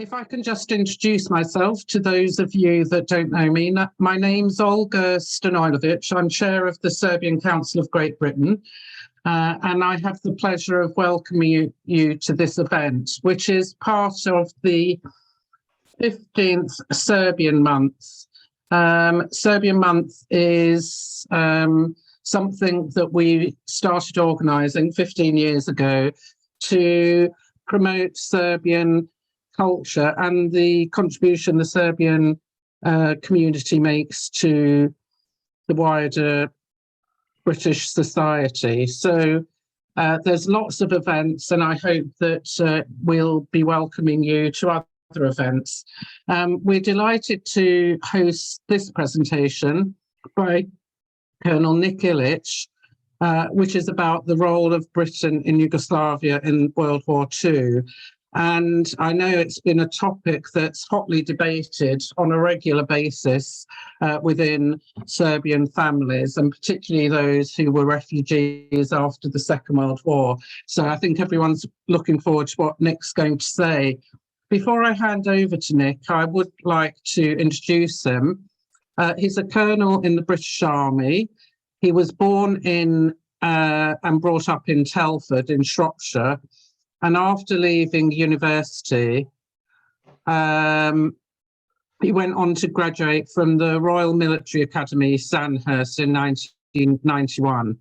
If I can just introduce myself to those of you that don't know me, my name's Olga Stanoilovic. I'm chair of the Serbian Council of Great Britain, and I have the pleasure of welcoming you to this event, which is part of the 15th Serbian month. Serbian month is something that we started organising 15 years ago to promote Serbian culture and the contribution the Serbian community makes to the wider British society. So there's lots of events, and I hope that we'll be welcoming you to other events. We're delighted to host this presentation by Colonel Nick Ilic, which is about the role of Britain in Yugoslavia in World War II. And I know it's been a topic that's hotly debated on a regular basis within Serbian families, and particularly those who were refugees after the Second World War. So I think everyone's looking forward to what Nick's going to say. Before I hand over to Nick, I would like to introduce him. He's a colonel in the British Army. He was born in and brought up in Telford in Shropshire. And after leaving university, he went on to graduate from the Royal Military Academy, Sandhurst, in 1991.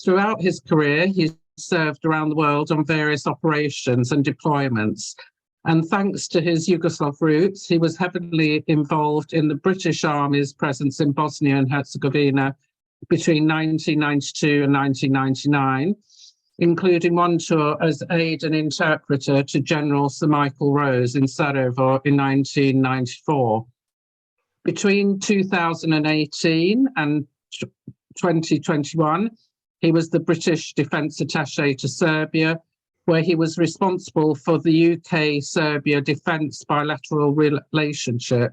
Throughout his career, he served around the world on various operations and deployments. And thanks to his Yugoslav roots, he was heavily involved in the British Army's presence in Bosnia and Herzegovina between 1992 and 1999. Including one tour as aide and interpreter to General Sir Michael Rose in Sarajevo in 1994. Between 2018 and 2021, he was the British Defence Attaché to Serbia, where he was responsible for the UK-Serbia defence bilateral relationship.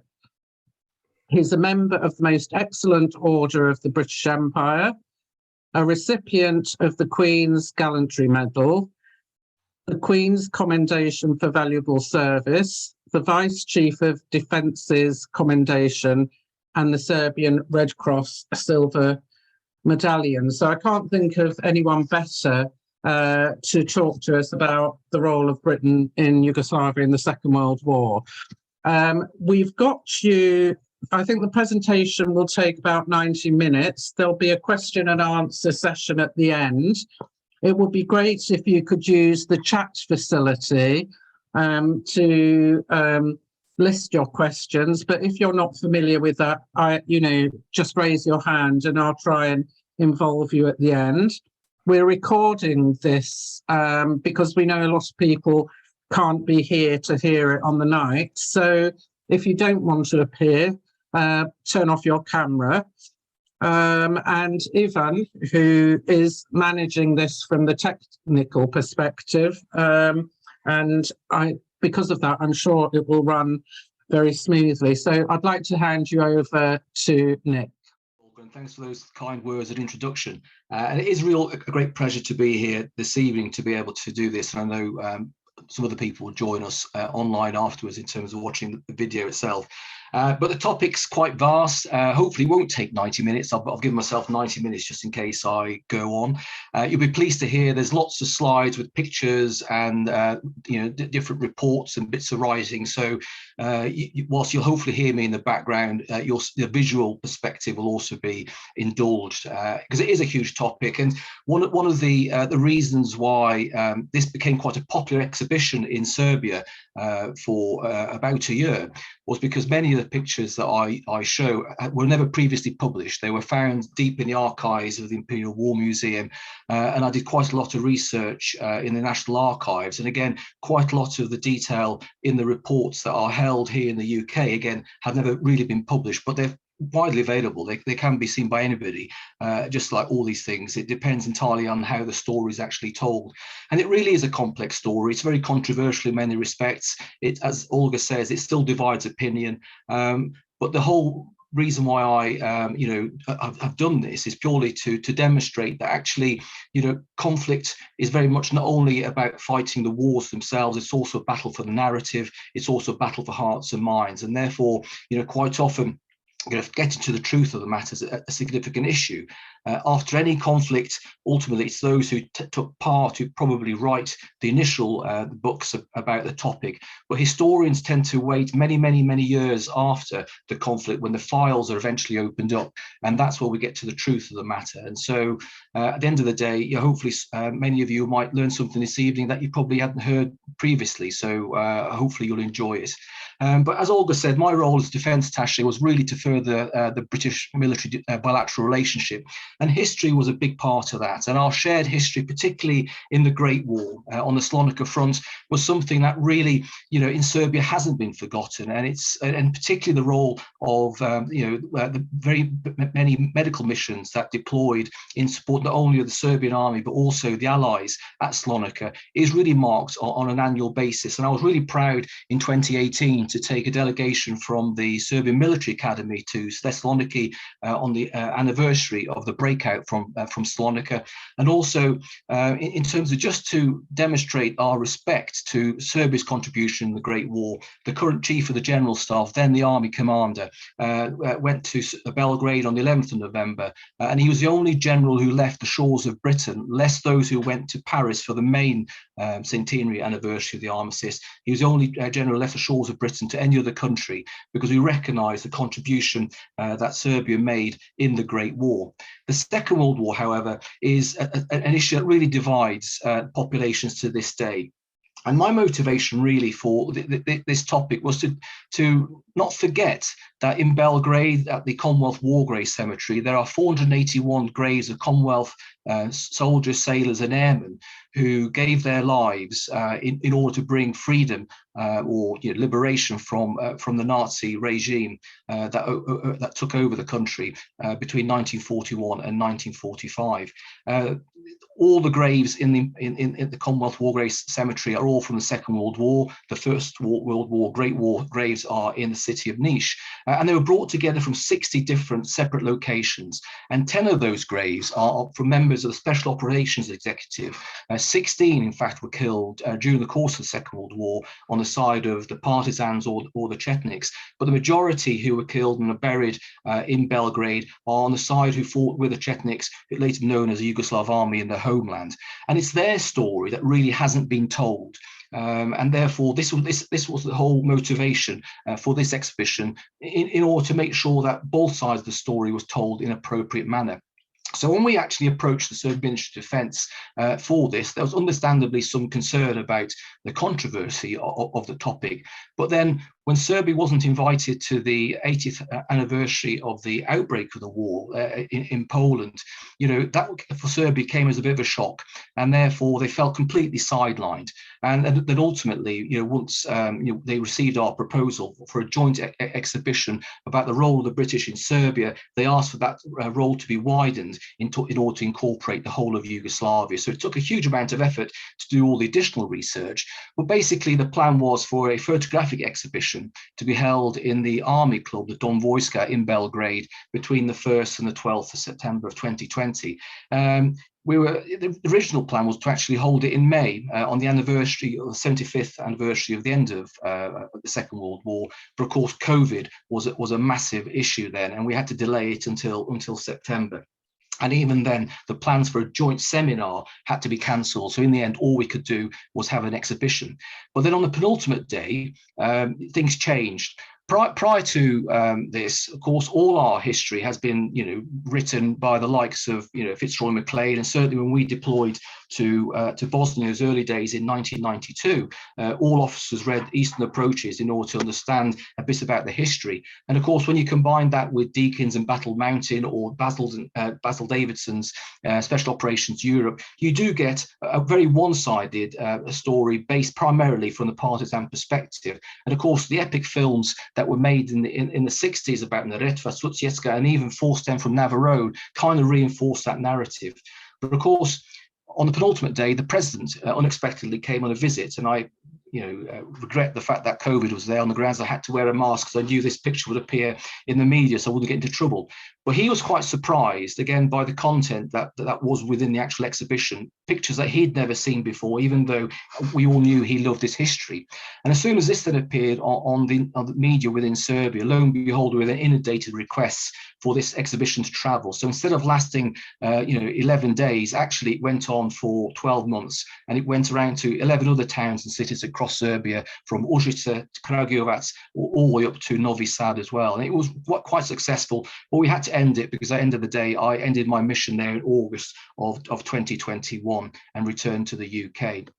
He's a member of the Most Excellent Order of the British Empire, a recipient of the Queen's Gallantry Medal, the Queen's Commendation for Valuable Service, the Vice Chief of Defence's Commendation, and the Serbian Red Cross Silver Medallion. So I can't think of anyone better to talk to us about the role of Britain in Yugoslavia in the Second World War. We've got you. I think the presentation will take about 90 minutes. There'll be a question and answer session at the end. It would be great if you could use the chat facility to list your questions. But if you're not familiar with that, just raise your hand and I'll try and involve you at the end. We're recording this because we know a lot of people can't be here to hear it on the night. So if you don't want to appear, turn off your camera. And Ivan, who is managing this from the technical perspective, because of that, I'm sure it will run very smoothly. So I'd like to hand you over to Nick. And thanks for those kind words of introduction. And it is a great pleasure to be here this evening to be able to do this. And I know some other people will join us online afterwards in terms of watching the video itself. But the topic's quite vast. Hopefully it won't take 90 minutes. I've given myself 90 minutes just in case I go on. You'll be pleased to hear there's lots of slides with pictures and different reports and bits of writing. So whilst you'll hopefully hear me in the background, the visual perspective will also be indulged because it is a huge topic. And one of the reasons why this became quite a popular exhibition in Serbia for about a year was because many of the pictures that I show were never previously published. They were found deep in the archives of the Imperial War Museum, and I did quite a lot of research in the National Archives. And again, quite a lot of the detail in the reports that are held here in the UK, again, have never really been published, but they're widely available. They can be seen by anybody, just like all these things. It depends entirely on how the story is actually told. And it really is a complex story. It's very controversial in many respects. It, as Olga says, it still divides opinion. But the whole reason why I've done this is purely to demonstrate that actually, conflict is very much not only about fighting the wars themselves, it's also a battle for the narrative, it's also a battle for hearts and minds. And therefore, quite often, getting to the truth of the matter is a significant issue. After any conflict, ultimately, it's those who took part who probably write the initial books about the topic. But historians tend to wait many, many, many years after the conflict when the files are eventually opened up. And that's where we get to the truth of the matter. And so at the end of the day, hopefully many of you might learn something this evening that you probably hadn't heard previously. So hopefully you'll enjoy it. But as Olga said, my role as Defence Attaché was really to further the British military bilateral relationship. And history was a big part of that. And our shared history, particularly in the Great War on the Slonica front, was something that really, in Serbia hasn't been forgotten. And particularly the role of, the very many medical missions that deployed in support not only of the Serbian army, but also the allies at Slonica is really marked on an annual basis. And I was really proud in 2018 to take a delegation from the Serbian Military Academy to Thessaloniki on the anniversary of the breakout from Slonica, and also in terms of just to demonstrate our respect to Serbia's contribution in the Great War. The current Chief of the General Staff, then the Army Commander, went to Belgrade on the 11th of November, and he was the only general who left the shores of Britain, less those who went to Paris for the main centenary anniversary of the armistice. He was the only general who left the shores of Britain to any other country, because we recognise the contribution that Serbia made in the Great War. The Second World War, however, is an issue that really divides populations to this day. And my motivation really for this topic was to not forget that in Belgrade, at the Commonwealth War Graves Cemetery, there are 481 graves of Commonwealth soldiers, sailors and airmen who gave their lives in order to bring freedom or liberation from the Nazi regime that took over the country between 1941 and 1945. All the graves in the Commonwealth War Graves Cemetery are all from the Second World War. The First World War, Great War graves are in the city of Niš. And they were brought together from 60 different separate locations. And 10 of those graves are from members of the Special Operations Executive. 16, in fact, were killed during the course of the Second World War on the side of the partisans or the Chetniks. But the majority who were killed and are buried in Belgrade are on the side who fought with the Chetniks, later known as the Yugoslav army in the homeland. And it's their story that really hasn't been told. And therefore, this was the whole motivation for this exhibition, in order to make sure that both sides of the story was told in an appropriate manner. So when we actually approached the Serbian Ministry of Defence for this, there was understandably some concern about the controversy of the topic. But then when Serbia wasn't invited to the 80th anniversary of the outbreak of the war in Poland, that for Serbia came as a bit of a shock, and therefore they felt completely sidelined. And then ultimately, once they received our proposal for a joint exhibition about the role of the British in Serbia, they asked for that role to be widened in order to incorporate the whole of Yugoslavia. So it took a huge amount of effort to do all the additional research. But basically, the plan was for a photographic exhibition to be held in the Army Club, the Dom Vojska in Belgrade, between the 1st and the 12th of September of 2020. The original plan was to actually hold it in May on the anniversary, or the 75th anniversary of the end of the Second World War. But of course, COVID was a massive issue then, and we had to delay it until September. And even then, the plans for a joint seminar had to be cancelled. So in the end, all we could do was have an exhibition. But then on the penultimate day, things changed. Prior to this, of course, all our history has been, written by the likes of, Fitzroy Macleod, and certainly when we deployed to Bosnia in those early days in 1992, all officers read Eastern Approaches in order to understand a bit about the history. And of course, when you combine that with Deakin's and Battle Mountain or Basil Davidson's Special Operations Europe, you do get a very one-sided story based primarily from the partisan perspective. And of course, the epic films that were made in the 60s about Neretva, Suciecka, and even Forced from Navarone kind of reinforced that narrative. But of course, on the penultimate day, the president unexpectedly came on a visit, and I regret the fact that COVID was there on the grounds I had to wear a mask because I knew this picture would appear in the media, so I wouldn't get into trouble. But he was quite surprised, again, by the content that was within the actual exhibition, pictures that he'd never seen before, even though we all knew he loved his history. And as soon as this then appeared on the media within Serbia, lo and behold, we were then inundated requests for this exhibition to travel. So instead of lasting 11 days, actually it went on for 12 months, and it went around to 11 other towns and cities across Serbia, from Užice to Kragujevac, all the way up to Novi Sad as well. And it was quite successful, but we had to end it because at the end of the day, I ended my mission there in August of 2021 and returned to the UK.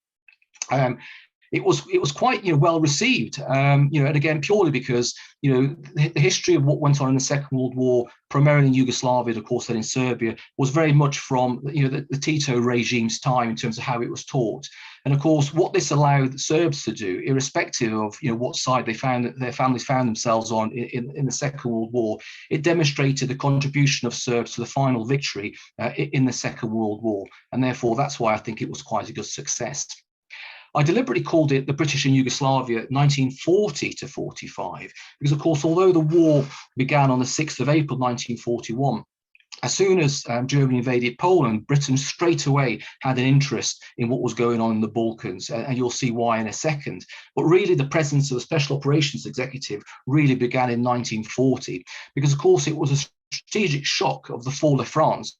It was quite well received, and again purely because the history of what went on in the Second World War, primarily in Yugoslavia, and of course then in Serbia, was very much from the Tito regime's time in terms of how it was taught. And of course, what this allowed the Serbs to do, irrespective of what side their families found themselves on in the Second World War, it demonstrated the contribution of Serbs to the final victory in the Second World War, and therefore that's why I think it was quite a good success. I deliberately called it the British in Yugoslavia 1940 to 45, because of course, although the war began on the 6th of April 1941, as soon as Germany invaded Poland, Britain straight away had an interest in what was going on in the Balkans, and you'll see why in a second. But really the presence of the Special Operations Executive really began in 1940, because of course it was a strategic shock of the fall of France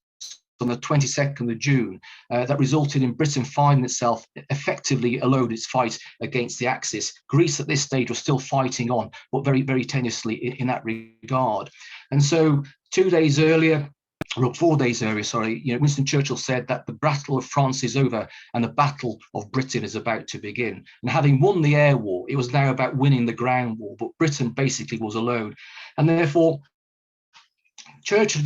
on the 22nd of June that resulted in Britain finding itself effectively alone its fight against the Axis. Greece at this stage was still fighting on, but very, very tenuously in that regard. And so 2 days earlier, or 4 days earlier, sorry, Winston Churchill said that the Battle of France is over and the Battle of Britain is about to begin. And having won the air war, it was now about winning the ground war, but Britain basically was alone. And therefore, Churchill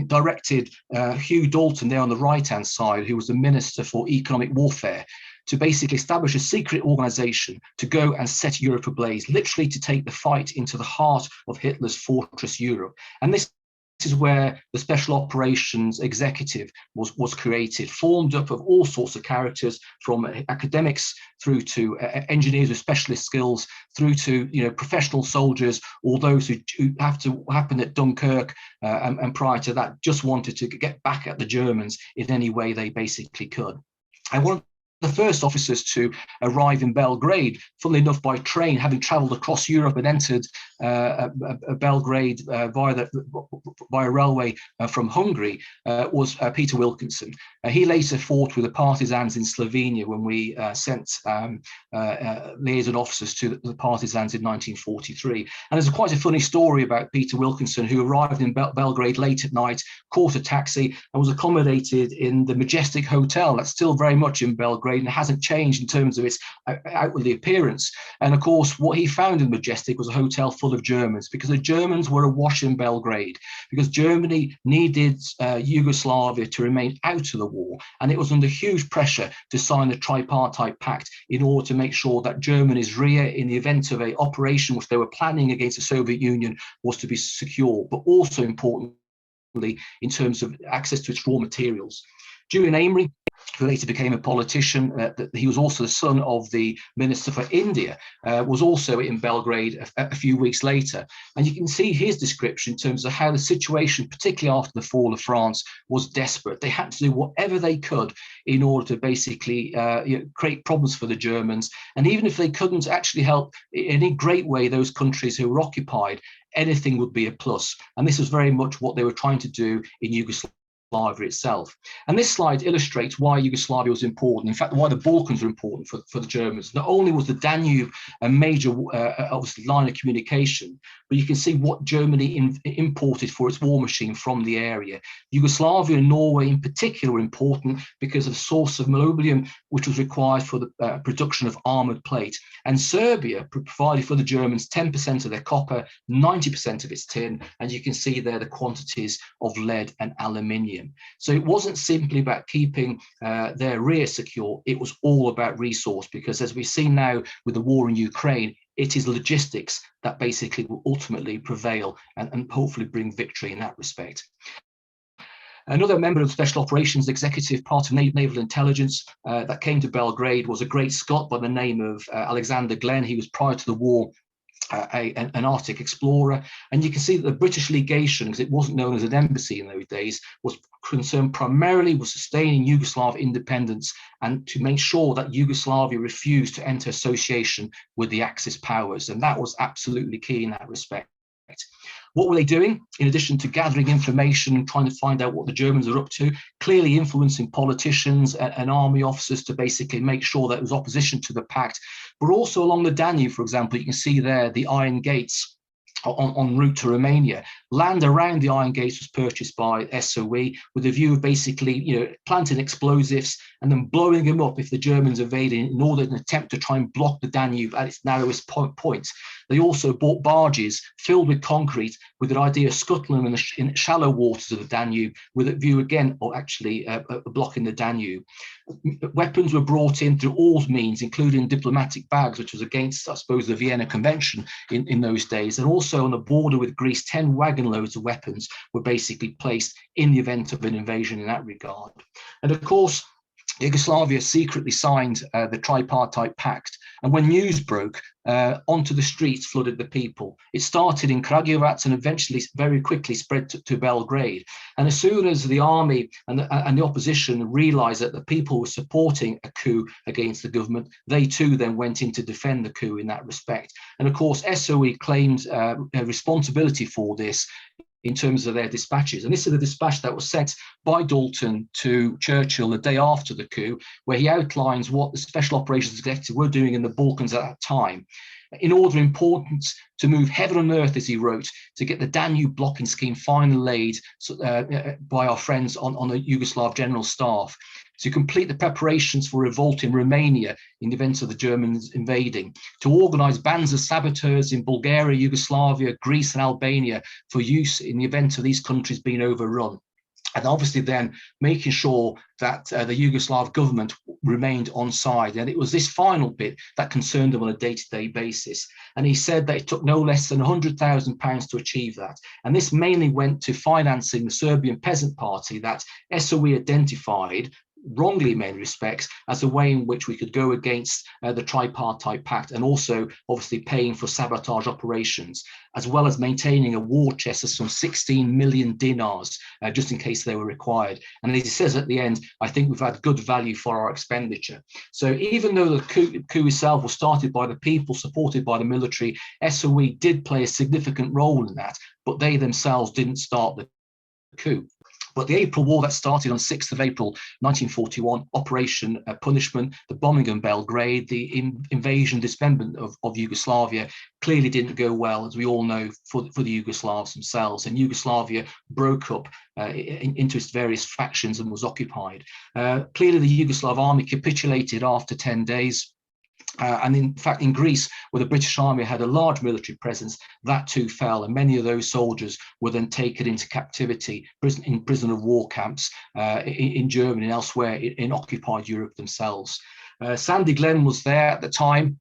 directed Hugh Dalton there on the right-hand side, who was the Minister for Economic Warfare, to basically establish a secret organization to go and set Europe ablaze, literally to take the fight into the heart of Hitler's fortress Europe. And this is where the Special Operations Executive was created, formed up of all sorts of characters, from academics through to engineers with specialist skills, through to professional soldiers, or those who happened at Dunkirk and prior to that just wanted to get back at the Germans in any way they basically could. And one of the first officers to arrive in Belgrade, funnily enough by train, having travelled across Europe and entered Belgrade via railway from Hungary, was Peter Wilkinson. He later fought with the partisans in Slovenia when we sent liaison officers to the partisans in 1943. And there's quite a funny story about Peter Wilkinson, who arrived in Belgrade late at night, caught a taxi, and was accommodated in the Majestic Hotel. That's still very much in Belgrade and hasn't changed in terms of its outwardly appearance. And of course, what he found in Majestic was a hotel full of Germans, because the Germans were awash in Belgrade, because Germany needed Yugoslavia to remain out of the war, and it was under huge pressure to sign the Tripartite Pact in order to make sure that Germany's rear, in the event of an operation which they were planning against the Soviet Union, was to be secure, but also importantly in terms of access to its raw materials. Julian Amery, who later became a politician, he was also the son of the Minister for India, was also in Belgrade a few weeks later. And you can see his description in terms of how the situation, particularly after the fall of France, was desperate. They had to do whatever they could in order to basically create problems for the Germans. And even if they couldn't actually help in any great way those countries who were occupied, anything would be a plus. And this was very much what they were trying to do in Yugoslavia itself. And this slide illustrates why Yugoslavia was important, in fact why the Balkans were important for the Germans. Not only was the Danube a major obviously line of communication, but you can see what Germany imported for its war machine from the area. Yugoslavia and Norway in particular were important because of the source of molybdenum which was required for the production of armoured plate. And Serbia provided for the Germans 10% of their copper, 90% of its tin, and you can see there the quantities of lead and aluminium. So it wasn't simply about keeping their rear secure, it was all about resource, because as we see now with the war in Ukraine, it is logistics that basically will ultimately prevail and hopefully bring victory in that respect. Another member of the Special Operations Executive part of Naval Intelligence that came to Belgrade was a great Scot by the name of Alexander Glenn. He was, prior to the war, an Arctic explorer. And you can see that the British legation, because it wasn't known as an embassy in those days, was concerned primarily with sustaining Yugoslav independence and to make sure that Yugoslavia refused to enter association with the Axis powers. And that was absolutely key in that respect. What were they doing? In addition to gathering information and trying to find out what the Germans are up to, clearly influencing politicians and army officers to basically make sure that it was opposition to the pact, but also along the Danube, for example, you can see there the Iron Gates en route to Romania. Land around the Iron Gates was purchased by SOE with a view of basically, planting explosives and then blowing them up if the Germans invaded in order to attempt to try and block the Danube at its narrowest point. They also bought barges filled with concrete with the idea of scuttling them in shallow waters of the Danube with a view again of actually blocking the Danube. Weapons were brought in through all means, including diplomatic bags, which was against, I suppose, the Vienna Convention in those days. And also on the border with Greece, 10 wagon loads of weapons were basically placed in the event of an invasion in that regard. And of course, Yugoslavia secretly signed the tripartite pact, and when news broke, onto the streets flooded the people. It started in Kragujevac and eventually very quickly spread to Belgrade. And as soon as the army and the opposition realized that the people were supporting a coup against the government, they too then went in to defend the coup in that respect. And of course, SOE claimed responsibility for this in terms of their dispatches. And this is the dispatch that was sent by Dalton to Churchill the day after the coup, where he outlines what the Special Operations Executive were doing in the Balkans at that time. In order of importance, to move heaven and earth, as he wrote, to get the Danube blocking scheme finally laid by our friends on the Yugoslav General Staff, to complete the preparations for revolt in Romania in the event of the Germans invading, to organize bands of saboteurs in Bulgaria, Yugoslavia, Greece and Albania for use in the event of these countries being overrun. And obviously then making sure that the Yugoslav government remained on side. And it was this final bit that concerned him on a day-to-day basis. And he said that it took no less than £100,000 to achieve that. And this mainly went to financing the Serbian Peasant Party that SOE identified, wrongly in many respects, as a way in which we could go against the tripartite pact, and also obviously paying for sabotage operations, as well as maintaining a war chest of some 16 million dinars, just in case they were required. And as he says at the end, I think we've had good value for our expenditure. So even though the coup itself was started by the people, supported by the military, SOE did play a significant role in that, but they themselves didn't start the coup. But the April War that started on 6th of April 1941, Operation Punishment, the bombing of Belgrade, the invasion, dismemberment of Yugoslavia, clearly didn't go well, as we all know, for the Yugoslavs themselves. And Yugoslavia broke up into its various factions and was occupied. Clearly, the Yugoslav army capitulated after 10 days. And in fact, in Greece, where the British Army had a large military presence, that too fell, and many of those soldiers were then taken into captivity in prisoner of war camps in Germany and elsewhere in occupied Europe themselves. Sandy Glenn was there at the time,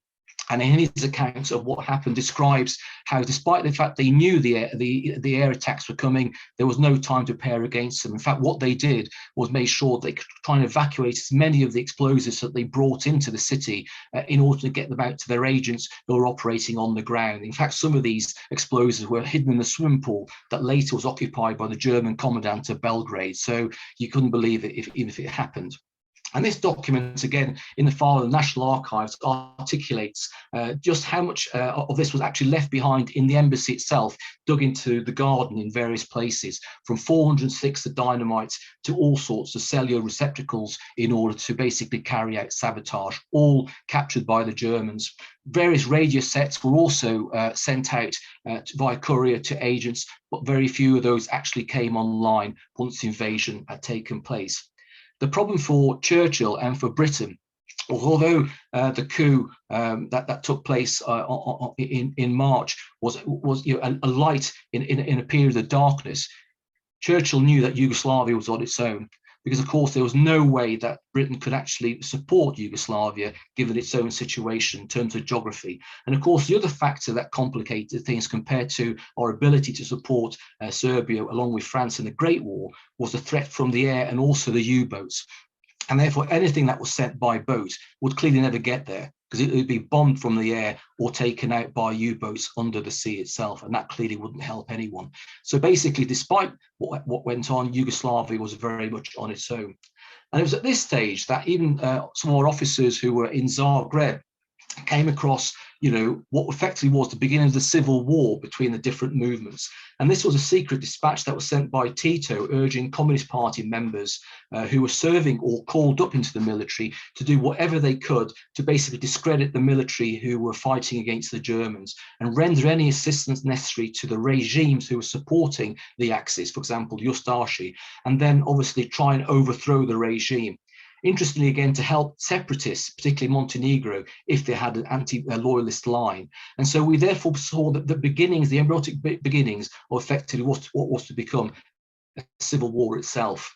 and in his accounts of what happened describes how, despite the fact they knew the air attacks were coming, there was no time to prepare against them. In fact, what they did was make sure they could try and evacuate as many of the explosives that they brought into the city in order to get them out to their agents who were operating on the ground. In fact, some of these explosives were hidden in the swimming pool that later was occupied by the German commandant of Belgrade. So you couldn't believe it even if it happened. And this document, again, in the file of the National Archives, articulates just how much of this was actually left behind in the embassy itself, dug into the garden in various places, from 406 of dynamite to all sorts of cellular receptacles in order to basically carry out sabotage, all captured by the Germans. Various radio sets were also sent out via courier to agents, but very few of those actually came online once the invasion had taken place. The problem for Churchill and for Britain, although the coup that took place in March was a light in a period of darkness, Churchill knew that Yugoslavia was on its own. because of course there was no way that Britain could actually support Yugoslavia given its own situation in terms of geography. And of course the other factor that complicated things compared to our ability to support Serbia along with France in the Great War was the threat from the air and also the U-boats. And therefore anything that was sent by boat would clearly never get there, because it would be bombed from the air or taken out by U-boats under the sea itself, and that clearly wouldn't help anyone. So basically, despite what went on, Yugoslavia was very much on its own. And it was at this stage that even some of our officers who were in Zagreb came across, what effectively was the beginning of the civil war between the different movements. And this was a secret dispatch that was sent by Tito urging Communist Party members who were serving or called up into the military to do whatever they could to basically discredit the military who were fighting against the Germans and render any assistance necessary to the regimes who were supporting the Axis, for example, Ustashi, and then obviously try and overthrow the regime. Interestingly, again, to help separatists, particularly Montenegro, if they had an anti-loyalist line. And so we therefore saw that the beginnings, the embryonic beginnings, of effectively what was to become a civil war itself.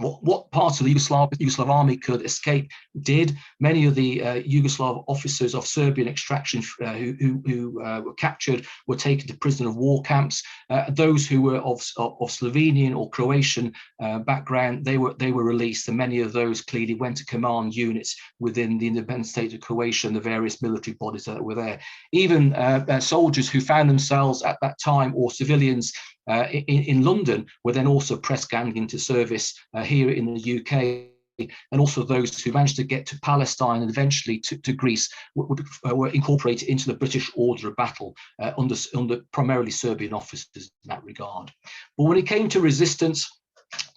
What parts of the Yugoslav army could escape did. Many of the Yugoslav officers of Serbian extraction who were captured were taken to prisoner of war camps. Those who were of Slovenian or Croatian background, they were released, and many of those clearly went to command units within the independent state of Croatia and the various military bodies that were there. Even soldiers who found themselves at that time, or civilians in London, were then also press ganged into service here in the UK, and also those who managed to get to Palestine and eventually to Greece were incorporated into the British Order of Battle under primarily Serbian officers in that regard. But when it came to resistance,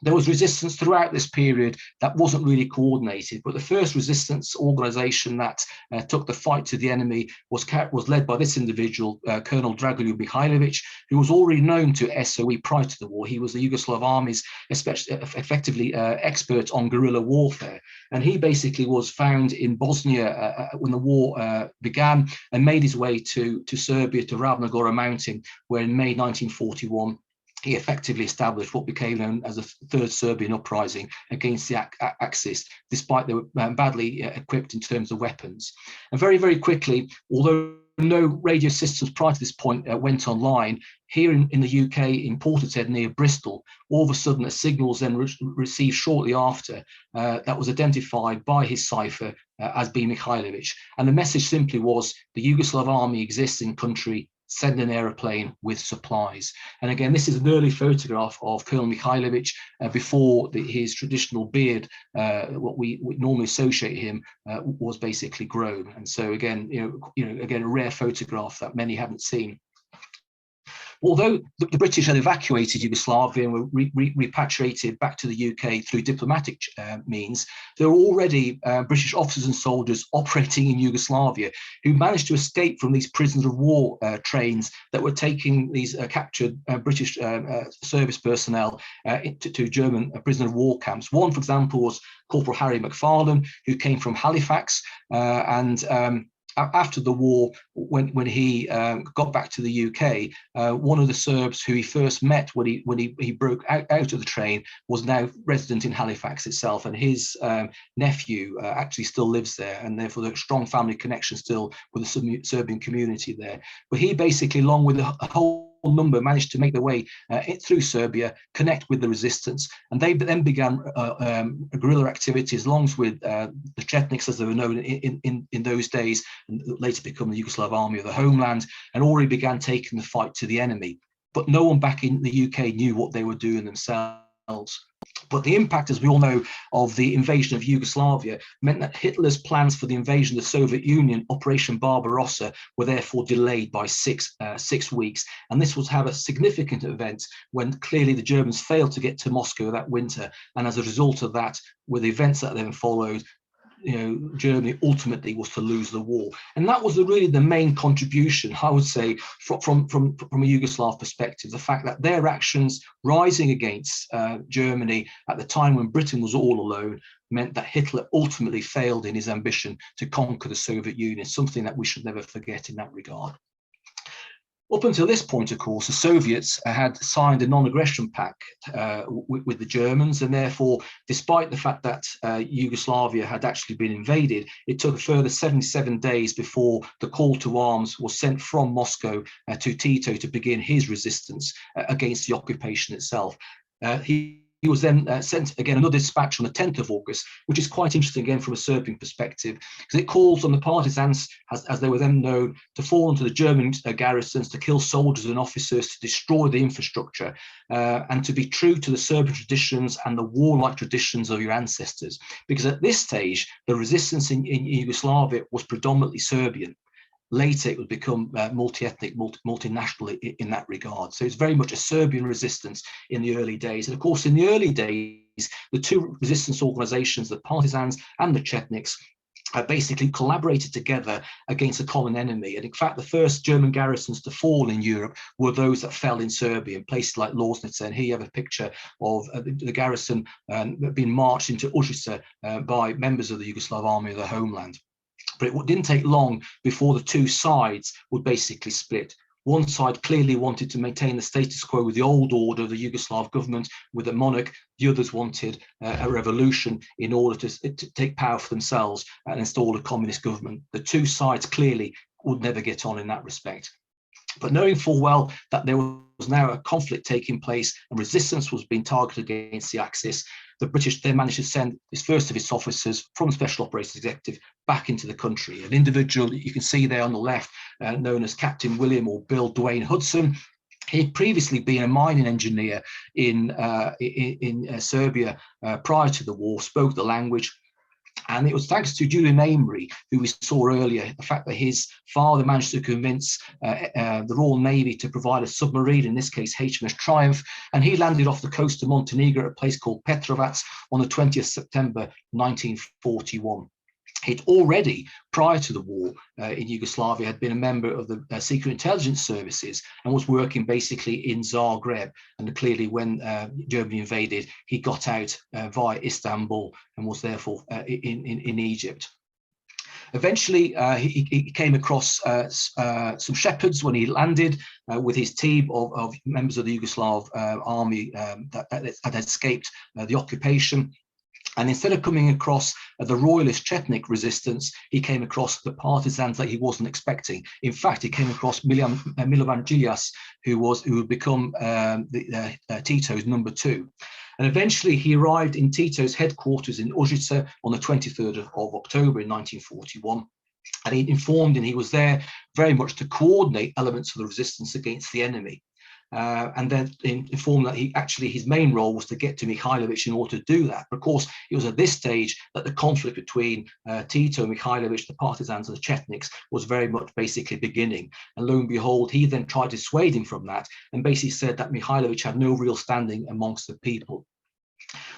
there was resistance throughout this period that wasn't really coordinated, but the first resistance organization that took the fight to the enemy was led by this individual, Colonel Dragoljub Mihailovic, who was already known to SOE prior to the war. He was the Yugoslav army's effectively expert on guerrilla warfare, and he basically was found in Bosnia when the war began, and made his way to Serbia, to Ravna Mountain, where in May 1941 he effectively established what became known as the Third Serbian Uprising against the Axis, despite they were badly equipped in terms of weapons. And very, very quickly, although no radio systems prior to this point went online, here in the UK, in Portishead near Bristol, all of a sudden a signal was then received shortly after that was identified by his cipher as being Mihailovic. And the message simply was, the Yugoslav army exists in country, send an aeroplane with supplies. And again, this is an early photograph of Colonel Mihailovic before his traditional beard, what we normally associate him, was basically grown. And so again, again, a rare photograph that many haven't seen. Although the British had evacuated Yugoslavia and were repatriated back to the UK through diplomatic means, there were already British officers and soldiers operating in Yugoslavia who managed to escape from these prisoners of war trains that were taking these captured British service personnel to German prisoner of war camps. One, for example, was Corporal Harry McFarlane, who came from Halifax, and after the war, when he got back to the UK, one of the Serbs who he first met when he broke out of the train was now resident in Halifax itself, and his nephew actually still lives there, and therefore there's a strong family connection still with the Serbian community there. But he basically, along with a whole number, managed to make their way through Serbia, connect with the resistance, and they then began guerrilla activities along with the Chetniks, as they were known in those days, and later become the Yugoslav Army of the Homeland, and already began taking the fight to the enemy. But no one back in the UK knew what they were doing themselves. But the impact, as we all know, of the invasion of Yugoslavia meant that Hitler's plans for the invasion of the Soviet Union, Operation Barbarossa, were therefore delayed by six weeks. And this was to have a significant event when clearly the Germans failed to get to Moscow that winter. And as a result of that, with the events that then followed, Germany ultimately was to lose the war. And that was really the main contribution, I would say, from a Yugoslav perspective, the fact that their actions rising against Germany at the time when Britain was all alone meant that Hitler ultimately failed in his ambition to conquer the Soviet Union, something that we should never forget in that regard. Up until this point, of course, the Soviets had signed a non-aggression pact with the Germans, and therefore, despite the fact that Yugoslavia had actually been invaded, it took a further 77 days before the call to arms was sent from Moscow to Tito to begin his resistance against the occupation itself. He was then sent again another dispatch on the 10th of August, which is quite interesting again from a Serbian perspective, because it calls on the partisans, as they were then known, to fall into the German garrisons, to kill soldiers and officers, to destroy the infrastructure, and to be true to the Serbian traditions and the warlike traditions of your ancestors. Because at this stage, the resistance in Yugoslavia was predominantly Serbian. Later, it would become multi-ethnic, multinational in that regard. So it's very much a Serbian resistance in the early days. And of course, in the early days, the two resistance organizations, the partisans and the Chetniks, basically collaborated together against a common enemy. And in fact, the first German garrisons to fall in Europe were those that fell in Serbia, in places like Loznica. And here you have a picture of the garrison being marched into Užice by members of the Yugoslav army of the homeland. But it didn't take long before the two sides would basically split. One side clearly wanted to maintain the status quo with the old order of the Yugoslav government with a monarch. The others wanted a revolution in order to take power for themselves and install a communist government. The two sides clearly would never get on in that respect. But knowing full well that there was now a conflict taking place and resistance was being targeted against the Axis, the British then managed to send his first of its officers from the Special Operations Executive back into the country. An individual that you can see there on the left, known as Captain William or Bill Dwayne Hudson. He'd previously been a mining engineer in Serbia prior to the war, spoke the language. And it was thanks to Julian Amery, who we saw earlier, the fact that his father managed to convince the Royal Navy to provide a submarine, in this case HMS Triumph, and he landed off the coast of Montenegro at a place called Petrovac on the 20th September 1941. He'd already, prior to the war in Yugoslavia, had been a member of the secret intelligence services and was working basically in Zagreb. And clearly when Germany invaded, he got out via Istanbul and was therefore in Egypt. Eventually, he came across some shepherds when he landed with his team of members of the Yugoslav army that had escaped the occupation. And instead of coming across the royalist Chetnik resistance, he came across the partisans that he wasn't expecting. In fact, he came across Milovan Djilas, who would become Tito's number 2. And eventually he arrived in Tito's headquarters in Užice on the 23rd of October in 1941. And he informed, and he was there very much to coordinate elements of the resistance against the enemy. And then informed that his main role was to get to Mihailovic in order to do that. But of course, it was at this stage that the conflict between Tito and Mihailovic, the partisans and the Chetniks, was very much basically beginning. And lo and behold, he then tried to dissuade him from that and basically said that Mihailovic had no real standing amongst the people.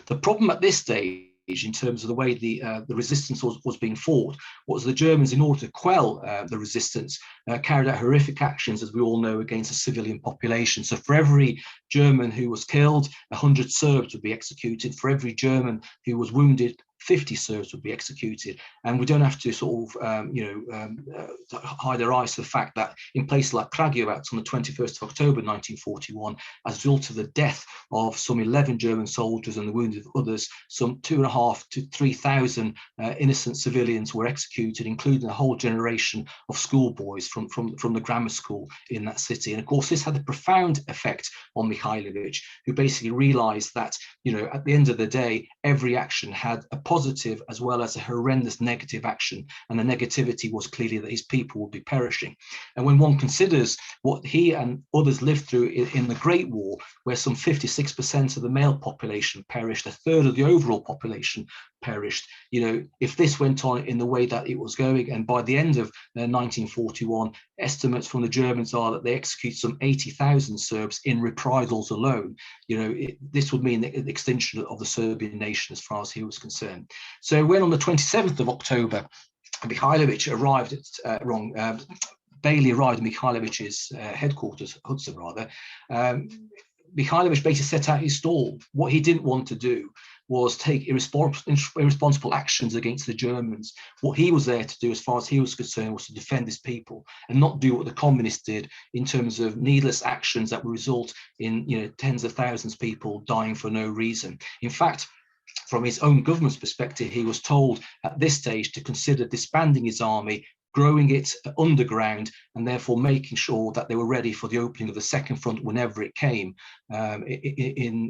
The problem at this stage, in terms of the way the resistance was being fought, was the Germans, in order to quell the resistance, carried out horrific actions, as we all know, against the civilian population. So for every German who was killed, 100 Serbs would be executed. For every German who was wounded, 50 Serbs would be executed. And we don't have to sort of, hide our eyes to the fact that in places like Kragujevac on the 21st of October 1941, as a result of the death of some 11 German soldiers and the wounded of others, some 2,500 to 3,000 innocent civilians were executed, including a whole generation of schoolboys from the grammar school in that city. And of course, this had a profound effect on Mihailovic, who basically realized that, at the end of the day, every action had a positive as well as a horrendous negative action, and the negativity was clearly that his people would be perishing. And when one considers what he and others lived through in the Great War, where some 56% of the male population perished, a third of the overall population perished, if this went on in the way that it was going, and by the end of 1941, estimates from the Germans are that they executed some 80,000 Serbs in reprisals alone. This would mean the extinction of the Serbian nation as far as he was concerned. So when on the 27th of October, Mihailovic arrived at Bailey arrived at Mihailovic's headquarters, Hudson rather, Mihailovic basically set out his stall. What he didn't want to do was take irresponsible actions against the Germans. What he was there to do, as far as he was concerned, was to defend his people and not do what the communists did in terms of needless actions that would result in, you know, tens of thousands of people dying for no reason. In fact, from his own government's perspective, he was told at this stage to consider disbanding his army, growing it underground, and therefore making sure that they were ready for the opening of the second front whenever it came in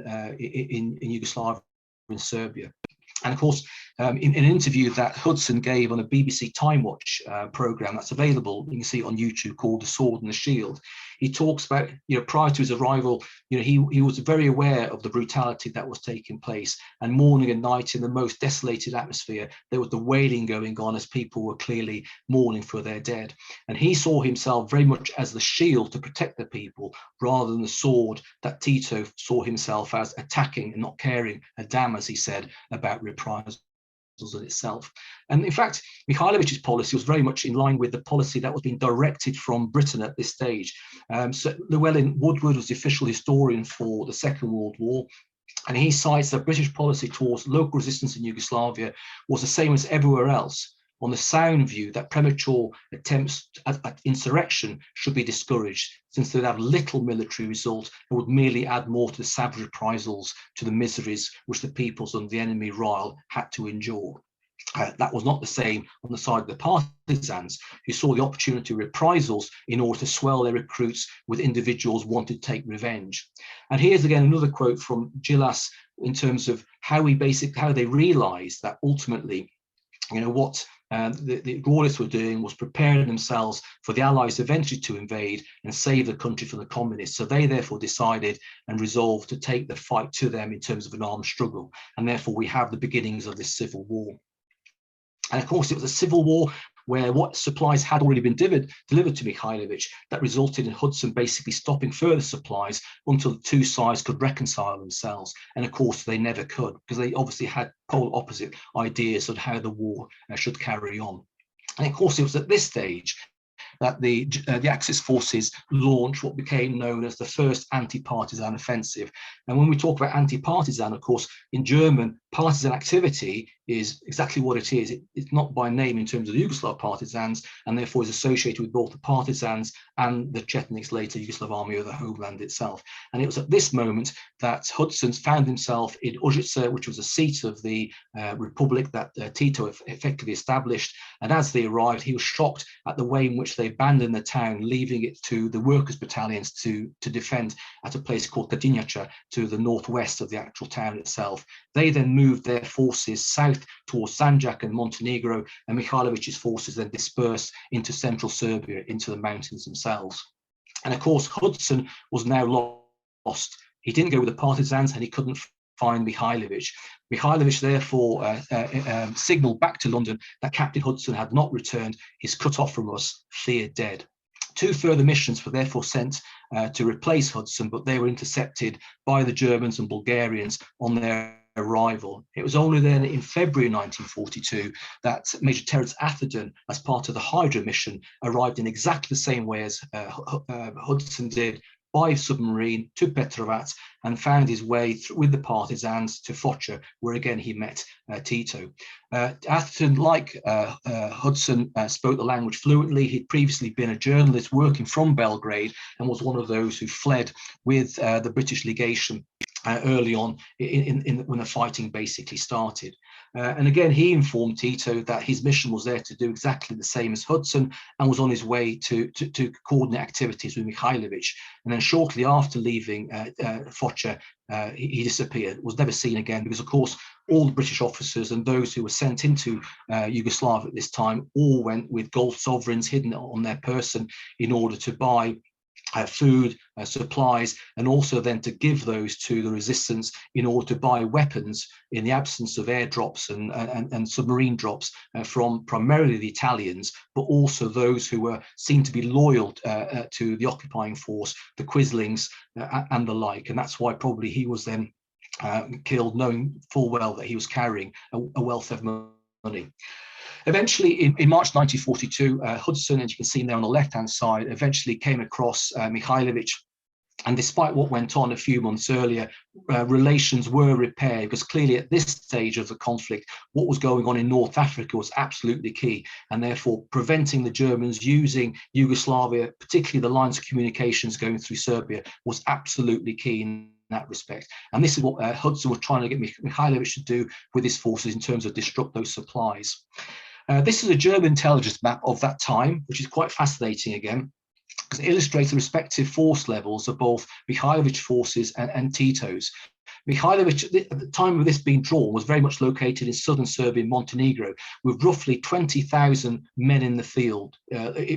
Yugoslavia and Serbia. And of course, in an interview that Hudson gave on a BBC Time Watch programme that's available, you can see it on YouTube, called The Sword and the Shield, he talks about, you know, prior to his arrival, you know, he was very aware of the brutality that was taking place, and morning and night in the most desolated atmosphere, there was the wailing going on as people were clearly mourning for their dead. And he saw himself very much as the shield to protect the people, rather than the sword that Tito saw himself as, attacking and not caring a damn, as he said, about reprisals in itself. And in fact, Mikhailovic's policy was very much in line with the policy that was being directed from Britain at this stage. So Llewellyn Woodward was the official historian for the Second World War, and he cites that British policy towards local resistance in Yugoslavia was the same as everywhere else, on the sound view that premature attempts at insurrection should be discouraged, since they'd have little military result and would merely add more to the savage reprisals, to the miseries which the peoples under the enemy Ryle had to endure. That was not the same on the side of the partisans, who saw the opportunity of reprisals in order to swell their recruits with individuals wanting to take revenge. And here's again another quote from Gillas in terms of how they realised that ultimately, you know, what the Royalists were doing was preparing themselves for the Allies eventually to invade and save the country from the communists. So they therefore decided and resolved to take the fight to them in terms of an armed struggle. And therefore we have the beginnings of this civil war. And of course, it was a civil war where what supplies had already been delivered to Mikhailovich that resulted in Hudson basically stopping further supplies until the two sides could reconcile themselves. And of course, they never could, because they obviously had polar opposite ideas of how the war should carry on. And of course, it was at this stage that the Axis forces launched what became known as the first anti-partisan offensive. And when we talk about anti-partisan, of course, in German, partisan activity is exactly what it is. It's not by name in terms of the Yugoslav partisans, and therefore is associated with both the partisans and the Chetniks, later Yugoslav army of the homeland itself. And it was at this moment that Hudson found himself in Užice, which was a seat of the republic that Tito effectively established. And as they arrived, he was shocked at the way in which they abandoned the town, leaving it to the workers' battalions to defend at a place called Kadinjača, to the northwest of the actual town itself. They then moved their forces south towards Sanjak and Montenegro, and Mikhailovich's forces then dispersed into central Serbia, into the mountains themselves. And of course, Hudson was now lost. He didn't go with the partisans, and he couldn't find Mikhailovich. Mikhailovich therefore signalled back to London that Captain Hudson had not returned. He's cut off from us, feared dead. Two further missions were therefore sent to replace Hudson, but they were intercepted by the Germans and Bulgarians on their arrival. It was only then in February 1942 that Major Terence Atherton, as part of the Hydra mission, arrived in exactly the same way as Hudson did, by submarine to Petrovac, and found his way with the partisans to Foča, where again he met Tito. Atherton, like Hudson, spoke the language fluently. He'd previously been a journalist working from Belgrade and was one of those who fled with the British legation early on when the fighting basically started. And again, he informed Tito that his mission was there to do exactly the same as Hudson, and was on his way to coordinate activities with Mikhailovich. And then shortly after leaving Foča, he disappeared, was never seen again, because of course all the British officers and those who were sent into Yugoslavia at this time all went with gold sovereigns hidden on their person in order to buy food, supplies, and also then to give those to the resistance in order to buy weapons in the absence of airdrops and submarine drops from primarily the Italians, but also those who were seen to be loyal to the occupying force, the Quislings and the like. And that's why probably he was then killed, knowing full well that he was carrying a wealth of money. Eventually, in March 1942, Hudson, as you can see there on the left-hand side, eventually came across Mikhailovich And despite what went on a few months earlier, relations were repaired, because clearly at this stage of the conflict, what was going on in North Africa was absolutely key, and therefore preventing the Germans using Yugoslavia, particularly the lines of communications going through Serbia, was absolutely key in that respect. And this is what Hudson was trying to get Mihailovic to do with his forces in terms of disrupt those supplies. This is a German intelligence map of that time, which is quite fascinating again, because it illustrates the respective force levels of both Mihailovic forces and Tito's. Mihailovic, at the time of this being drawn, was very much located in southern Serbia, Montenegro, with roughly 20,000 men in the field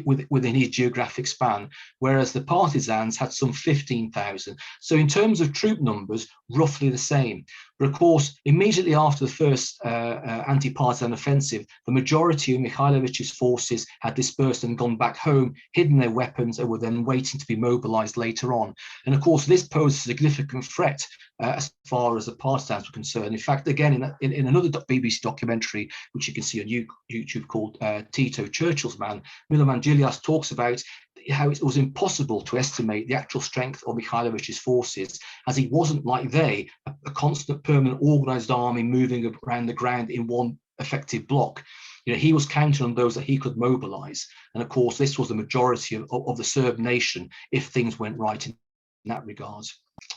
within his geographic span, whereas the partisans had some 15,000. So in terms of troop numbers, roughly the same. But of course, immediately after the first anti-partisan offensive, the majority of Mihailovic's forces had dispersed and gone back home, hidden their weapons, and were then waiting to be mobilized later on. And of course, this posed a significant threat as far as the partisans were concerned. In fact, again, in another BBC documentary, which you can see on YouTube called Tito, Churchill's Man, Milovan Djilas talks about how it was impossible to estimate the actual strength of Mihailovic's forces, as he wasn't, like they, a constant, permanent, organized army moving around the ground in one effective block. You know, he was counting on those that he could mobilize. And of course, this was the majority of the Serb nation if things went right in that regard.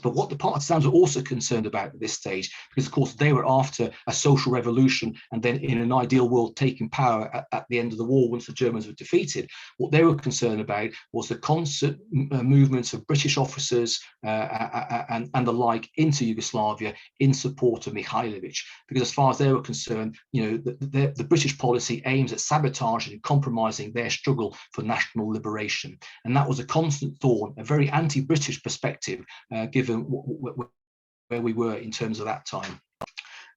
But what the partisans were also concerned about at this stage, because of course they were after a social revolution and then in an ideal world taking power at the end of the war once the Germans were defeated, what they were concerned about was the constant movements of British officers and the like into Yugoslavia in support of Mihailovic. Because as far as they were concerned, you know, the British policy aims at sabotaging and compromising their struggle for national liberation. And that was a constant thorn, a very anti-British perspective, given where we were in terms of that time.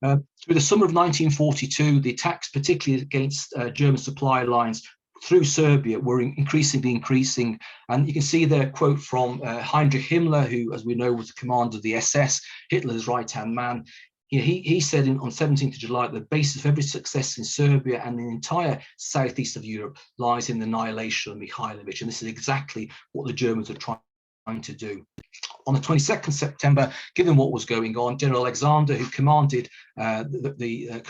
Through the summer of 1942, the attacks, particularly against German supply lines through Serbia, were increasing. And you can see there a quote from Heinrich Himmler, who, as we know, was the commander of the SS, Hitler's right-hand man. He said on 17th of July, the basis of every success in Serbia and the entire southeast of Europe lies in the annihilation of Mihailovic. And this is exactly what the Germans are trying to do. On the 22nd September, given what was going on, General Alexander, who commanded the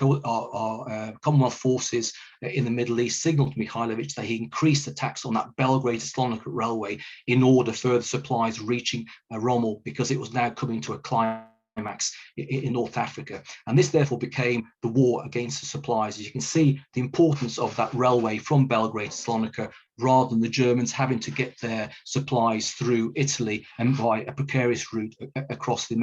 Commonwealth forces in the Middle East, signalled to Mihailovic that he increased attacks on that Belgrade to Slonica railway in order further supplies reaching Rommel, because it was now coming to a climax in North Africa. And this therefore became the war against the supplies. As you can see, the importance of that railway from Belgrade to Slonica, rather than the Germans having to get their supplies through Italy and by a precarious route across the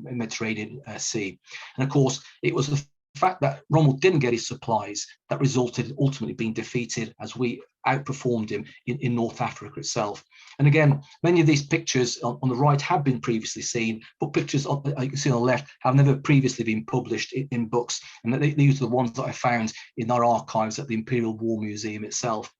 Mediterranean Sea. And of course, it was the fact that Rommel didn't get his supplies that resulted in ultimately being defeated, as we outperformed him in North Africa itself. And again, many of these pictures on the right have been previously seen, but pictures you can see on the left have never previously been published in books. And these are the ones that I found in our archives at the Imperial War Museum itself.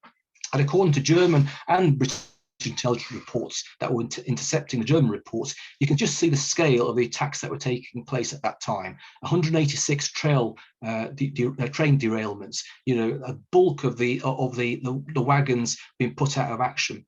And according to German and British intelligence reports that were intercepting the German reports, you can just see the scale of the attacks that were taking place at that time. 186 train derailments, you know, a bulk of the wagons being put out of action.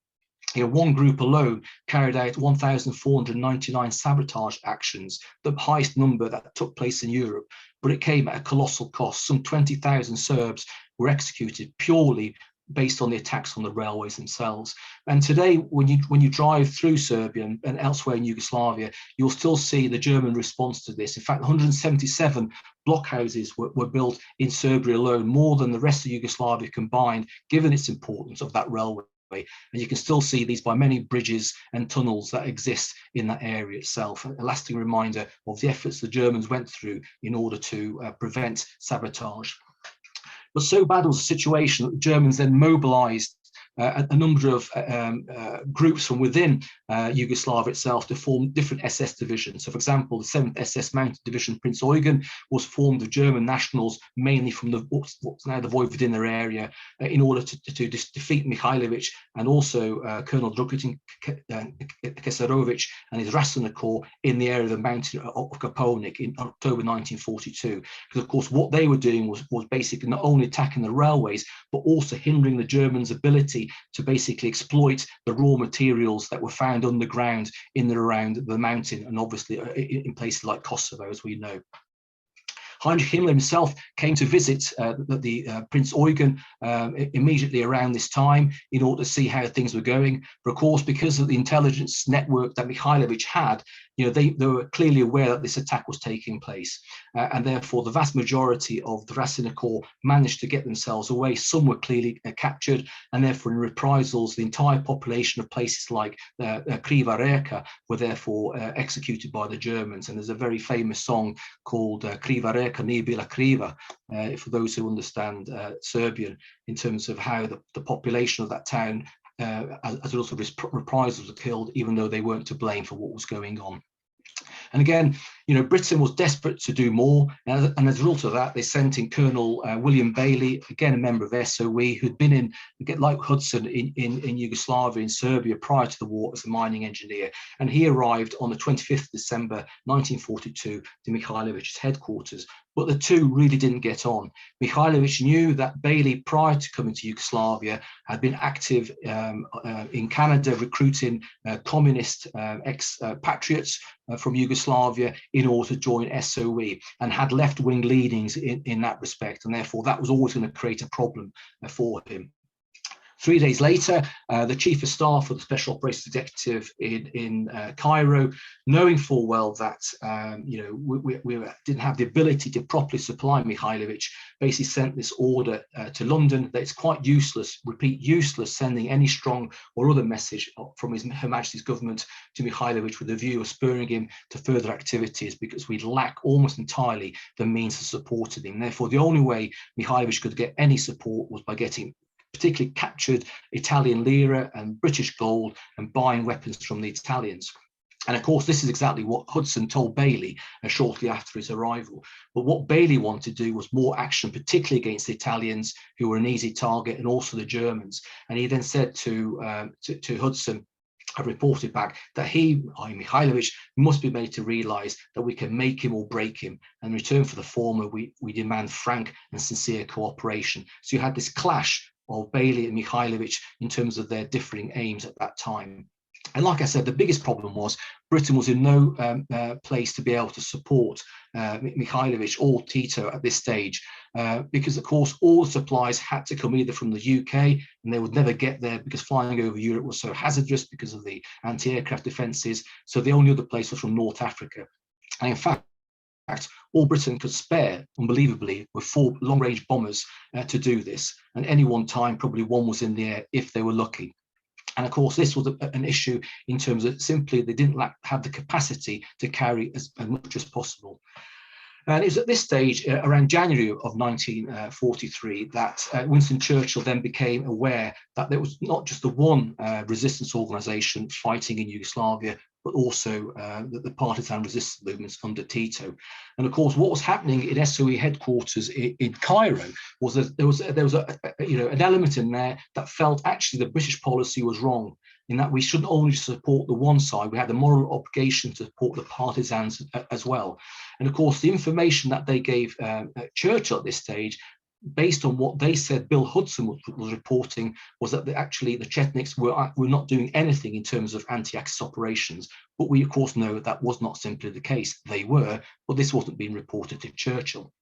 You know, one group alone carried out 1,499 sabotage actions, the highest number that took place in Europe, but it came at a colossal cost. Some 20,000 Serbs were executed purely based on the attacks on the railways themselves. And today, when you drive through Serbia and elsewhere in Yugoslavia, you'll still see the German response to this. In fact, 177 blockhouses were built in Serbia alone, more than the rest of Yugoslavia combined, given its importance of that railway. And you can still see these by many bridges and tunnels that exist in that area itself, a lasting reminder of the efforts the Germans went through in order to prevent sabotage. But so bad was the situation that the Germans then mobilized a number of groups from within Yugoslavia itself to form different SS divisions. So, for example, the 7th SS Mounted Division Prince Eugen was formed of German nationals, mainly from what's now the Vojvodina area, in order to defeat Mihailovic, and also Colonel Dragutin Kesarovic and his Rasina Corps in the area of the mountain of Koponik in October 1942. Because, of course, what they were doing was basically not only attacking the railways, but also hindering the Germans' ability ability to basically exploit the raw materials that were found underground in and around the mountain, and obviously in places like Kosovo, as we know. Heinrich Himmler himself came to visit Prince Eugen immediately around this time in order to see how things were going. But of course, because of the intelligence network that Mihailovich had, they were clearly aware that this attack was taking place. And therefore, the vast majority of the Rasina Corps managed to get themselves away. Some were clearly captured, and therefore in reprisals, the entire population of places like Kriva Reka were therefore executed by the Germans. And there's a very famous song called Kriva Reka nije bila kriva, for those who understand Serbian, in terms of how the population of that town, as a result of reprisals, were killed, even though they weren't to blame for what was going on. And again, Britain was desperate to do more, and as a result of that, they sent in Colonel William Bailey, again a member of SOE, who'd been in, like Hudson, in Yugoslavia, in Serbia prior to the war as a mining engineer, and he arrived on the 25th of December 1942 to Mihailovich's headquarters. But the two really didn't get on. Mihailovich knew that Bailey, prior to coming to Yugoslavia, had been active in Canada, recruiting communist expatriates from Yugoslavia in order to join SOE, and had left-wing leanings in that respect. And therefore, that was always going to create a problem for him. 3 days later, the Chief of Staff of the Special Operations Executive in Cairo, knowing full well that we didn't have the ability to properly supply Mihailovich, basically sent this order to London that it's quite useless, repeat, useless, sending any strong or other message from Her Majesty's government to Mihailovich with a view of spurring him to further activities, because we lack almost entirely the means of supporting him. Therefore, the only way Mihailovich could get any support was by getting particularly captured Italian lira and British gold and buying weapons from the Italians. And of course, this is exactly what Hudson told Bailey shortly after his arrival. But what Bailey wanted to do was more action, particularly against the Italians, who were an easy target, and also the Germans. And he then said to Hudson, I reported back, that he, Mihailovich, must be made to realise that we can make him or break him. And in return for the former, we demand frank and sincere cooperation. So you had this clash of Bailey and Mihailovich in terms of their differing aims at that time. And like I said, the biggest problem was Britain was in no place to be able to support Mihailovich or Tito at this stage, because of course all the supplies had to come either from the UK, and they would never get there because flying over Europe was so hazardous because of the anti-aircraft defences. So the only other place was from North Africa. And in fact, all Britain could spare, unbelievably, were 4 long-range bombers to do this. And any one time, probably one was in the air if they were lucky. And of course, this was an issue in terms of simply they didn't have the capacity to carry as much as possible. And it was at this stage, around January of 1943, that Winston Churchill then became aware that there was not just the one resistance organisation fighting in Yugoslavia, but also the partisan resistance movements under Tito. And of course, what was happening in SOE headquarters in Cairo was that there was an element in there that felt actually the British policy was wrong, in that we shouldn't only support the one side, we had the moral obligation to support the partisans as well. And of course, the information that they gave Churchill at this stage, based on what they said Bill Hudson was reporting, was that actually the Chetniks were not doing anything in terms of anti-Axis operations. But we, of course, know that was not simply the case. They were, but this wasn't being reported to Churchill.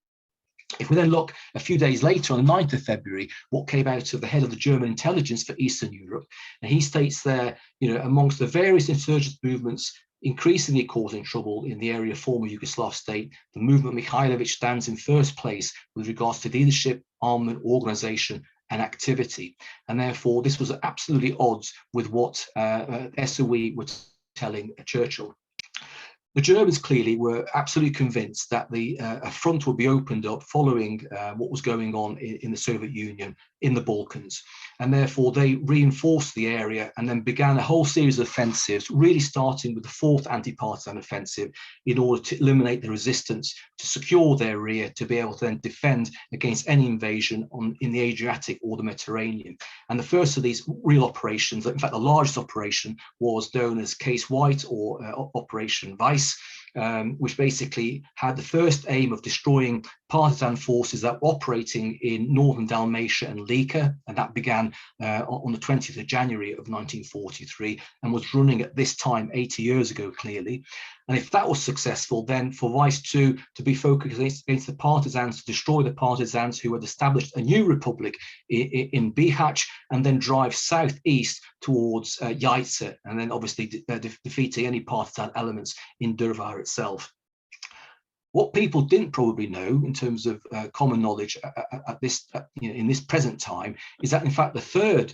If we then look a few days later, on the 9th of February, what came out of the head of the German intelligence for Eastern Europe, and he states there, amongst the various insurgent movements increasingly causing trouble in the area of former Yugoslav state, the movement Mihailovich stands in first place with regards to leadership, armament, organisation and activity. And therefore, this was absolutely odds with what SOE were telling Churchill. The Germans clearly were absolutely convinced that a front would be opened up following what was going on in the Soviet Union in the Balkans. And therefore, they reinforced the area and then began a whole series of offensives, really starting with the 4th anti-partisan offensive, in order to eliminate the resistance, to secure their rear, to be able to then defend against any invasion in the Adriatic or the Mediterranean. And the first of these real operations, in fact, the largest operation, was known as Case White, or Operation Weiss, which basically had the first aim of destroying partisan forces that were operating in northern Dalmatia and Lika, and that began on the 20th of January of 1943 and was running at this time 80 years ago, clearly. And if that was successful, then for Vice 2 to be focused against the partisans, to destroy the partisans who had established a new republic in Bihać, and then drive southeast towards Yaitse, and then obviously defeating any partisan elements in Drvar itself. What people didn't probably know in terms of common knowledge at this, in this present time, is that in fact the third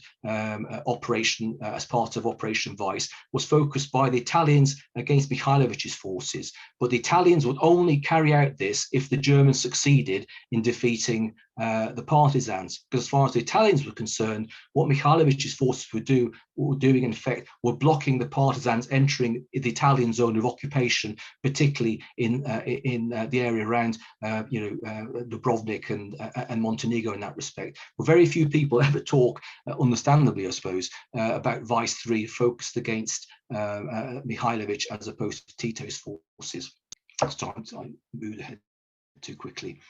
operation as part of Operation Vice was focused by the Italians against Mihailovic's forces. But the Italians would only carry out this if the Germans succeeded in defeating the partisans, because as far as the Italians were concerned, what Mihailovic's forces were doing in effect were blocking the partisans entering the Italian zone of occupation, particularly in the area around Dubrovnik and Montenegro in that respect. But very few people ever talk, understandably I suppose, about Vice 3 focused against Mihailovic as opposed to Tito's forces. Sorry, I moved ahead too quickly.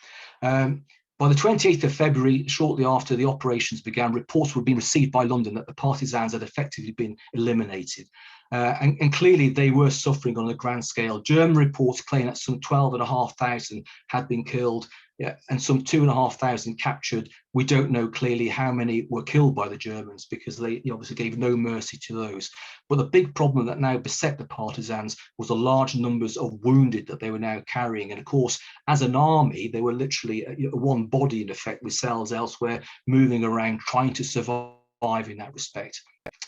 By the 28th of February, shortly after the operations began, reports were being received by London that the partisans had effectively been eliminated. And clearly they were suffering on a grand scale. German reports claim that some 12,500 had been killed, and some 2,500 captured. We don't know clearly how many were killed by the Germans, because they obviously gave no mercy to those. But the big problem that now beset the partisans was the large numbers of wounded that they were now carrying. And of course, as an army, they were literally one body in effect, with cells elsewhere, moving around, trying to survive in that respect.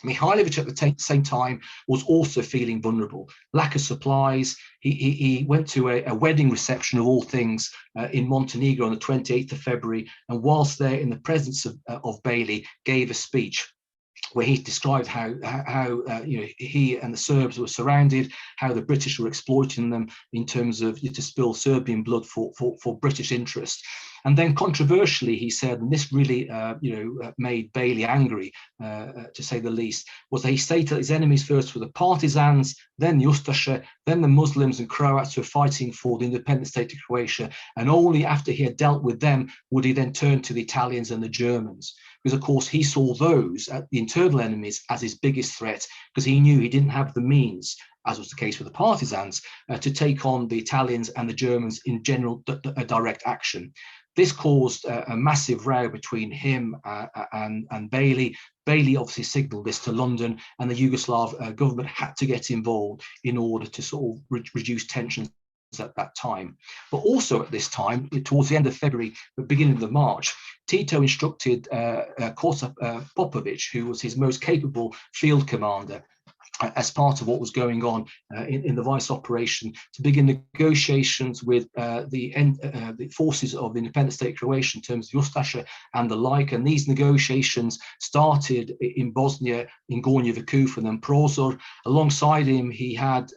Mihailovic at the same time was also feeling vulnerable. Lack of supplies. He went to a wedding reception of all things in Montenegro on the 28th of February, and whilst there in the presence of Bailey, gave a speech where he described how he and the Serbs were surrounded, how the British were exploiting them in terms of to spill Serbian blood for British interest. And then controversially, he said, and this really made Bailey angry, to say the least, was that he stated that his enemies first were the partisans, then the Ustaše, then the Muslims and Croats who were fighting for the independent state of Croatia, and only after he had dealt with them would he then turn to the Italians and the Germans. Because of course he saw those, the internal enemies, as his biggest threat, because he knew he didn't have the means, as was the case with the partisans, to take on the Italians and the Germans in general direct action. This caused a massive row between him and Bailey. Bailey obviously signalled this to London, and the Yugoslav government had to get involved in order to sort of reduce tensions at that time. But also at this time, towards the end of February, the beginning of March, Tito instructed Kosa Popovic, who was his most capable field commander, as part of what was going on in the Vice operation, to begin negotiations with the forces of the independent state of Croatia in terms of Ustaše and the like. And these negotiations started in Bosnia, in Gornji Vakuf and then Prozor. Alongside him, he had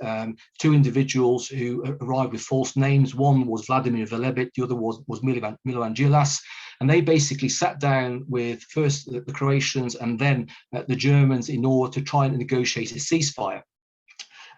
two individuals who arrived with false names. One was Vladimir Velebit, the other was Milovan Djilas. And they basically sat down with first the Croatians and then the Germans in order to try and negotiate a ceasefire.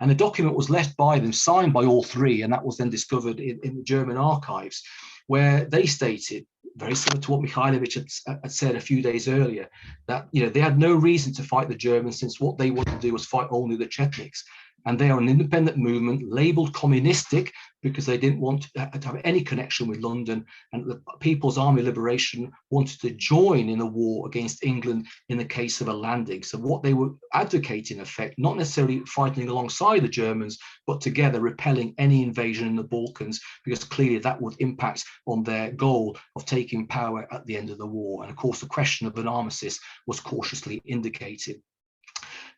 And the document was left by them, signed by all three, and that was then discovered in the German archives, where they stated, very similar to what Mihailovic had said a few days earlier, that they had no reason to fight the Germans, since what they wanted to do was fight only the Chetniks. And they are an independent movement labelled communistic because they didn't want to have any connection with London, and the People's Army Liberation wanted to join in a war against England in the case of a landing. So what they were advocating, in effect, not necessarily fighting alongside the Germans, but together repelling any invasion in the Balkans, because clearly that would impact on their goal of taking power at the end of the war. And of course, the question of an armistice was cautiously indicated.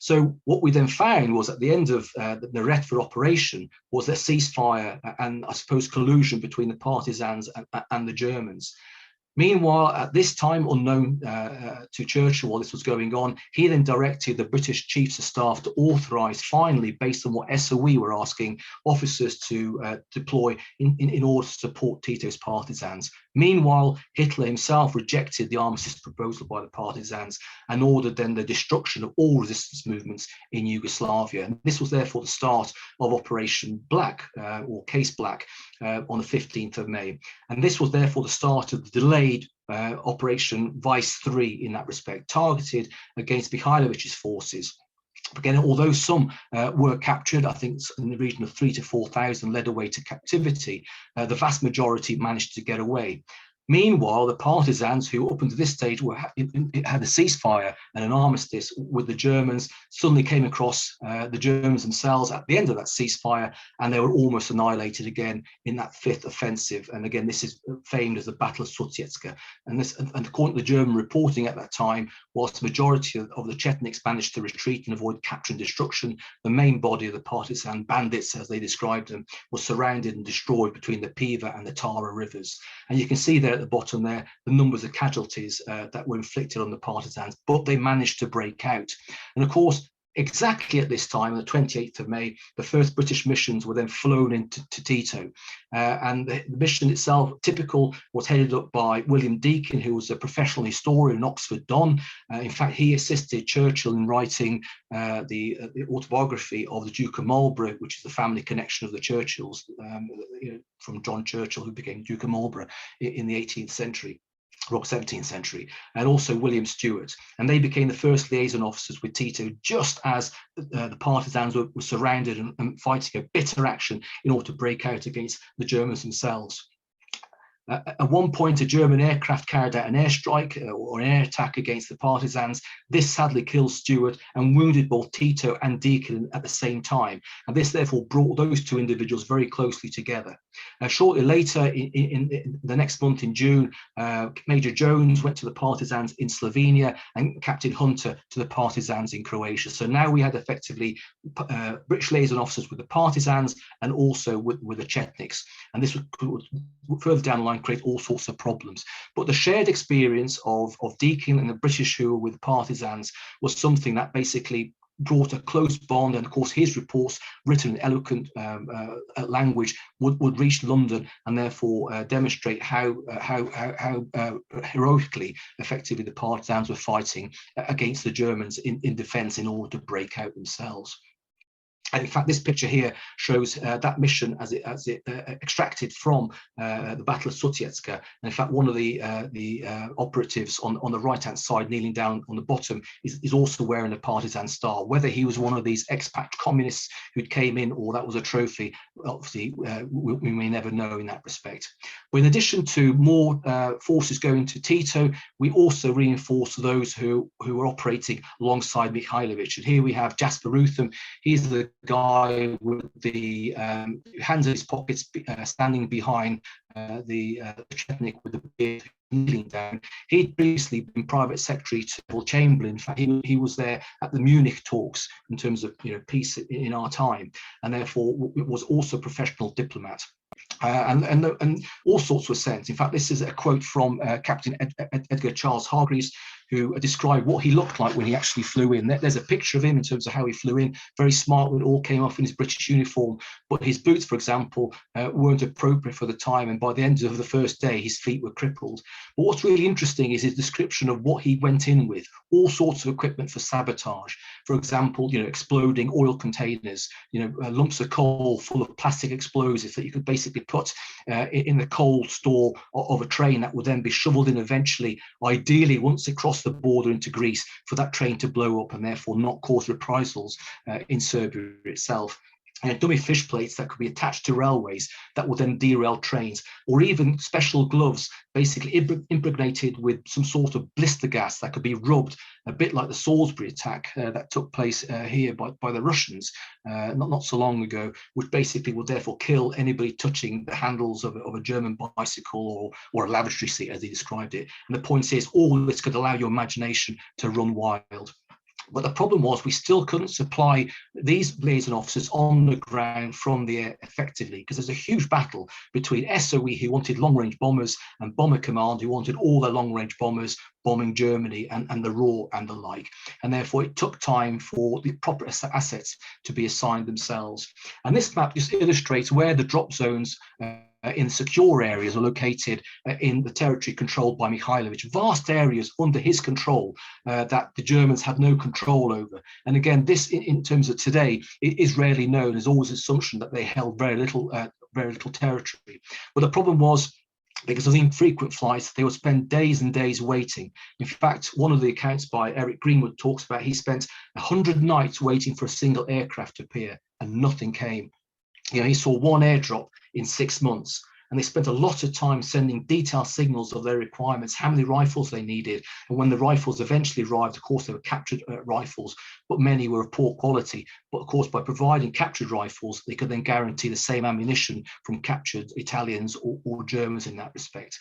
So what we then found was at the end of the Retva operation was a ceasefire and I suppose collusion between the partisans and the Germans. Meanwhile, at this time, unknown to Churchill while this was going on, he then directed the British Chiefs of Staff to authorise, finally, based on what SOE were asking, officers to deploy in order to support Tito's partisans. Meanwhile, Hitler himself rejected the armistice proposal by the partisans and ordered then the destruction of all resistance movements in Yugoslavia. And this was therefore the start of Operation Black, or Case Black, on the 15th of May. And this was therefore the start of the delayed Operation Vice 3 in that respect, targeted against Mihailovic's forces. Again, although some were captured, I think in the region of 3,000 to 4,000 led away to captivity, the vast majority managed to get away. Meanwhile, the partisans, who up until this stage had a ceasefire and an armistice with the Germans, suddenly came across the Germans themselves at the end of that ceasefire, and they were almost annihilated again in that fifth offensive. And again, this is famed as the Battle of Sutjeska. And according to the German reporting at that time, whilst the majority of the Chetniks managed to retreat and avoid capture and destruction, the main body of the partisan bandits, as they described them, was surrounded and destroyed between the Piva and the Tara rivers. And you can see there at the bottom there the numbers of casualties that were inflicted on the partisans, but they managed to break out. And of course, exactly at this time, on the 28th of May, the first British missions were then flown into Tito. And the mission itself, typical, was headed up by William Deakin, who was a professional historian, an Oxford Don. In fact, he assisted Churchill in writing the autobiography of the Duke of Marlborough, which is the family connection of the Churchills, from John Churchill, who became Duke of Marlborough in the 18th century. Or 17th century, and also William Stewart. And they became the first liaison officers with Tito just as the partisans were surrounded and fighting a bitter action in order to break out against the Germans themselves. At one point, a German aircraft carried out an airstrike or an air attack against the partisans. This sadly killed Stewart and wounded both Tito and Deakin at the same time. And this therefore brought those two individuals very closely together. Shortly later, in the next month in June, Major Jones went to the partisans in Slovenia and Captain Hunter to the partisans in Croatia. So now we had effectively British liaison officers with the partisans and also with the Chetniks. And this would further down the line create all sorts of problems. But the shared experience of Deakin and the British who were with the partisans was something that basically brought a close bond. And of course, his reports, written in eloquent language, would reach London and therefore demonstrate how heroically, effectively, the partisans were fighting against the Germans in defence in order to break out themselves. And in fact, this picture here shows that mission as it extracted from the Battle of Sutjeska. And in fact, one of the operatives on the right-hand side, kneeling down on the bottom, is also wearing a partisan star. Whether he was one of these expat communists who came in, or that was a trophy, obviously we may never know in that respect. But in addition to more forces going to Tito, we also reinforced those who were operating alongside Mihailovic. And here we have Jasper Rutham. He's the guy with the hands in his pockets, standing behind the Chetnik with the beard, kneeling down. He'd previously been private secretary to Neville Chamberlain. In fact, he was there at the Munich talks in terms of peace in our time, and therefore was also a professional diplomat. And all sorts were sent. In fact, this is a quote from Captain Edgar Charles Hargreaves, who described what he looked like when he actually flew in. There's a picture of him in terms of how he flew in, very smart when it all came off in his British uniform, but his boots, for example, weren't appropriate for the time, and by the end of the first day, his feet were crippled. But what's really interesting is his description of what he went in with, all sorts of equipment for sabotage. For example, exploding oil containers, lumps of coal full of plastic explosives that you could basically put in the coal store of a train that would then be shoveled in eventually, ideally once it crossed the border into Greece, for that train to blow up and therefore not cause reprisals in Serbia itself. Dummy fish plates that could be attached to railways that would then derail trains, or even special gloves basically impregnated with some sort of blister gas that could be rubbed, a bit like the Salisbury attack that took place here by the Russians not so long ago, which basically would therefore kill anybody touching the handles of a German bicycle or a lavatory seat, as he described it. And the point is, all this could allow your imagination to run wild. But the problem was we still couldn't supply these liaison officers on the ground from the air effectively, because there's a huge battle between SOE, who wanted long-range bombers, and Bomber Command, who wanted all their long-range bombers bombing Germany and the Ruhr and the like. And therefore it took time for the proper assets to be assigned themselves. And this map just illustrates where the drop zones in secure areas are located in the territory controlled by Mihailovic, vast areas under his control that the Germans had no control over. And again, this in terms of today, it is rarely known. There's always an assumption that they held very little territory. But the problem was, because of the infrequent flights, they would spend days and days waiting. In fact, one of the accounts by Eric Greenwood talks about he spent 100 nights waiting for a single aircraft to appear, and nothing came. He saw one airdrop in 6 months, and they spent a lot of time sending detailed signals of their requirements, how many rifles they needed. And when the rifles eventually arrived, of course, they were captured rifles, but many were of poor quality. But of course, by providing captured rifles, they could then guarantee the same ammunition from captured Italians or Germans in that respect.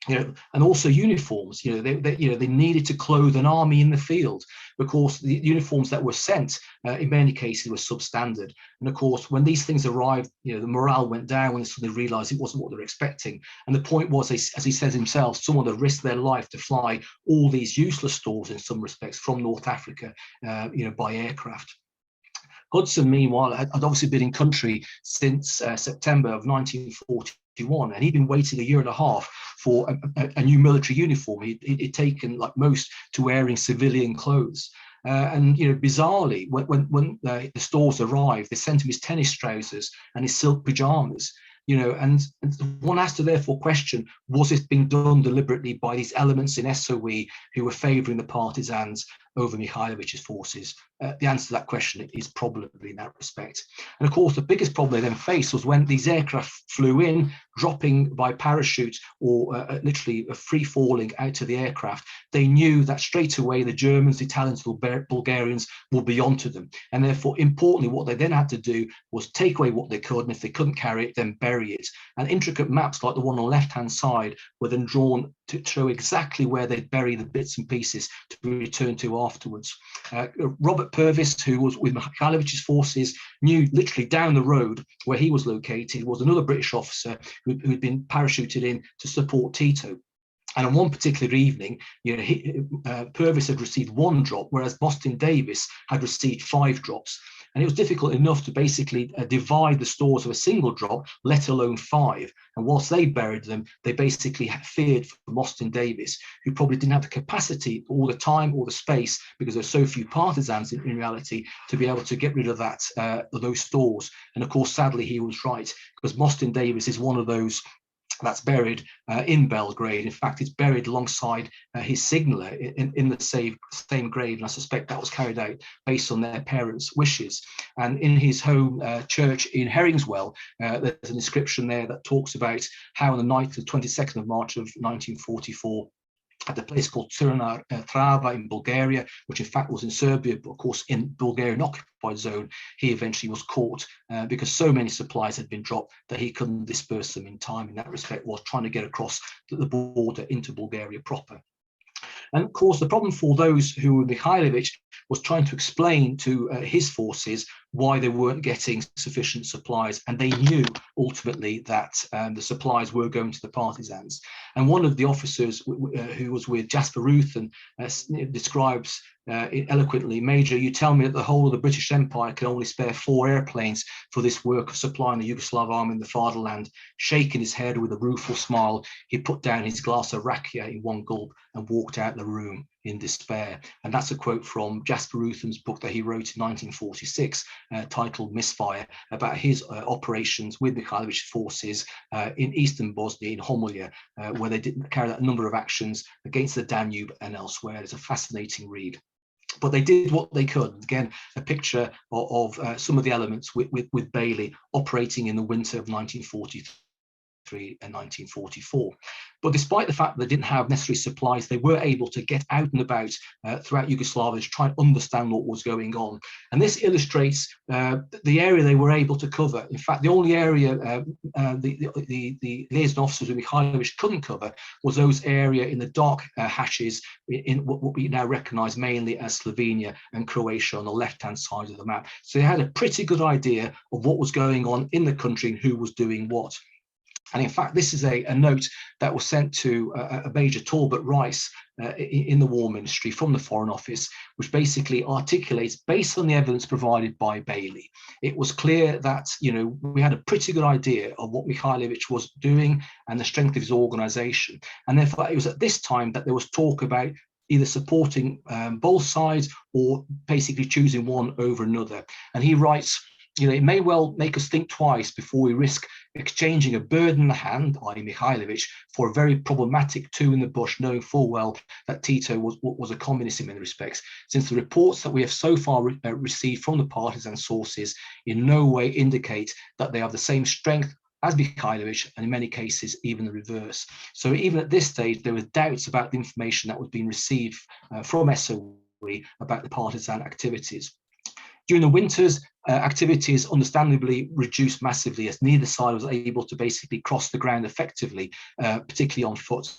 And also uniforms. They needed to clothe an army in the field. Of course, the uniforms that were sent in many cases were substandard. And of course, when these things arrived, the morale went down when they suddenly realised it wasn't what they were expecting. And the point was, as he says himself, someone had risked their life to fly all these useless stores in some respects from North Africa, by aircraft. Hudson, meanwhile, had obviously been in country since September of 1941, and he'd been waiting a year and a half for a new military uniform. He'd taken, like most, to wearing civilian clothes. And bizarrely, when the stores arrived, they sent him his tennis trousers and his silk pajamas. And one has to therefore question, was it being done deliberately by these elements in SOE who were favouring the partisans over Mihailovic's forces? The answer to that question is probably in that respect. And of course, the biggest problem they then faced was when these aircraft flew in, dropping by parachute or literally free falling out to the aircraft. They knew that straight away the Germans, Italians, Bulgarians would be onto them. And therefore, importantly, what they then had to do was take away what they could, and if they couldn't carry it, then bury it. And intricate maps like the one on the left-hand side were then drawn to show exactly where they'd bury the bits and pieces to be returned to afterwards. Robert Purvis, who was with Mihailovic's forces, knew literally down the road where he was located was another British officer who'd been parachuted in to support Tito. And on one particular evening, Purvis had received 1 drop, whereas Boston Davis had received 5 drops. And it was difficult enough to basically divide the stores of a single drop, let alone 5. And whilst they buried them, they basically feared for Boston Davis, who probably didn't have the capacity or the time or the space, because there's so few partisans in reality, to be able to get rid of those stores. And of course, sadly, he was right, because Boston Davis is one of those that's buried in Belgrade. In fact, it's buried alongside his signaller in the same grave, and I suspect that was carried out based on their parents' wishes. And in his home church in Herringswell, there's an inscription there that talks about how on the night of the 22nd of March of 1944, at the place called Crna Trava in Bulgaria, which in fact was in Serbia, but of course in Bulgarian occupied zone, he eventually was caught because so many supplies had been dropped that he couldn't disperse them in time. In that respect, was trying to get across the border into Bulgaria proper. And of course, the problem for those who were Mihailovic was trying to explain to his forces why they weren't getting sufficient supplies. And they knew ultimately that the supplies were going to the partisans. And one of the officers who was with Jasper Ruthven describes eloquently, "Major, you tell me that the whole of the British Empire can only spare 4 airplanes for this work of supplying the Yugoslav army in the fatherland." Shaking his head with a rueful smile, he put down his glass of rakia in one gulp and walked out the room in despair. And that's a quote from Jasper Ruthven's book that he wrote in 1946, titled Misfire, about his operations with Mihailovic's forces in eastern Bosnia, in Homolja, where they did carry out a number of actions against the Danube and elsewhere. It's a fascinating read. But they did what they could. Again, a picture of some of the elements with Bailey operating in the winter of 1943 and 1944. But despite the fact that they didn't have necessary supplies, they were able to get out and about throughout Yugoslavia to try and understand what was going on. And this illustrates the area they were able to cover. In fact, the only area the liaison officers of Mihailovic couldn't cover was those area in the dark hatches in what we now recognise mainly as Slovenia and Croatia on the left-hand side of the map. So they had a pretty good idea of what was going on in the country and who was doing what. And in fact, this is a note that was sent to a Major Talbot Rice in the War Ministry from the Foreign Office, which basically articulates, based on the evidence provided by Bailey, it was clear that, you know, we had a pretty good idea of what Mikhailovich was doing and the strength of his organization. And therefore, it was at this time that there was talk about either supporting both sides or basically choosing one over another. And he writes, you know, it may well make us think twice before we risk exchanging a bird in the hand, i.e. Mikhailovich, for a very problematic two in the bush, knowing full well that Tito was a communist in many respects, since the reports that we have so far received from the partisan sources in no way indicate that they have the same strength as Mikhailovich, and in many cases, even the reverse. So even at this stage, there were doubts about the information that was being received from SOE about the partisan activities. During the winters, activities understandably reduced massively, as neither side was able to basically cross the ground effectively, particularly on foot.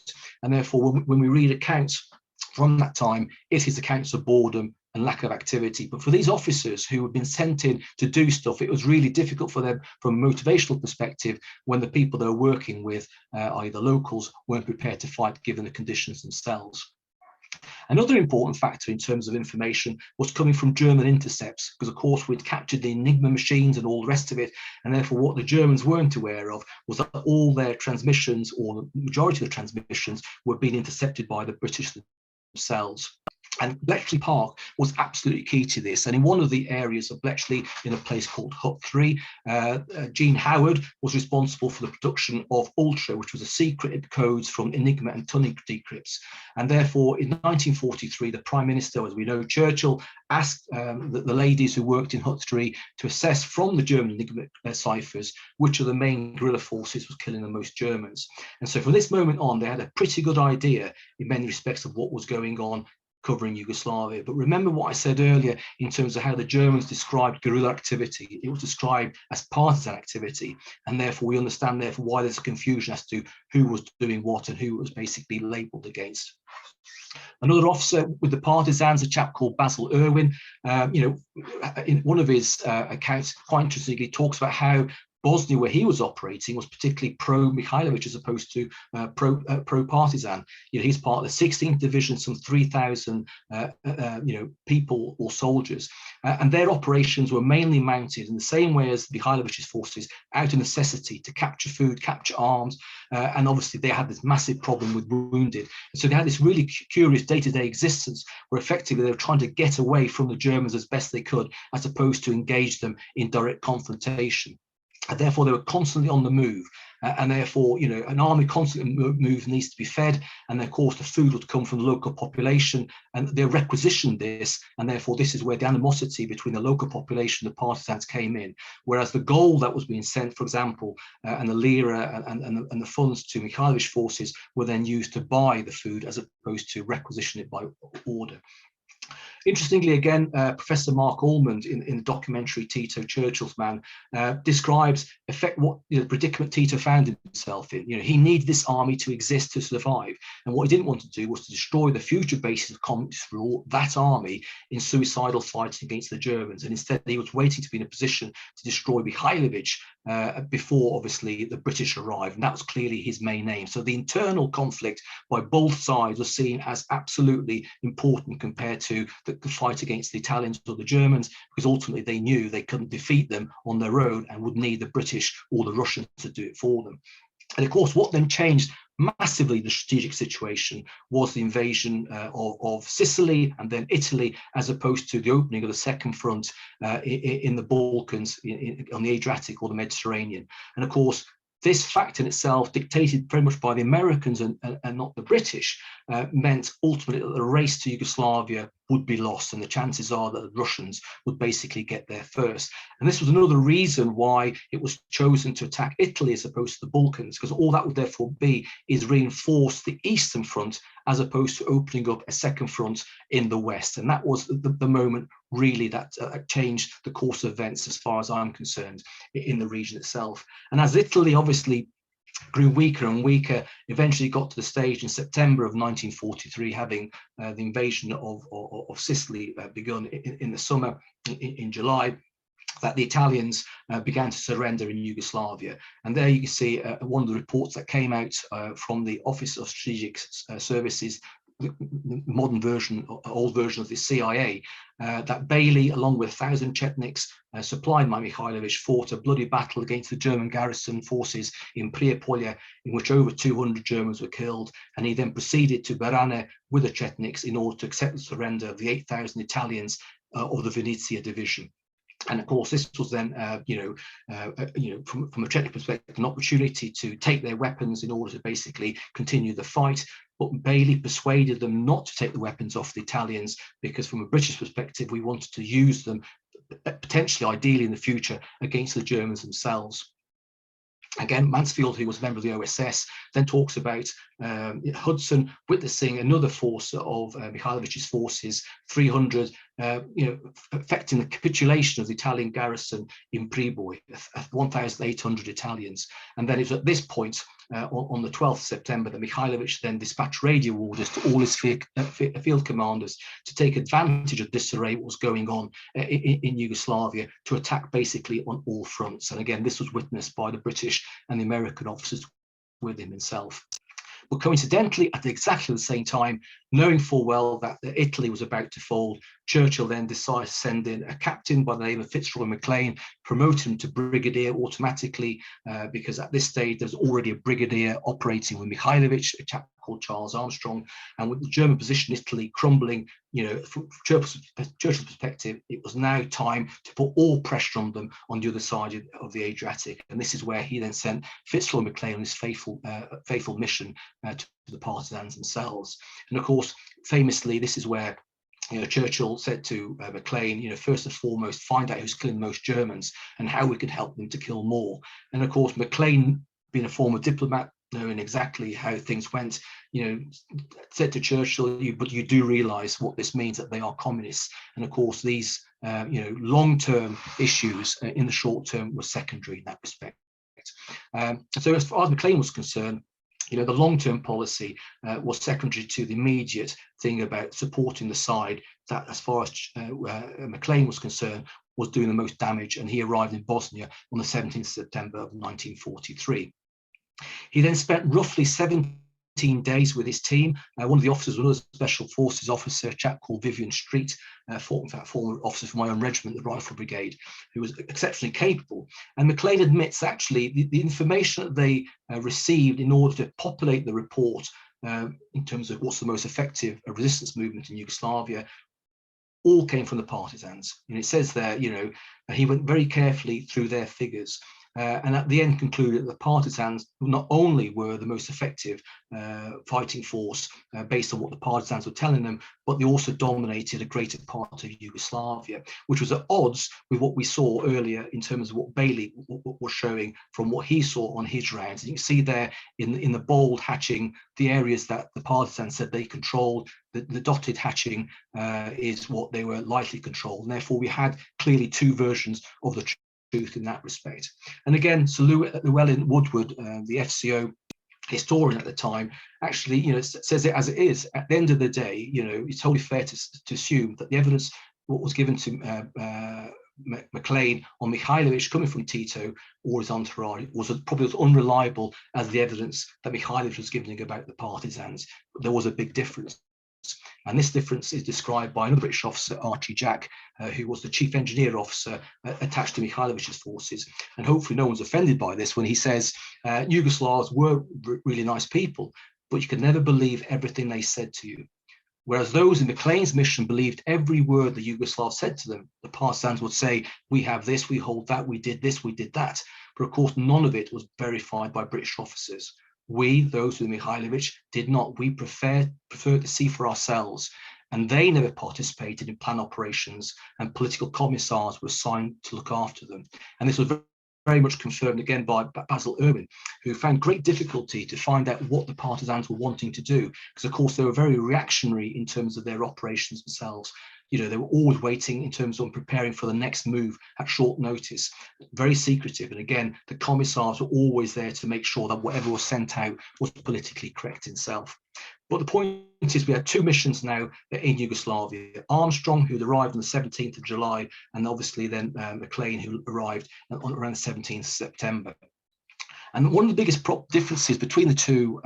And therefore, when we read accounts from that time, it is accounts of boredom and lack of activity. But for these officers who had been sent in to do stuff, it was really difficult for them from a motivational perspective when the people they were working with, i.e. the locals, weren't prepared to fight given the conditions themselves. Another important factor in terms of information was coming from German intercepts, because of course we'd captured the Enigma machines and all the rest of it, and therefore what the Germans weren't aware of was that all their transmissions, or the majority of the transmissions, were being intercepted by the British themselves. And Bletchley Park was absolutely key to this. And in one of the areas of Bletchley, in a place called Hut 3, Gene Howard was responsible for the production of Ultra, which was a secret codes from Enigma and Tunning decrypts. And therefore, in 1943, the Prime Minister, as we know, Churchill, asked the ladies who worked in Hut 3 to assess from the German Enigma ciphers which of the main guerrilla forces was killing the most Germans. And so from this moment on, they had a pretty good idea in many respects of what was going on covering Yugoslavia. But remember what I said earlier in terms of how the Germans described guerrilla activity. It was described as partisan activity, and therefore we understand therefore why there's a confusion as to who was doing what and who was basically labelled against. Another officer with the partisans, a chap called Basil Irwin, you know, in one of his accounts, quite interestingly, talks about how Bosnia, where he was operating, was particularly pro-Mikhailovich as opposed to pro-partisan. You know, he's part of the 16th Division, some 3,000 you know, people or soldiers, and their operations were mainly mounted in the same way as Mikhailovich's forces, out of necessity to capture food, capture arms, and obviously they had this massive problem with wounded. And so they had this really curious day-to-day existence where effectively they were trying to get away from the Germans as best they could, as opposed to engage them in direct confrontation. And therefore, they were constantly on the move, and therefore, you know, an army constantly moves needs to be fed, and of course, the food would come from the local population, and they requisitioned this, and therefore, this is where the animosity between the local population and the partisans came in. Whereas the gold that was being sent, for example, and the lira and the funds to Mikhailovich forces were then used to buy the food as opposed to requisition it by order. Interestingly, again, Professor Mark Almond in the documentary Tito, Churchill's Man, describes what the predicament Tito found himself in. You know, he needed this army to exist to survive, and what he didn't want to do was to destroy the future basis of communist rule, that army, in suicidal fighting against the Germans. And instead, he was waiting to be in a position to destroy Mikhailovich before, obviously, the British arrived, and that was clearly his main aim. So the internal conflict by both sides was seen as absolutely important compared to the fight against the Italians or the Germans, because ultimately they knew they couldn't defeat them on their own and would need the British or the Russians to do it for them. And of course, what then changed massively the strategic situation was the invasion of Sicily and then Italy, as opposed to the opening of the second front in the Balkans, on the Adriatic or the Mediterranean. And of course, this fact in itself, dictated very much by the Americans and not the British, meant ultimately that the race to Yugoslavia would be lost, and the chances are that the Russians would basically get there first. And this was another reason why it was chosen to attack Italy as opposed to the Balkans, because all that would therefore be is reinforce the Eastern Front as opposed to opening up a second front in the West. And that was the moment really that changed the course of events, as far as I'm concerned, in the region itself. And as Italy obviously grew weaker and weaker, eventually got to the stage in September of 1943, having the invasion of Sicily begun in the summer, in July. that the Italians began to surrender in Yugoslavia. And there you can see one of the reports that came out from the Office of Strategic Services, the modern version, old version of the CIA, that Bailey, along with 1,000 Chetniks supplied by Mihailovich, fought a bloody battle against the German garrison forces in Priapolje, in which over 200 Germans were killed. And he then proceeded to Barane with the Chetniks in order to accept the surrender of the 8,000 Italians of the Venetia division. And of course, this was then, from a Czech perspective, an opportunity to take their weapons in order to basically continue the fight. But Bailey persuaded them not to take the weapons off the Italians, because from a British perspective, we wanted to use them potentially, ideally in the future, against the Germans themselves. Again, Mansfield, who was a member of the OSS, then talks about Hudson witnessing another force of Mihailovich's forces, 300, affecting the capitulation of the Italian garrison in Priboj, 1,800 Italians. And then it was at this point, on the 12th of September, that Mihailovich then dispatched radio orders to all his field commanders to take advantage of disarray, what was going on in Yugoslavia, to attack basically on all fronts. And again, this was witnessed by the British and the American officers with him himself. But coincidentally, at exactly the same time, knowing full well that Italy was about to fold, Churchill then decided to send in a captain by the name of Fitzroy Maclean, promote him to brigadier automatically, because at this stage there's already a brigadier operating with Mihailovich, a chap called Charles Armstrong. And with the German position in Italy crumbling, from Churchill's perspective, it was now time to put all pressure on them on the other side of the Adriatic. And this is where he then sent Fitzroy Maclean on his faithful mission to the partisans themselves. And of course, famously, this is where Churchill said to Maclean, first and foremost, find out who's killing the most Germans and how we can help them to kill more. And of course, Maclean, being a former diplomat, knowing exactly how things went, said to Churchill, but you do realize what this means, that they are communists. And of course, these long-term issues in the short term were secondary in that respect. So as far as Maclean was concerned, the long-term policy was secondary to the immediate thing about supporting the side that, as far as Maclean was concerned, was doing the most damage. And he arrived in Bosnia on the 17th of September of 1943. He then spent roughly 17 days with his team. One of the officers was another Special Forces officer, a chap called Vivian Street, former officer from my own regiment, the Rifle Brigade, who was exceptionally capable. And Maclean admits, actually, the information that they received in order to populate the report in terms of what's the most effective resistance movement in Yugoslavia, all came from the partisans. And it says there, he went very carefully through their figures. And at the end concluded that the partisans not only were the most effective fighting force based on what the partisans were telling them, but they also dominated a greater part of Yugoslavia, which was at odds with what we saw earlier in terms of what Bailey was showing from what he saw on his rounds. And you can see there in the bold hatching the areas that the partisans said they controlled. The dotted hatching is what they were lightly controlled. And therefore, we had clearly two versions of the truth in that respect. And again, Sir Llewellyn Woodward, the FCO historian at the time, actually, says it as it is. At the end of the day, it's totally fair to assume that the evidence, what was given to Maclean on Mihailovich coming from Tito or his entourage, was probably as unreliable as the evidence that Mihailovich was giving about the partisans. But there was a big difference. And this difference is described by another British officer, Archie Jack, who was the chief engineer officer attached to Mihailovich's forces. And hopefully no one's offended by this when he says Yugoslavs were really nice people, but you could never believe everything they said to you. Whereas those in Maclean's mission believed every word the Yugoslavs said to them. The partisans would say, we have this, we hold that, we did this, we did that. But of course, none of it was verified by British officers. We, those with Mihailovich, did not. We preferred to see for ourselves. And they never participated in planned operations, and political commissars were assigned to look after them. And this was very much confirmed again by Basil Irwin, who found great difficulty to find out what the partisans were wanting to do, because of course they were very reactionary in terms of their operations themselves. They were always waiting in terms of preparing for the next move at short notice, very secretive. And again, the commissars were always there to make sure that whatever was sent out was politically correct itself. But the point is, we had two missions now in Yugoslavia. Armstrong, who arrived on the 17th of July, and obviously then Maclean, who arrived on around the 17th of September. And one of the biggest differences between the two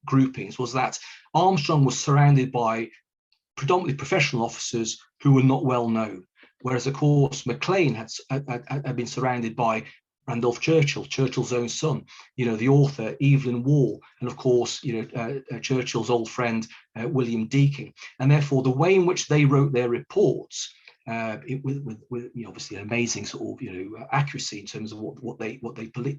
groupings was that Armstrong was surrounded by predominantly professional officers who were not well known, whereas of course Maclean had been surrounded by Randolph Churchill, Churchill's own son, the author Evelyn Waugh, and of course Churchill's old friend William Deakin. And therefore the way in which they wrote their reports, with obviously amazing sort of accuracy in terms of what they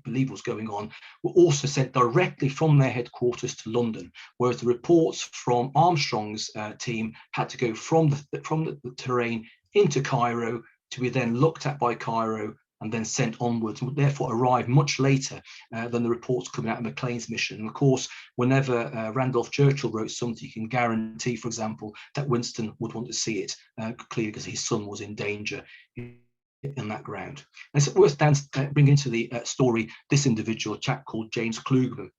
believe was going on, were also sent directly from their headquarters to London, whereas the reports from Armstrong's team had to go from the terrain into Cairo to be then looked at by Cairo and then sent onwards, and therefore arrived much later than the reports coming out of Maclean's mission. And of course, whenever Randolph Churchill wrote something, you can guarantee, for example, that Winston would want to see it, clearly because his son was in danger in that ground. And it's worth bringing into the story this individual, a chap called James Klugeman,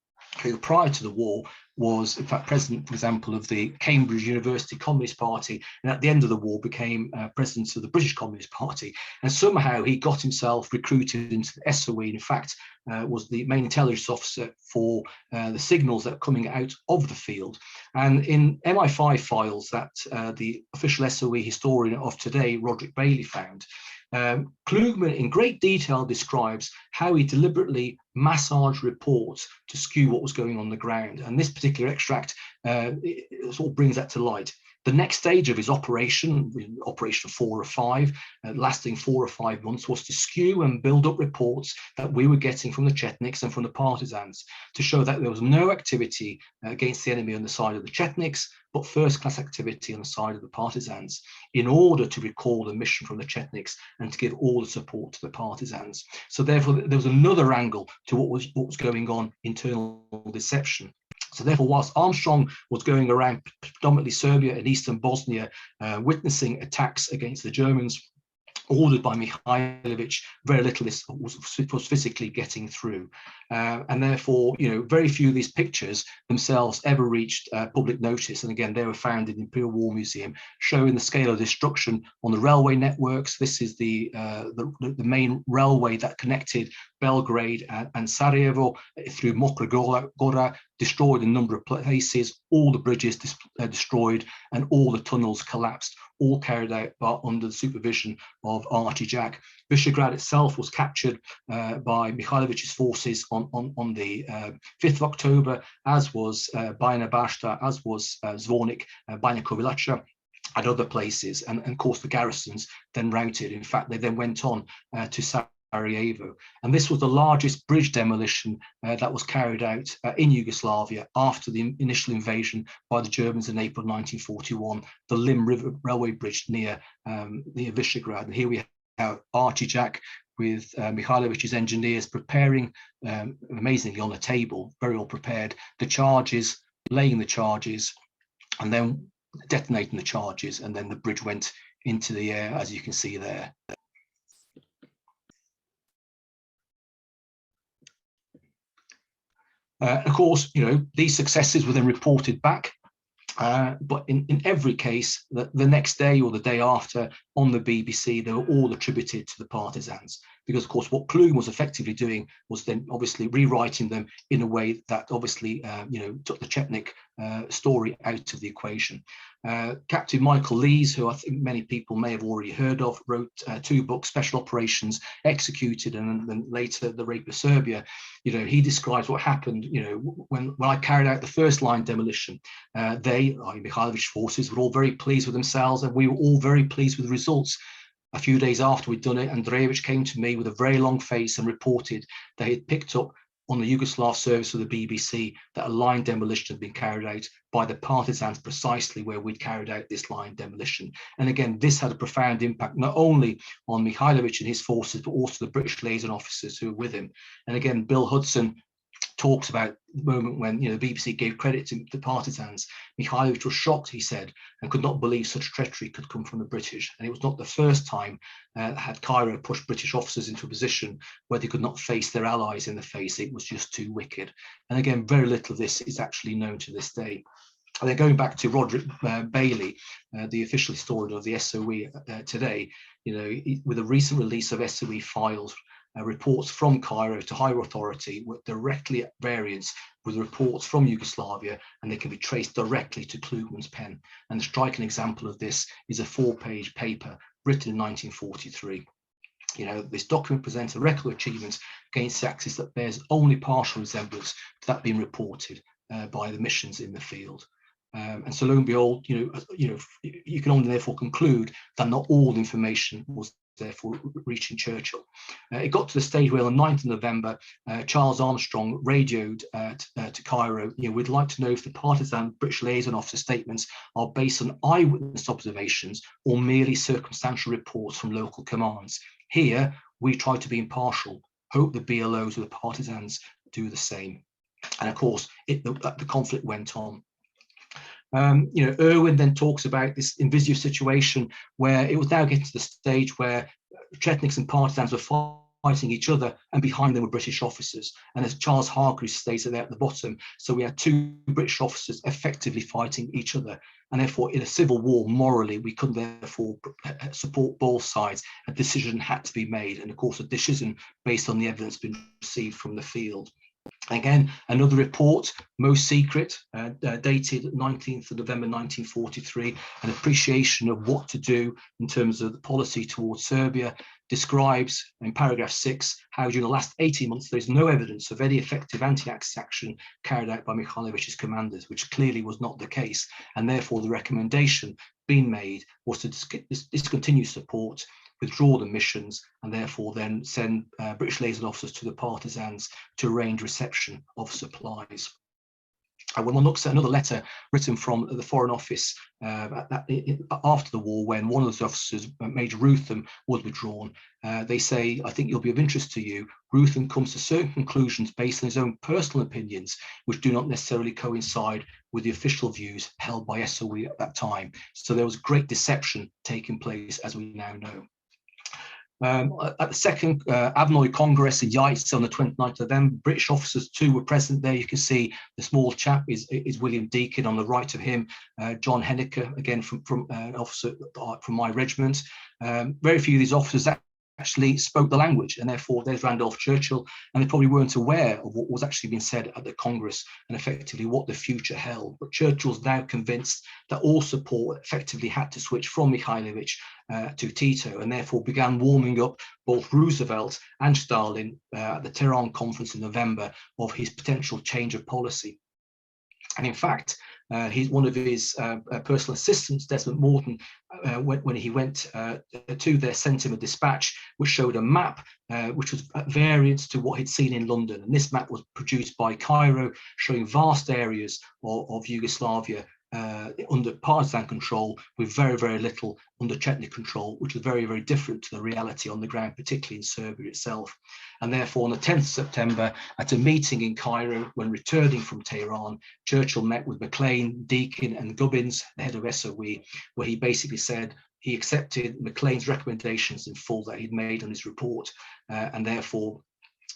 who prior to the war was in fact president, for example, of the Cambridge University Communist Party, and at the end of the war became president of the British Communist Party. And somehow he got himself recruited into the SOE, in fact was the main intelligence officer for the signals that were coming out of the field. And in MI5 files that the official SOE historian of today, Roderick Bailey, found, Klugeman in great detail describes how he deliberately massaged reports to skew what was going on the ground. And this particular extract sort of brings that to light. The next stage of his operation, Operation 4 or 5, lasting 4 or 5 months, was to skew and build up reports that we were getting from the Chetniks and from the partisans to show that there was no activity against the enemy on the side of the Chetniks, but first-class activity on the side of the partisans, in order to recall the mission from the Chetniks and to give all the support to the partisans. So therefore, there was another angle to what was going on, internal deception. So therefore, whilst Armstrong was going around predominantly Serbia and eastern Bosnia, witnessing attacks against the Germans, ordered by Mihailovic, very little was physically getting through. And therefore, very few of these pictures themselves ever reached public notice. And again, they were found in the Imperial War Museum, showing the scale of destruction on the railway networks. This is the main railway that connected Belgrade and Sarajevo through Mokra Gora, destroyed a number of places, all the bridges destroyed, and all the tunnels collapsed, all carried out under the supervision of Archie Jack. Visegrad itself was captured by Mihailovic's forces on the 5th of October, as was Bajina Bašta, as was Zvornik, Banja Kovilača, and other places. And of course, the garrisons then routed. In fact, they then went on to Sarajevo. And this was the largest bridge demolition that was carried out in Yugoslavia after the initial invasion by the Germans in April 1941, the Lim River Railway Bridge near Visegrad. And here we have Archie Jack with Mihailovic's engineers preparing, amazingly on a table, very well prepared, the charges, laying the charges, and then detonating the charges, and then the bridge went into the air, as you can see there. Of course, these successes were then reported back, but in every case, the next day or the day after on the BBC, they were all attributed to the partisans, because of course what Kluge was effectively doing was then obviously rewriting them in a way that obviously took the Chetnik story out of the equation. Captain Michael Lees, who I think many people may have already heard of, wrote 2 books, Special Operations Executed and then later The Rape of Serbia. He describes what happened when I carried out the first line demolition. They, Mihailovic's forces, were all very pleased with themselves, and we were all very pleased with the results. A few days after we'd done it, Andreevich came to me with a very long face and reported that he had picked up on the Yugoslav service of the BBC that a line demolition had been carried out by the partisans precisely where we'd carried out this line demolition. And again, this had a profound impact not only on Mihailovic and his forces, but also the British liaison officers who were with him. And again, Bill Hudson talks about the moment when the BBC gave credit to the partisans. Mihailovic was shocked, he said, and could not believe such treachery could come from the British. And it was not the first time had Cairo pushed British officers into a position where they could not face their allies in the face. It was just too wicked. And again, very little of this is actually known to this day. And then going back to Roderick Bailey, the official historian of the SOE today, with the recent release of SOE files, reports from Cairo to higher authority were directly at variance with reports from Yugoslavia, and they can be traced directly to Klugeman's pen. And the striking example of this is a 4-page paper written in 1943. This document presents a record of achievements against the Axis that bears only partial resemblance to that being reported by the missions in the field. And so lo and behold, you can only therefore conclude that not all information was therefore reaching Churchill. It got to the stage where on the 9th of November, Charles Armstrong radioed to Cairo, we'd like to know if the partisan British liaison officer statements are based on eyewitness observations or merely circumstantial reports from local commands. Here, we try to be impartial. Hope the BLOs or the partisans do the same. And of course, the conflict went on. Irwin then talks about this envisaged situation where it was now getting to the stage where Chetniks and partisans were fighting each other, and behind them were British officers. And as Charles Hargreaves states there at the bottom, so we had 2 British officers effectively fighting each other. And therefore, in a civil war, morally, we couldn't therefore support both sides. A decision had to be made. And of course, a decision based on the evidence being received from the field. Again, another report, most secret, dated 19th of November 1943, an appreciation of what to do in terms of the policy towards Serbia, describes in paragraph 6 how during the last 18 months there is no evidence of any effective anti-Axis action carried out by Mikhailovic's commanders, which clearly was not the case, and therefore the recommendation being made was to discontinue support, withdraw the missions, and therefore then send British liaison officers to the partisans to arrange reception of supplies. And when one looks at another letter written from the Foreign Office after the war, when one of the officers, Major Ruthven, was withdrawn, they say, I think it'll be of interest to you, Ruthven comes to certain conclusions based on his own personal opinions, which do not necessarily coincide with the official views held by SOE at that time. So there was great deception taking place, as we now know. At the second Avnoy Congress in Yates on the 29th of November, British officers too were present there. You can see the small chap is William Deakin. On the right of him, John Henniker, again from an officer from my regiment. Very few of these officers actually spoke the language, and therefore there's Randolph Churchill, and they probably weren't aware of what was actually being said at the Congress and effectively what the future held. But Churchill's now convinced that all support effectively had to switch from Mikhailovich to Tito, and therefore began warming up both Roosevelt and Stalin at the Tehran conference in November of his potential change of policy. And in fact, one of his personal assistants, Desmond Morton, when he went to there, sent him a dispatch which showed a map which was at variance to what he'd seen in London. And this map was produced by Cairo, showing vast areas of Yugoslavia under partisan control, with very, very little under Chetnik control, which was very, very different to the reality on the ground, particularly in Serbia itself. And therefore, on the 10th of September, at a meeting in Cairo, when returning from Tehran, Churchill met with Maclean, Deakin, and Gubbins, the head of SOE, where he basically said he accepted Maclean's recommendations in full that he'd made on his report, and therefore,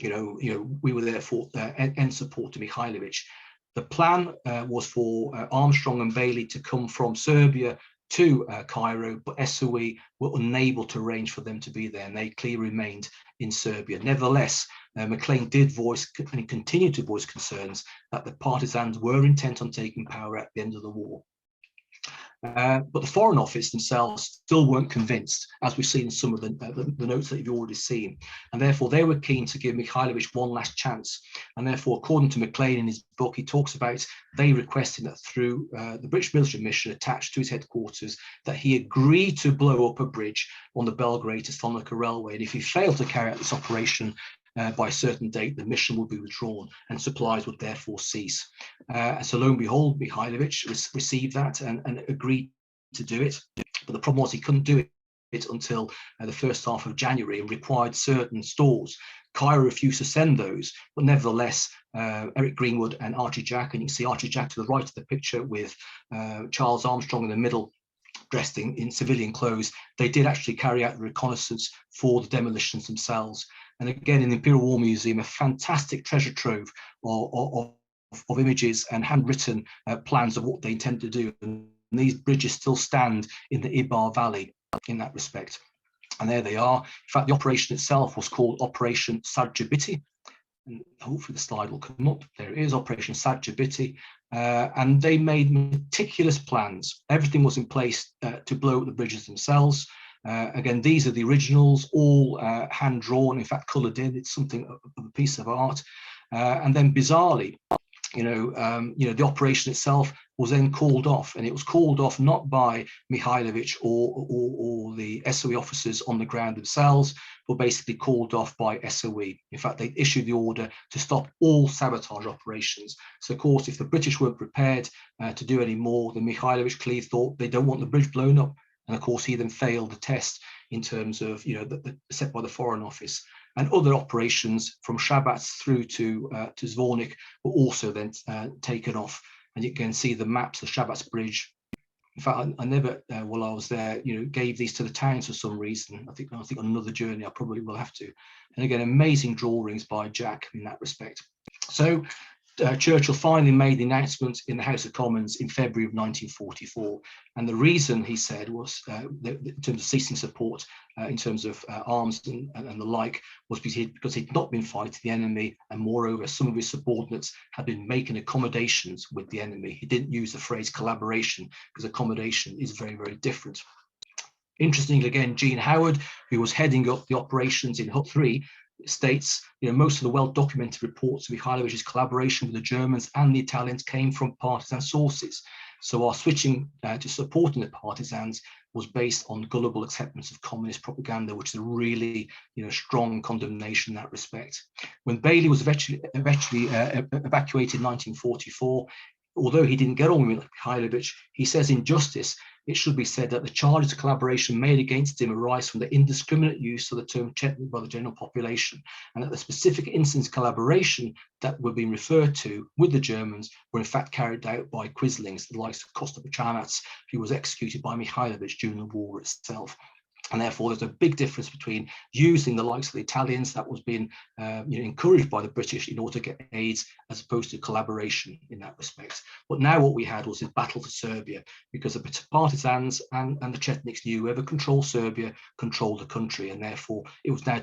we were therefore end support to Mikhailovich. The plan was for Armstrong and Bailey to come from Serbia to Cairo, but SOE were unable to arrange for them to be there, and they clearly remained in Serbia. Nevertheless, Maclean did voice and continued to voice concerns that the partisans were intent on taking power at the end of the war. But the Foreign Office themselves still weren't convinced, as we've seen in some of the notes that you've already seen. And therefore, they were keen to give Mikhailovich one last chance. And therefore, according to Maclean in his book, he talks about they requesting that through the British military mission attached to his headquarters, that he agreed to blow up a bridge on the Belgrade to Slonica railway. And if he failed to carry out this operation, by a certain date, the mission would be withdrawn and supplies would therefore cease. So lo and behold, Mikhailovich received that and agreed to do it. But the problem was he couldn't do it until the first half of January and required certain stores. Cairo refused to send those, but nevertheless, Eric Greenwood and Archie Jack, and you can see Archie Jack to the right of the picture with Charles Armstrong in the middle, dressed in civilian clothes, they did actually carry out the reconnaissance for the demolitions themselves. And again, in the Imperial War Museum, a fantastic treasure trove of of images and handwritten plans of what they intend to do. And these bridges still stand in the Ibar Valley in that respect. And there they are. In fact, the operation itself was called Operation Sajjabiti. And hopefully the slide will come up. There it is, Operation Sajjabiti. And they made meticulous plans. Everything was in place to blow up the bridges themselves. Again, these are the originals, all hand drawn, in fact, coloured in. It's something of a piece of art. And then bizarrely, the operation itself was then called off, and it was called off not by Mihailovic or the SOE officers on the ground themselves, but basically called off by SOE. In fact, they issued the order to stop all sabotage operations. So, of course, if the British weren't prepared to do any more, then Mihailovic clearly thought they don't want the bridge blown up. And of course, he then failed the test in terms of, the set by the Foreign Office. And other operations from Shabat through to Zvornik were also then taken off. And you can see the maps of Shabat's bridge. In fact, I never, while I was there, gave these to the towns for some reason. I think on another journey, I probably will have to. And again, amazing drawings by Jack in that respect. So Churchill finally made the announcement in the House of Commons in February of 1944. And the reason, he said, was in terms of ceasing support, in terms of arms and the like, was because he'd not been fighting the enemy. And moreover, some of his subordinates had been making accommodations with the enemy. He didn't use the phrase collaboration, because accommodation is very, very different. Interestingly, again, Gene Howard, who was heading up the operations in Hut 3, states, most of the well-documented reports of Mihailovic's collaboration with the Germans and the Italians came from partisan sources. So our switching to supporting the partisans was based on gullible acceptance of communist propaganda, which is a really, strong condemnation in that respect. When Bailey was eventually evacuated in 1944, although he didn't get on with Mihailovic, he says in justice, it should be said that the charges of collaboration made against him arise from the indiscriminate use of the term Chetnik by the general population, and that the specific instances of collaboration that were being referred to with the Germans were in fact carried out by Quislings, the likes of Kosta Pachanac, who was executed by Mihailovic during the war itself. And therefore, there's a big difference between using the likes of the Italians that was being encouraged by the British in order to get aids, as opposed to collaboration in that respect. But now what we had was a battle for Serbia, because the partisans and the Chetniks knew whoever controlled Serbia controlled the country, and therefore it was now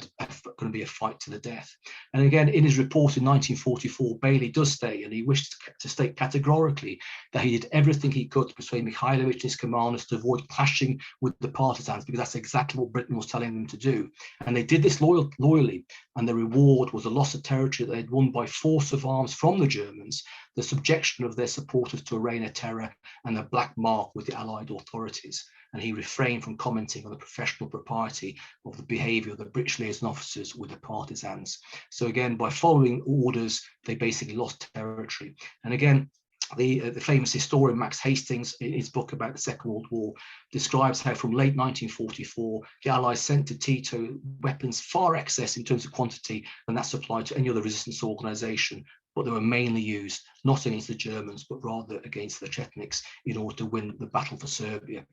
going to be a fight to the death. And again, in his report in 1944, Bailey does state, and he wished to state categorically, that he did everything he could to persuade Mihailovic and his commanders to avoid clashing with the partisans, because that's exactly what Britain was telling them to do. And they did this loyally, and the reward was the loss of territory they had won by force of arms from the Germans, the subjection of their supporters to a reign of terror, and a black mark with the Allied authorities. And he refrained from commenting on the professional propriety of the behaviour of the British liaison officers with the partisans. So again, by following orders, they basically lost territory. And again, the famous historian Max Hastings, in his book about the Second World War, describes how from late 1944, the Allies sent to Tito weapons far excess in terms of quantity than that supplied to any other resistance organisation, but they were mainly used not against the Germans, but rather against the Chetniks in order to win the battle for Serbia.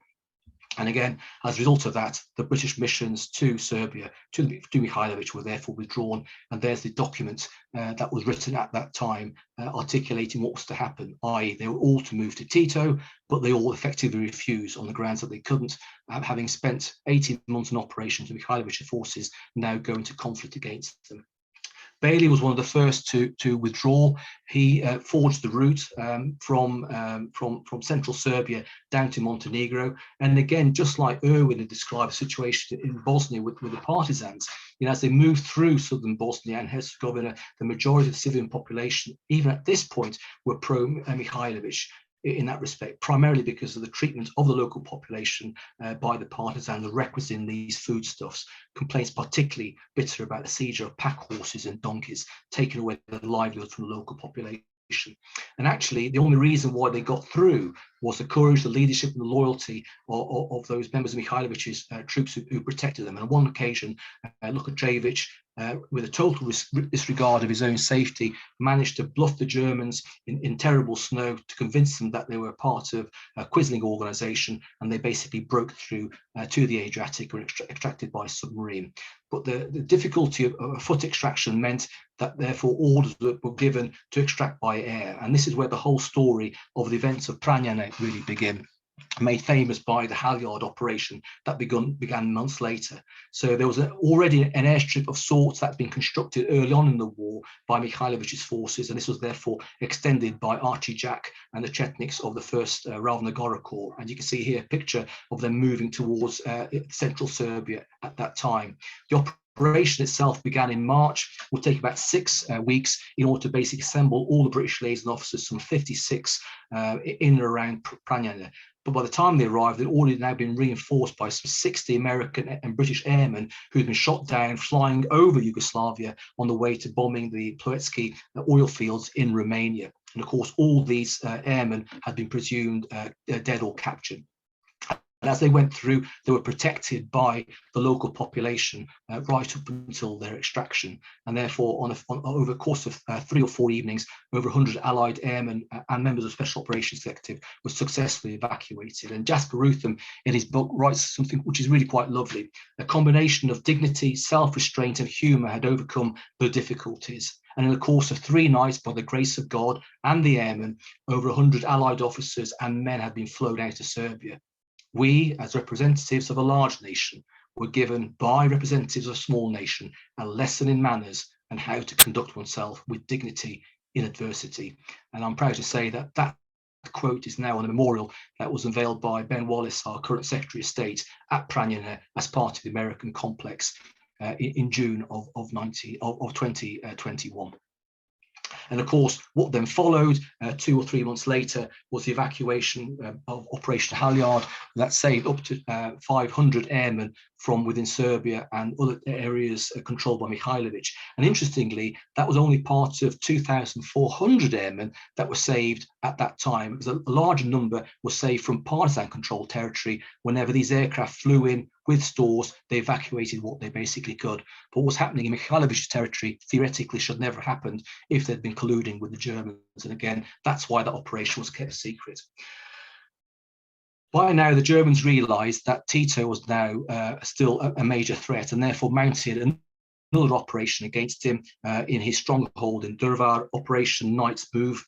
And again, as a result of that, the British missions to Serbia, to Mihailovic, were therefore withdrawn. And there's the document that was written at that time, articulating what was to happen, i.e. they were all to move to Tito, but they all effectively refused on the grounds that they couldn't, having spent 18 months in operations, and Mihailovic's forces now go into conflict against them. Bailey was one of the first to withdraw. He forged the route from central Serbia down to Montenegro. And again, just like Erwin had described the situation in Bosnia with the partisans, as they moved through southern Bosnia and Herzegovina, the majority of the civilian population, even at this point, were pro-Mihailovic in that respect, primarily because of the treatment of the local population by the partisans, the requisite in these foodstuffs, complaints particularly bitter about the seizure of pack horses and donkeys, taking away the livelihood from the local population. And actually, the only reason why they got through was the courage, the leadership, and the loyalty of those members of Mihailovic's troops who protected them. And on one occasion, Lukajevic with a total disregard of his own safety, managed to bluff the Germans in terrible snow to convince them that they were part of a Quisling organisation, and they basically broke through to the Adriatic and were extracted by submarine. But the difficulty of foot extraction meant that therefore orders were given to extract by air. And this is where the whole story of the events of Pranjane really begin, made famous by the Halyard operation that began months later. So there was already an airstrip of sorts that had been constructed early on in the war by Mikhailovic's forces, and this was therefore extended by Archie Jack and the Chetniks of the 1st Ravnogora Corps. And you can see here a picture of them moving towards central Serbia at that time. The operation itself began in March, will take about 6 weeks in order to basically assemble all the British liaison officers, some 56 in and around Pranjane. But by the time they arrived, they'd already now been reinforced by some 60 American and British airmen who'd been shot down flying over Yugoslavia on the way to bombing the Ploetski oil fields in Romania. And of course, all these airmen had been presumed dead or captured. And as they went through, they were protected by the local population right up until their extraction. And therefore, over the course of 3 or 4 evenings, over 100 Allied airmen and members of Special Operations Collective were successfully evacuated. And Jasper Rutham, in his book, writes something which is really quite lovely. A combination of dignity, self-restraint, and humour had overcome the difficulties. And in the course of 3 nights, by the grace of God and the airmen, over 100 Allied officers and men had been flown out of Serbia. We, as representatives of a large nation, were given by representatives of a small nation a lesson in manners and how to conduct oneself with dignity in adversity. And I'm proud to say that that quote is now on a memorial that was unveiled by Ben Wallace, our current Secretary of State, at Pranjane as part of the American complex in June of 2021. And of course, what then followed 2 or 3 months later was the evacuation of Operation Halyard that saved up to 500 airmen from within Serbia and other areas controlled by Mikhailovic. And interestingly, that was only part of 2,400 airmen that were saved at that time, because a larger number were saved from partisan-controlled territory. Whenever these aircraft flew in with stores, they evacuated what they basically could. But what was happening in Mikhailovic's territory theoretically should never have happened if they'd been colluding with the Germans. And again, that's why that operation was kept secret. By now, the Germans realised that Tito was now still a major threat, and therefore mounted another operation against him in his stronghold in Drvar, Operation Knight's Move.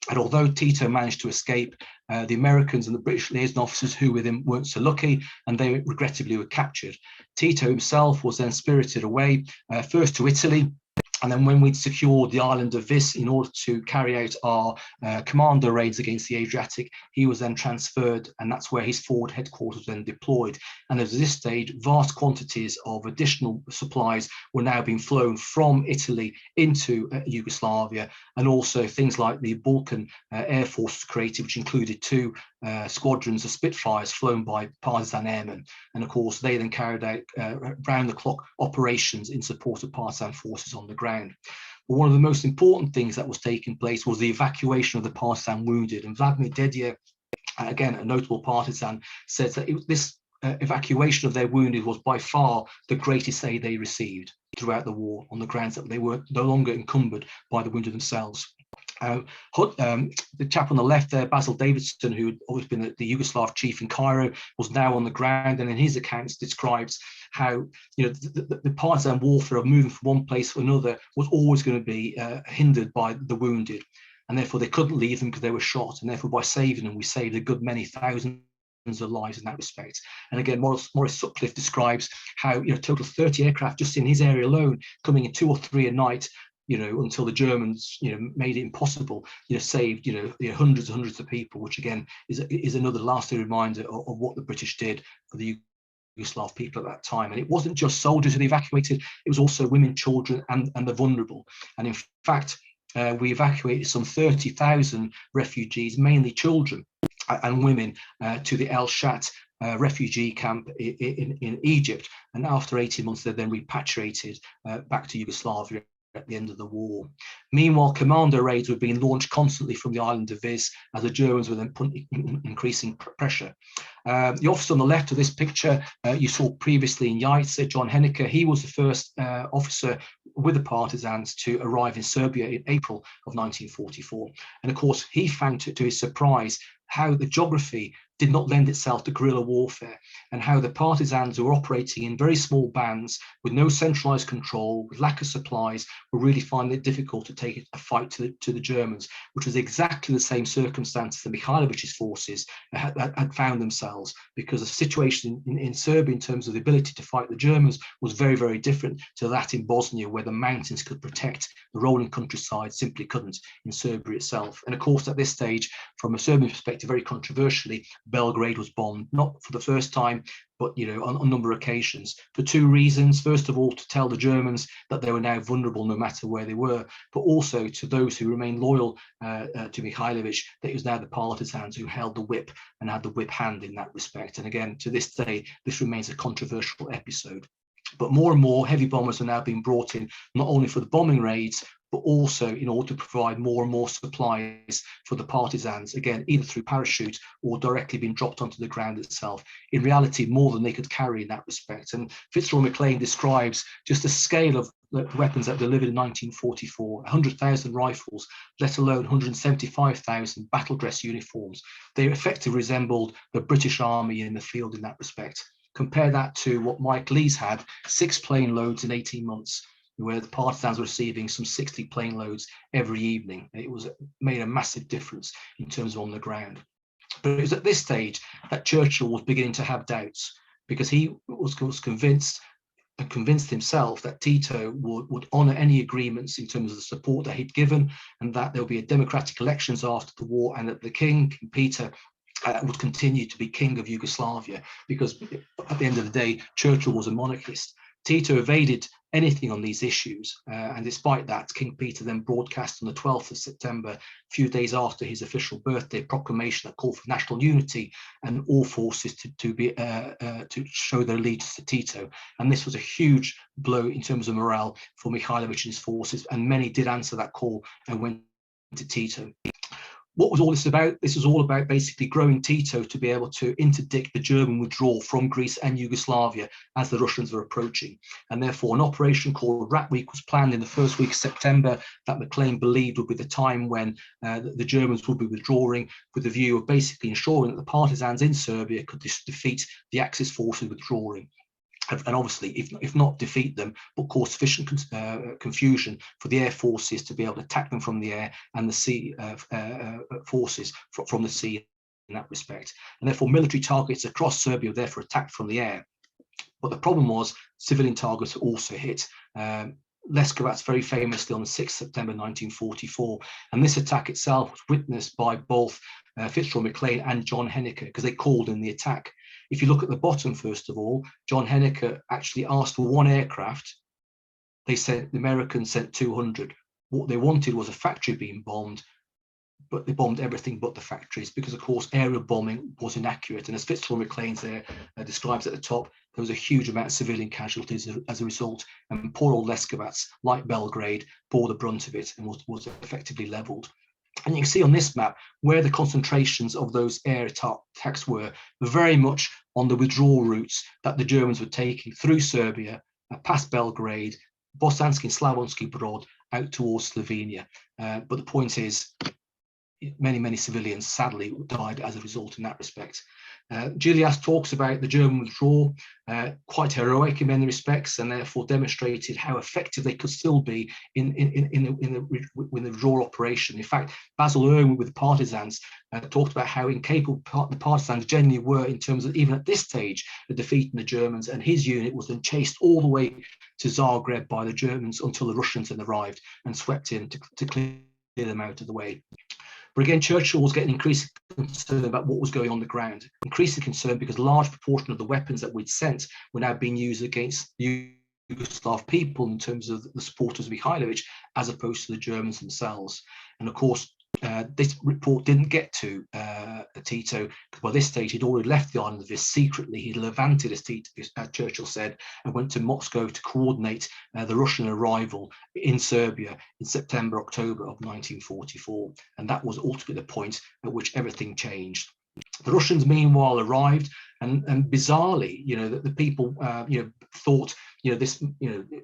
And although Tito managed to escape, the Americans and the British liaison officers who were with him weren't so lucky, and they regrettably were captured. Tito himself was then spirited away, first to Italy, and then when we'd secured the island of Vis in order to carry out our commando raids against the Adriatic, he was then transferred, and that's where his forward headquarters then deployed. And at this stage, vast quantities of additional supplies were now being flown from Italy into Yugoslavia, and also things like the Balkan Air Force created, which included 2 squadrons of Spitfires flown by partisan airmen. And of course, they then carried out round-the-clock operations in support of partisan forces on the ground. But one of the most important things that was taking place was the evacuation of the partisan wounded. And Vladimir Dedier, again, a notable partisan, said that this evacuation of their wounded was by far the greatest aid they received throughout the war, on the grounds that they were no longer encumbered by the wounded themselves. The chap on the left there, Basil Davidson, who had always been the Yugoslav chief in Cairo, was now on the ground, and in his accounts describes how the partisan warfare of moving from one place to another was always going to be hindered by the wounded, and therefore they couldn't leave them because they were shot, and therefore by saving them we saved a good many thousands of lives in that respect. And again, Maurice Sutcliffe describes how total 30 aircraft just in his area alone, coming in 2 or 3 a night, until the Germans, made it impossible, saved, hundreds and hundreds of people, which again is another lasting reminder of what the British did for the Yugoslav people at that time. And it wasn't just soldiers who they evacuated, it was also women, children, and the vulnerable. And in fact, we evacuated some 30,000 refugees, mainly children and women, to the El Shat refugee camp in Egypt. And after 18 months, they're then repatriated back to Yugoslavia. at the end of the war. Meanwhile, commando raids were being launched constantly from the island of Vis as the Germans were then putting increasing pressure. The officer on the left of this picture you saw previously in Yajce, John Henniker. He was the first officer with the partisans to arrive in Serbia in April of 1944. And of course, he found to his surprise how the geography did not lend itself to guerrilla warfare, and how the partisans who were operating in very small bands with no centralized control, with lack of supplies, were really finding it difficult to take a fight to the Germans, which was exactly the same circumstances that Mihailovic's forces had found themselves, because the situation in Serbia in terms of the ability to fight the Germans was very, very different to that in Bosnia, where the mountains could protect the rolling countryside, simply couldn't in Serbia itself. And of course, at this stage, from a Serbian perspective, very controversially, Belgrade was bombed, not for the first time, but on a number of occasions, for two reasons. First of all, to tell the Germans that they were now vulnerable no matter where they were, but also to those who remained loyal to Mihailovic, that it was now the partisans who held the whip and had the whip hand in that respect. And again, to this day, this remains a controversial episode. But more and more heavy bombers are now being brought in, not only for the bombing raids, but also in order to provide more and more supplies for the partisans, again, either through parachute or directly being dropped onto the ground itself. In reality, more than they could carry in that respect. And Fitzroy Maclean describes just the scale of the weapons that were delivered in 1944, 100,000 rifles, let alone 175,000 battle dress uniforms. They effectively resembled the British Army in the field in that respect. Compare that to what Mike Lee's had, 6 plane loads in 18 months. Where the partisans were receiving some 60 plane loads every evening. It made a massive difference in terms of on the ground. But it was at this stage that Churchill was beginning to have doubts, because he was convinced himself that Tito would honour any agreements in terms of the support that he'd given, and that there would be democratic elections after the war, and that the King Peter would continue to be king of Yugoslavia, because at the end of the day, Churchill was a monarchist. Tito evaded anything on these issues, and despite that, King Peter then broadcast on the 12th of September, a few days after his official birthday, proclamation that called for national unity and all forces to show their allegiance to Tito. And this was a huge blow in terms of morale for Mihailovic and his forces, and many did answer that call and went to Tito. What was all this about? This was all about basically growing Tito to be able to interdict the German withdrawal from Greece and Yugoslavia as the Russians were approaching. And therefore, an operation called Rat Week was planned in the first week of September that Maclean believed would be the time when the Germans would be withdrawing, with the view of basically ensuring that the partisans in Serbia could defeat the Axis forces withdrawing. And obviously, if not defeat them, but cause sufficient confusion for the air forces to be able to attack them from the air, and the sea forces from the sea in that respect. And therefore, military targets across Serbia were therefore attacked from the air. But the problem was civilian targets were also hit. Leskovac very famously on the 6th September 1944, and this attack itself was witnessed by both Fitzroy Maclean and John Henniker, because they called in the attack. If you look at the bottom, first of all, John Henniker actually asked for 1 aircraft. The Americans sent 200. What they wanted was a factory being bombed, but they bombed everything but the factories, because of course aerial bombing was inaccurate. And as Fitzroy Maclean there describes at the top, there was a huge amount of civilian casualties as a result, and poor old Leskovac, like Belgrade, bore the brunt of it and was effectively levelled. And you can see on this map where the concentrations of those air attacks were very much on the withdrawal routes that the Germans were taking through Serbia, past Belgrade, Bosanski and Slavonski Brod, out towards Slovenia. But the point is, many civilians sadly died as a result in that respect. Julias talks about the German withdrawal, quite heroic in many respects, and therefore demonstrated how effective they could still be in the withdrawal operation. In fact, Basil Irwin with the partisans talked about how incapable the partisans generally were in terms of, even at this stage, of defeating the Germans, and his unit was then chased all the way to Zagreb by the Germans until the Russians then arrived and swept in to clear them out of the way. But again, Churchill was getting increasingly concerned about what was going on the ground. Increasingly concerned because a large proportion of the weapons that we'd sent were now being used against the Yugoslav people in terms of the supporters of Mihailovic, as opposed to the Germans themselves. And of course, this report didn't get to Tito, because by this stage he'd already left the island of Vis secretly. He'd levanted, as Churchill said, and went to Moscow to coordinate the Russian arrival in Serbia in September, October of 1944. And that was ultimately the point at which everything changed. The Russians, meanwhile, arrived, and bizarrely, the people, thought, this,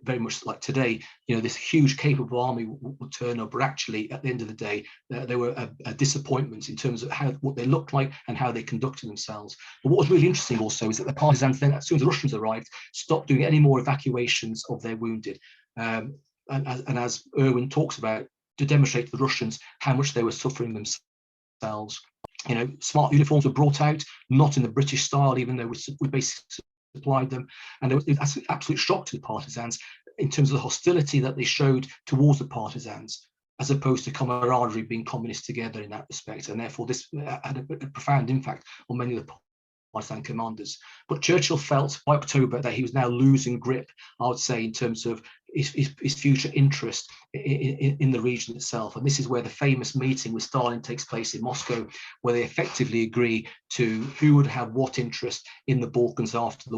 very much like today, this huge capable army would turn up. But actually, at the end of the day, they were a disappointment in terms of what they looked like and how they conducted themselves. But what was really interesting also is that the partisans then, as soon as the Russians arrived, stopped doing any more evacuations of their wounded. And as Erwin talks about, to demonstrate to the Russians how much they were suffering themselves. Smart uniforms were brought out, not in the British style, even though we basically supplied them. And it was an absolute shock to the partisans in terms of the hostility that they showed towards the partisans, as opposed to camaraderie, being communists together in that respect. And therefore, this had a profound impact on many of the partisan commanders. But Churchill felt by October that he was now losing grip, I would say, in terms of his future interest in the region itself. And this is where the famous meeting with Stalin takes place in Moscow, where they effectively agree to who would have what interest in the Balkans after the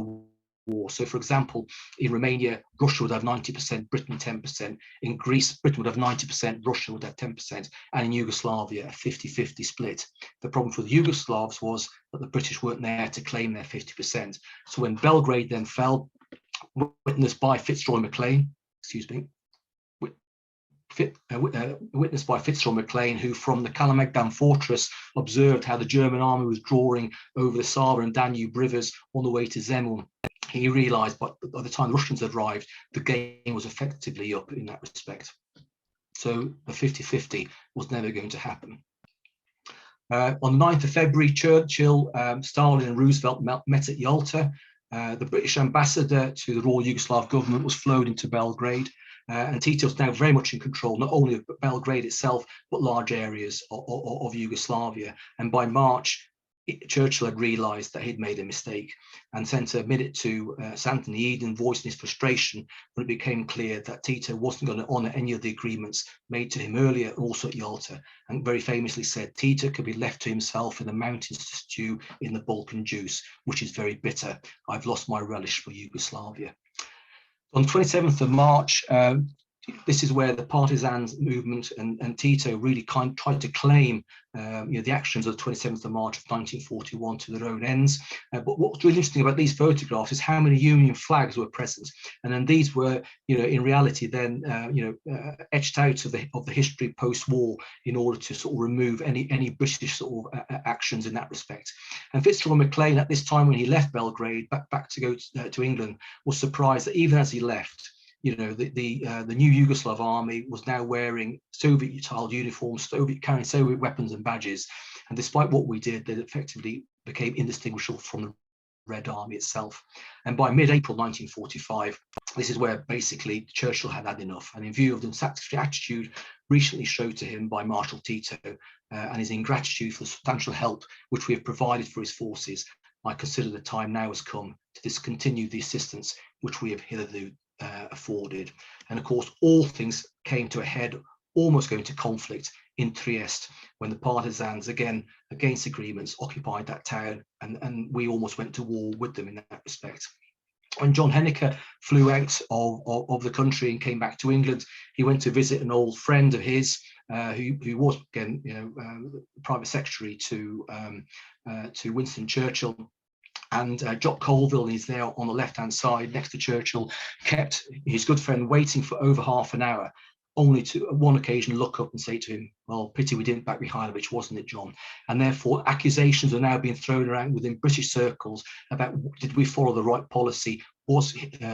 war. So, for example, in Romania, Russia would have 90%, Britain 10%. In Greece, Britain would have 90%, Russia would have 10%. And in Yugoslavia, a 50-50 split. The problem for the Yugoslavs was that the British weren't there to claim their 50%. So when Belgrade then fell, witnessed by Fitzroy Maclean, witnessed by Fitzroy Maclean, who from the Kalemegdan fortress observed how the German army was drawing over the Sava and Danube rivers on the way to Zemun. He realized by the time the Russians had arrived, the game was effectively up in that respect. So the 50-50 was never going to happen. On the 9th of February, Churchill, Stalin and Roosevelt met at Yalta. The British ambassador to the Royal Yugoslav government was flown into Belgrade. And Tito was now very much in control, not only of Belgrade itself, but large areas of Yugoslavia. And by March, Churchill had realised that he'd made a mistake and sent a minute to Anthony Eden, voicing his frustration when it became clear that Tito wasn't going to honour any of the agreements made to him earlier, also at Yalta, and very famously said, Tito could be left to himself in the mountains to stew in the Balkan juice, which is very bitter. I've lost my relish for Yugoslavia. On the 27th of March, this is where the partisans movement and Tito really tried to claim the actions of the 27th of March of 1941 to their own ends. But what's really interesting about these photographs is how many Union flags were present. And then these were, in reality then, etched out of the history post-war in order to sort of remove any British sort of actions in that respect. And Fitzroy Maclean, at this time when he left Belgrade back to go to England, was surprised that even as he left, the new Yugoslav army was now wearing Soviet-style uniforms, carrying Soviet weapons and badges. And despite what we did, they effectively became indistinguishable from the Red Army itself. And by mid-April 1945, this is where basically Churchill had had enough. And in view of the satisfactory attitude recently showed to him by Marshal Tito and his ingratitude for the substantial help which we have provided for his forces, I consider the time now has come to discontinue the assistance which we have hitherto afforded. And of course, all things came to a head, almost going to conflict in Trieste, when the partisans, again, against agreements, occupied that town, and we almost went to war with them in that respect. When John Henniker flew out of the country and came back to England, he went to visit an old friend of his who was, again, private secretary to Winston Churchill. And Jock Colville, he's there on the left-hand side next to Churchill, kept his good friend waiting for over half an hour, only to, on one occasion, look up and say to him, well, pity we didn't back Mihailovich, wasn't it, John? And therefore, accusations are now being thrown around within British circles about, did we follow the right policy? Was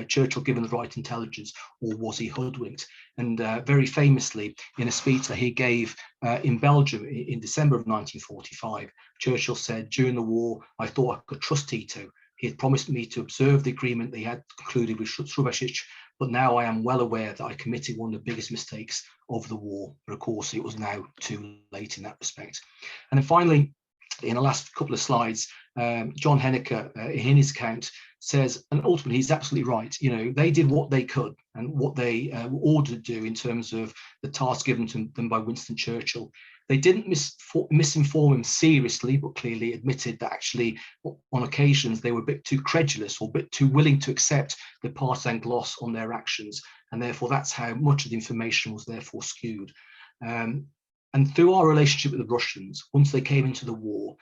Churchill given the right intelligence, or was he hoodwinked? And very famously, in a speech that he gave in Belgium in December of 1945, Churchill said, during the war, I thought I could trust Tito. He had promised me to observe the agreement they had concluded with Trubasic, but now I am well aware that I committed one of the biggest mistakes of the war. But of course, it was now too late in that respect. And then finally, in the last couple of slides, John Henniker, in his account, says, and ultimately he's absolutely right, they did what they could and what they were ordered to do in terms of the task given to them by Winston Churchill. They didn't misinform him seriously, but clearly admitted that actually on occasions they were a bit too credulous or a bit too willing to accept the partisan gloss on their actions, and therefore that's how much of the information was therefore skewed. And through our relationship with the Russians, once they came into the war,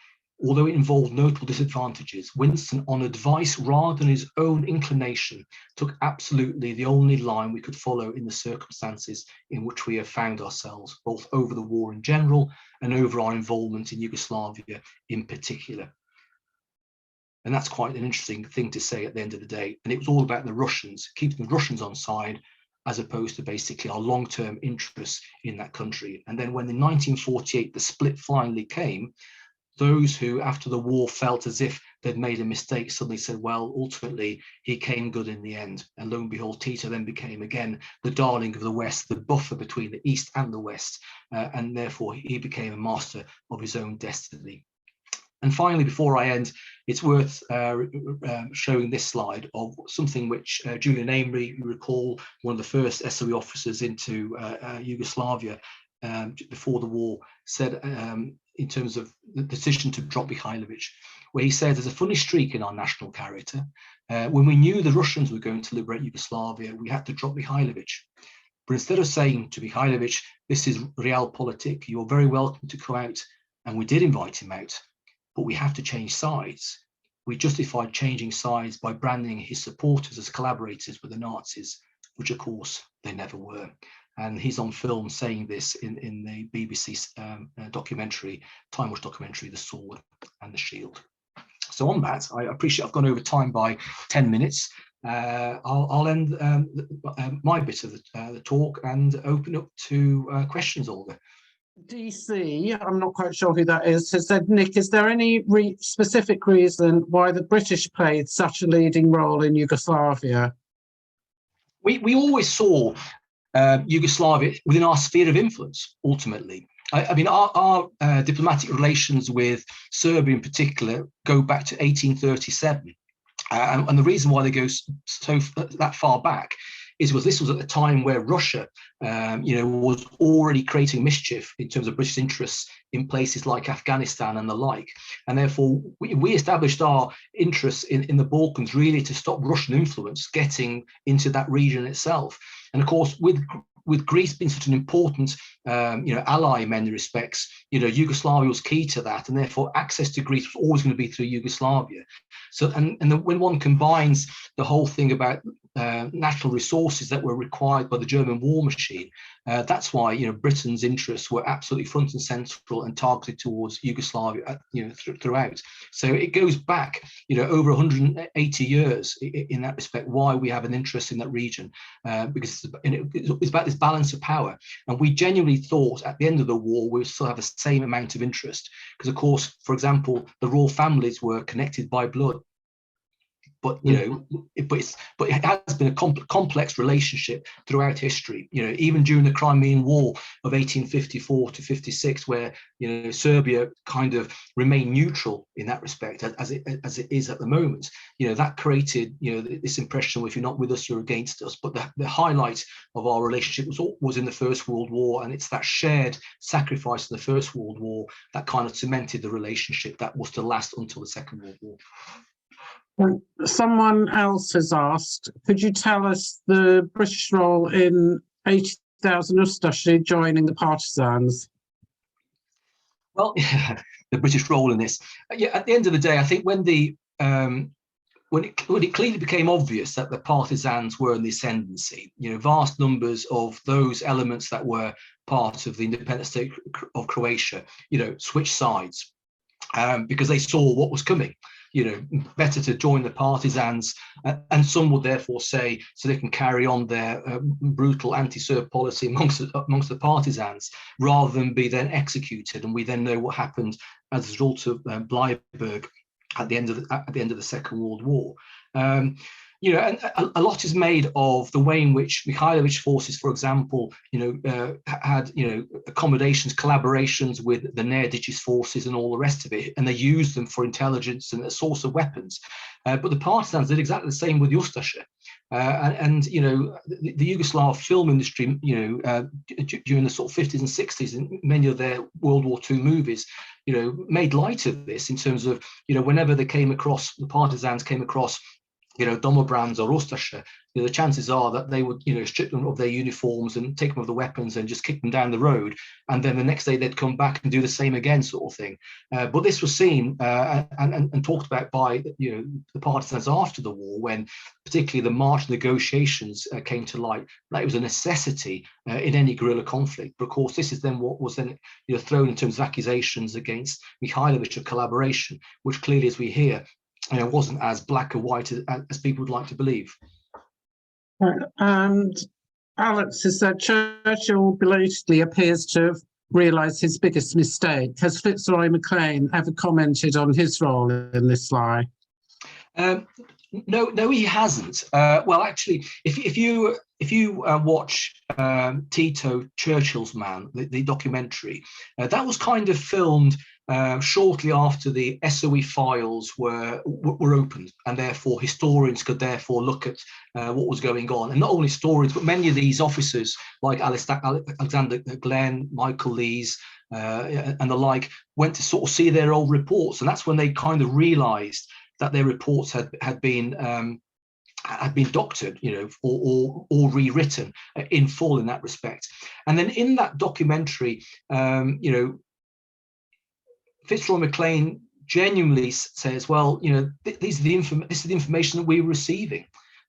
although it involved notable disadvantages, Winston, on advice rather than his own inclination, took absolutely the only line we could follow in the circumstances in which we have found ourselves, both over the war in general and over our involvement in Yugoslavia in particular. And that's quite an interesting thing to say at the end of the day. And it was all about the Russians, keeping the Russians on side, as opposed to basically our long-term interests in that country. And then when in 1948 the split finally came, those who after the war felt as if they'd made a mistake suddenly said, well, ultimately he came good in the end. And lo and behold, Tito then became again the darling of the West, the buffer between the East and the West, and therefore he became a master of his own destiny. And finally, before I end, it's worth showing this slide of something which Julian Amery, you recall, one of the first SOE officers into Yugoslavia before the war, said in terms of the decision to drop Mihailovic, where he said there's a funny streak in our national character. When we knew the Russians were going to liberate Yugoslavia, we had to drop Mihailovic. But instead of saying to Mihailovic, this is realpolitik, you're very welcome to come out, and we did invite him out, but we have to change sides. We justified changing sides by branding his supporters as collaborators with the Nazis, which of course they never were. And he's on film saying this in the BBC documentary, Time Watch documentary, The Sword and the Shield. So on that, I appreciate I've gone over time by 10 minutes. I'll end my bit of the talk and open up to questions, Olga. DC, I'm not quite sure who that is, has said, Nick, is there any specific reason why the British played such a leading role in Yugoslavia? We always saw Yugoslavia within our sphere of influence, ultimately. I mean, our diplomatic relations with Serbia in particular go back to 1837. And the reason why they go so that far back is because this was at the time where Russia, was already creating mischief in terms of British interests in places like Afghanistan and the like. And therefore, we established our interests in the Balkans really to stop Russian influence getting into that region itself. And of course, with Greece being such an important, ally in many respects, Yugoslavia was key to that, and therefore access to Greece was always going to be through Yugoslavia. So, when one combines the whole thing about natural resources that were required by the German war machine, that's why Britain's interests were absolutely front and central and targeted towards Yugoslavia, throughout. So it goes back, over 180 years in that respect. Why we have an interest in that region, because it's about this balance of power, and we genuinely thought at the end of the war we would still have the same amount of interest, because of course, for example, the royal families were connected by blood. But but it has been a complex relationship throughout history. Even during the Crimean War of 1854 to 56, where Serbia kind of remained neutral in that respect, as it is at the moment. That created this impression: if you're not with us, you're against us. But the highlight of our relationship was in the First World War, and it's that shared sacrifice in the First World War that kind of cemented the relationship that was to last until the Second World War. Someone else has asked, could you tell us the British role in 80,000 Ustashi joining the partisans? Well, the British role in this. At the end of the day, I think when it clearly became obvious that the partisans were in the ascendancy, vast numbers of those elements that were part of the independent state of Croatia, switched sides because they saw what was coming. Better to join the partisans, and some would therefore say, so they can carry on their brutal anti-Serb policy amongst the partisans, rather than be then executed. And we then know what happened as a result of Bleiburg at the end of the Second World War. you know, and a lot is made of the way in which Mikhailovich forces, for example, had, accommodations, collaborations with the Nedić's forces and all the rest of it, and they used them for intelligence and a source of weapons. But the partisans did exactly the same with the Ustaše. The Yugoslav film industry, during the sort of 50s and 60s, and many of their World War II movies, made light of this in terms of, whenever they came across, the partisans came across, Domobrands or Ustaše, the chances are that they would, strip them of their uniforms and take them of the weapons and just kick them down the road. And then the next day they'd come back and do the same again, sort of thing. But this was seen and talked about by, the partisans after the war, when particularly the March negotiations came to light, that it was a necessity in any guerrilla conflict. But of course, this is then what was then thrown in terms of accusations against Mikhailovich of collaboration, which clearly, as we hear, wasn't as black and white as people would like to believe. And Alex has said Churchill belatedly appears to have realised his biggest mistake. Has Fitzroy Maclean ever commented on his role in this lie? No, he hasn't. Well, actually, if you watch Tito, Churchill's Man, the documentary, that was kind of filmed shortly after the SOE files were opened, and therefore historians could therefore look at what was going on. And not only historians, but many of these officers, like Alexander Glenn, Michael Lees, and the like, went to sort of see their old reports, and that's when they kind of realised that their reports had been doctored, or rewritten in full in that respect. And then in that documentary, Fitzroy Maclean genuinely says, well, this is the information that we were receiving.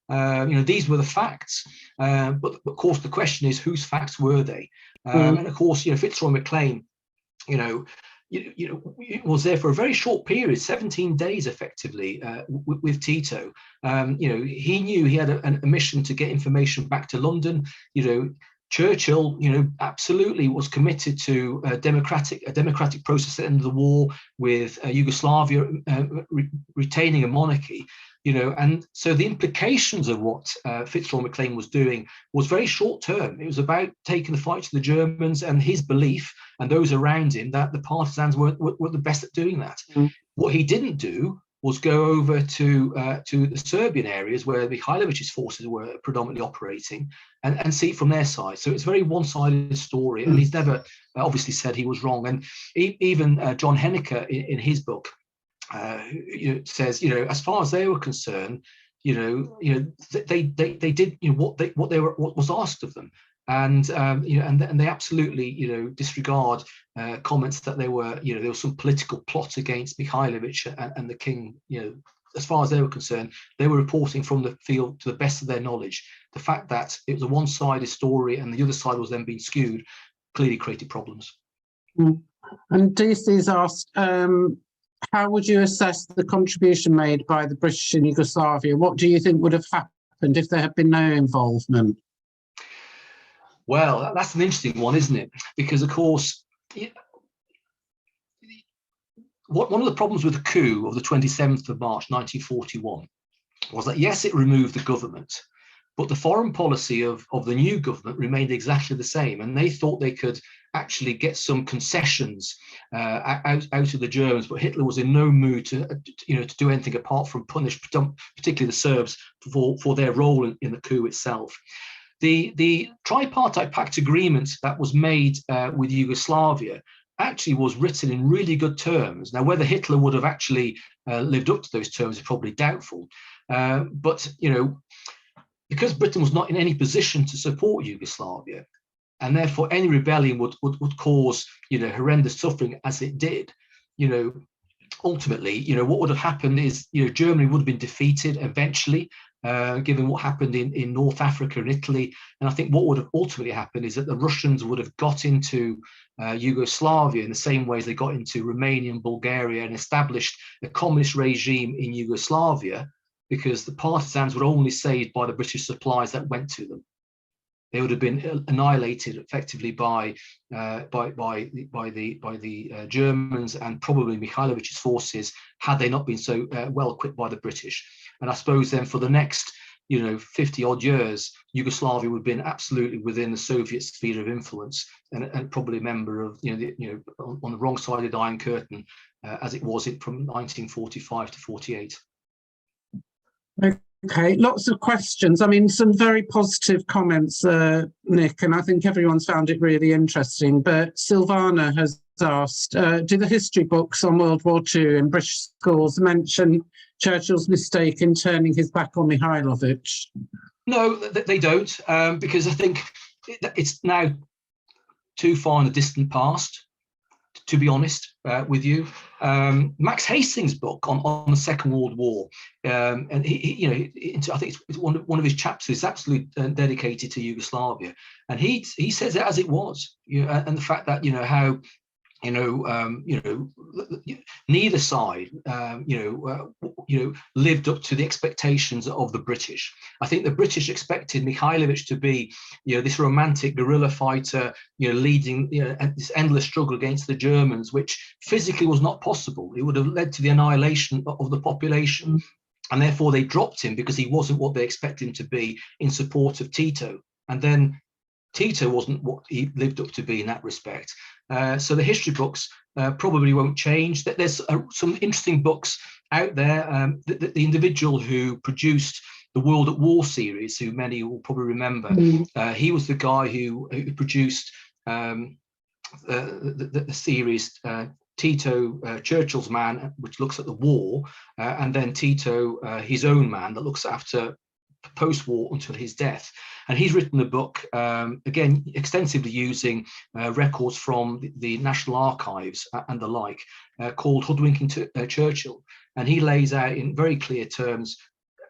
These were the facts. But of course, the question is, whose facts were they? And of course, Fitzroy Maclean, was there for a very short period, 17 days effectively, with Tito. He knew he had a mission to get information back to London. Churchill, absolutely was committed to a democratic process at the end of the war, with Yugoslavia retaining a monarchy. And so the implications of what Fitzroy Maclean was doing was very short term. It was about taking the fight to the Germans, and his belief and those around him that the partisans were the best at doing that. What he didn't do was go over to the Serbian areas where Mihailović's forces were predominantly operating, and see it from their side. So it's a very one-sided story, and he's never obviously said he was wrong. And even John Henniker in his book says, as far as they were concerned, they did what was asked of them, and they absolutely disregard comments that there was some political plot against Mikhailovich and the king. As far as they were concerned, they were reporting from the field to the best of their knowledge. The fact that it was a one-sided story and the other side was then being skewed clearly created problems. And DC's asked, how would you assess the contribution made by the British in Yugoslavia? What do you think would have happened if there had been no involvement? Well, that's an interesting one, isn't it? Because, of course, one of the problems with the coup of the 27th of March 1941 was that, yes, it removed the government, but the foreign policy of the new government remained exactly the same, and they thought they could actually get some concessions out of the Germans, but Hitler was in no mood to do anything apart from punish particularly the Serbs for their role in the coup itself. The tripartite pact agreement that was made with Yugoslavia actually was written in really good terms. Now, whether Hitler would have actually lived up to those terms is probably doubtful. But because Britain was not in any position to support Yugoslavia, and therefore any rebellion would cause horrendous suffering, as it did, ultimately, what would have happened is, Germany would have been defeated eventually, given what happened in North Africa and Italy. And I think what would have ultimately happened is that the Russians would have got into Yugoslavia in the same way as they got into Romania and Bulgaria, and established a communist regime in Yugoslavia, because the partisans were only saved by the British supplies that went to them. They would have been annihilated effectively by the Germans, and probably Mikhailović's forces, had they not been so well equipped by the British. And I suppose then for the next 50 odd years, Yugoslavia would have been absolutely within the Soviet sphere of influence, and probably a member of, on the wrong side of the Iron Curtain, as it was from 1945 to 48. Okay, lots of questions. I mean, some very positive comments, Nick, and I think everyone's found it really interesting. But Silvana has asked, do the history books on World War II in British schools mention Churchill's mistake in turning his back on Mihailovich? No, they don't, because I think it's now too far in the distant past, to be honest with you. Max Hastings' book on the Second World War, and I think it's one of his chapters is absolutely dedicated to Yugoslavia, and he says it as it was, and the fact that how neither side, lived up to the expectations of the British. I think the British expected Mihailovich to be, this romantic guerrilla fighter, leading, this endless struggle against the Germans, which physically was not possible. It would have led to the annihilation of the population, and therefore they dropped him because he wasn't what they expected him to be in support of Tito. And then Tito wasn't what he lived up to be in that respect. So the history books probably won't change. There's some interesting books out there. The individual who produced the World at War series, who many will probably remember, he was the guy who produced the series Tito, Churchill's Man, which looks at the war, and then Tito, his own man, that looks after post-war until his death. And he's written a book, again, extensively using records from the National Archives and the like, called Hoodwinking Churchill. And he lays out in very clear terms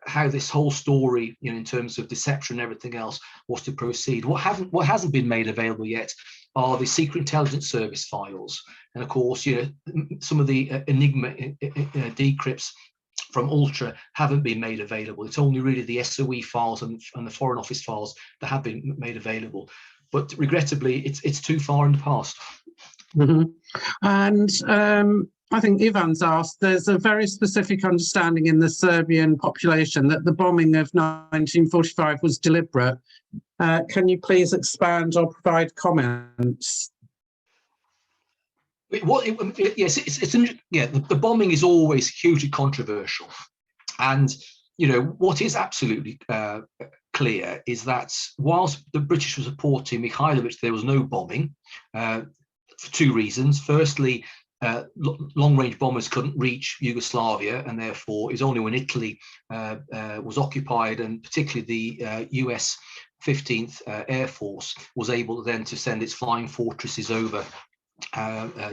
how this whole story, in terms of deception and everything else, was to proceed. What hasn't been made available yet are the Secret Intelligence Service files. And of course, some of the Enigma decrypts from Ultra haven't been made available. It's only really the SOE files and the Foreign Office files that have been made available. But regrettably, it's too far in the past. Mm-hmm. And I think Ivan's asked, there's a very specific understanding in the Serbian population that the bombing of 1945 was deliberate. Can you please expand or provide comments? Yes, the bombing is always hugely controversial, and what is absolutely clear is that whilst the British were supporting Mihailovich, there was no bombing for two reasons. Firstly, long-range bombers couldn't reach Yugoslavia, and therefore it was only when Italy was occupied, and particularly the US 15th Air Force was able then to send its flying fortresses over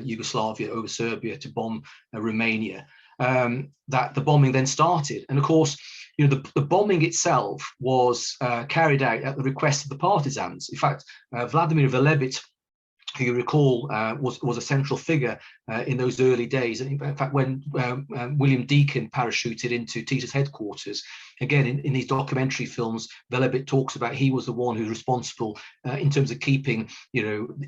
Yugoslavia, over Serbia, to bomb Romania, that the bombing then started. And of course, the bombing itself was carried out at the request of the partisans. In fact, Vladimir Velebit, who you recall was a central figure in those early days. In fact, when William Deakin parachuted into Tito's headquarters, again, in these documentary films, Velebit talks about he was the one who's responsible in terms of keeping,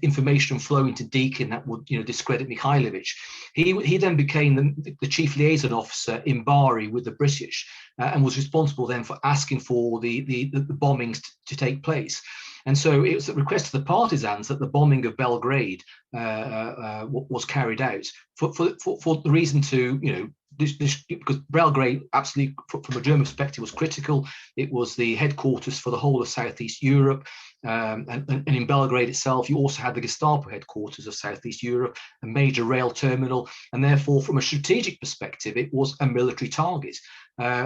information flowing to Deakin that would, discredit Mihailovich. He then became the chief liaison officer in Bari with the British, and was responsible then for asking for the bombings to take place. And so it was at the request of the partisans that the bombing of Belgrade was carried out for the reason to, because Belgrade, absolutely, from a German perspective, was critical. It was the headquarters for the whole of Southeast Europe. And in Belgrade itself, you also had the Gestapo headquarters of Southeast Europe, a major rail terminal. And therefore, from a strategic perspective, it was a military target,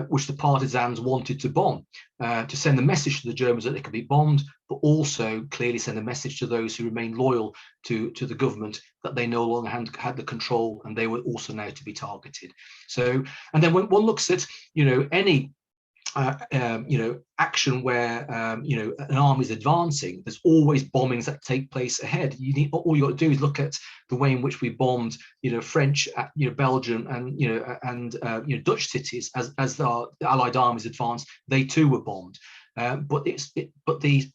which the partisans wanted to bomb, to send a message to the Germans that they could be bombed, but also clearly send a message to those who remained loyal to the government that they no longer had the control, and they were also now to be targeted. So, and then when one looks at, any action where an army is advancing, there's always bombings that take place ahead. All you got to do is look at the way in which we bombed, French, Belgium, and Dutch cities as the Allied armies advanced. They too were bombed, but the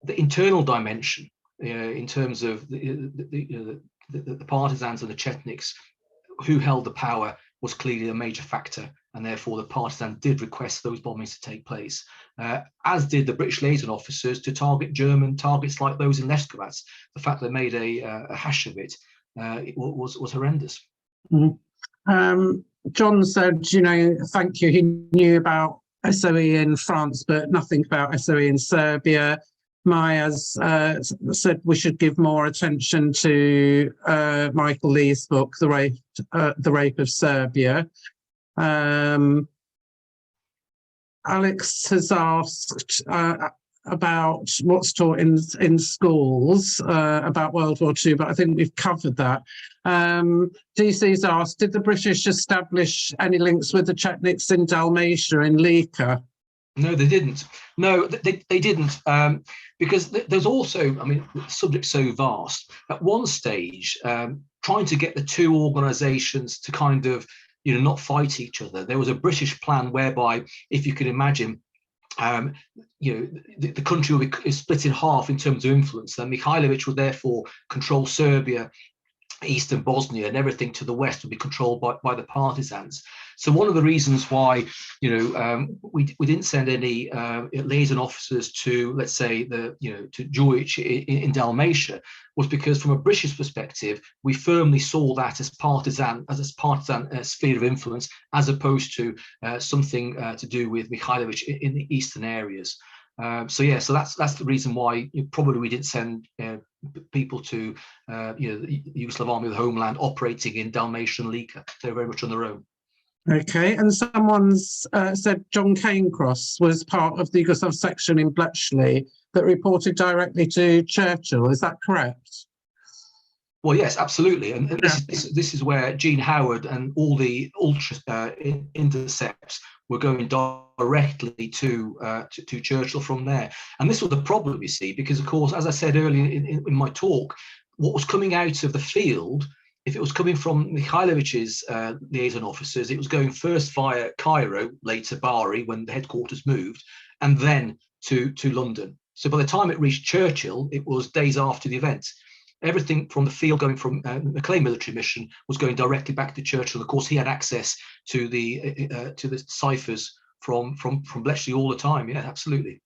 internal dimension, in terms of the partisans and the Chetniks who held the power, was clearly a major factor and therefore the partisan did request those bombings to take place, as did the British liaison officers to target German targets like those in Leskovac. The fact they made a hash of it, it was horrendous. John said, you know, thank you. He knew about SOE in France, but nothing about SOE in Serbia. Maya's said we should give more attention to Michael Lee's book, The Rape of Serbia. Alex has asked about what's taught in schools about World War II, but I think we've covered that. DC's asked, did the British establish any links with the Chetniks in Dalmatia in Lika? No, they didn't. No, they didn't, because there's also, I mean, the subject's so vast. At one stage, trying to get the two organisations to kind of, you know, not fight each other. There was a British plan whereby, if you can imagine, you know, the country will be split in half in terms of influence. Then Mihailovic would therefore control Serbia, eastern Bosnia, and everything to the west would be controlled by the partisans. So one of the reasons why, you know, we didn't send any liaison officers to, let's say, to Jewish in Dalmatia, was because from a British perspective, we firmly saw that as partisan sphere of influence, as opposed to something to do with Mihailovic in the eastern areas. So that's the reason why probably we didn't send people to the Yugoslav Army of the Homeland operating in Dalmatia and Lika. They're very much on their own. Okay, and someone's said John Cairncross was part of the Yugoslav section in Bletchley that reported directly to Churchill. Is that correct? Well, yes, absolutely, and this is where Gene Howard and all the ultra intercepts were going directly to Churchill from there. And this was the problem, you see, because of course, as I said earlier in my talk, what was coming out of the field, if it was coming from Mihailovic's liaison officers, it was going first via Cairo, later Bari, when the headquarters moved, and then to London. So by the time it reached Churchill, it was days after the event. Everything from the field going from McLean military mission was going directly back to Churchill. Of course, he had access to the ciphers from Bletchley all the time. Yeah, absolutely.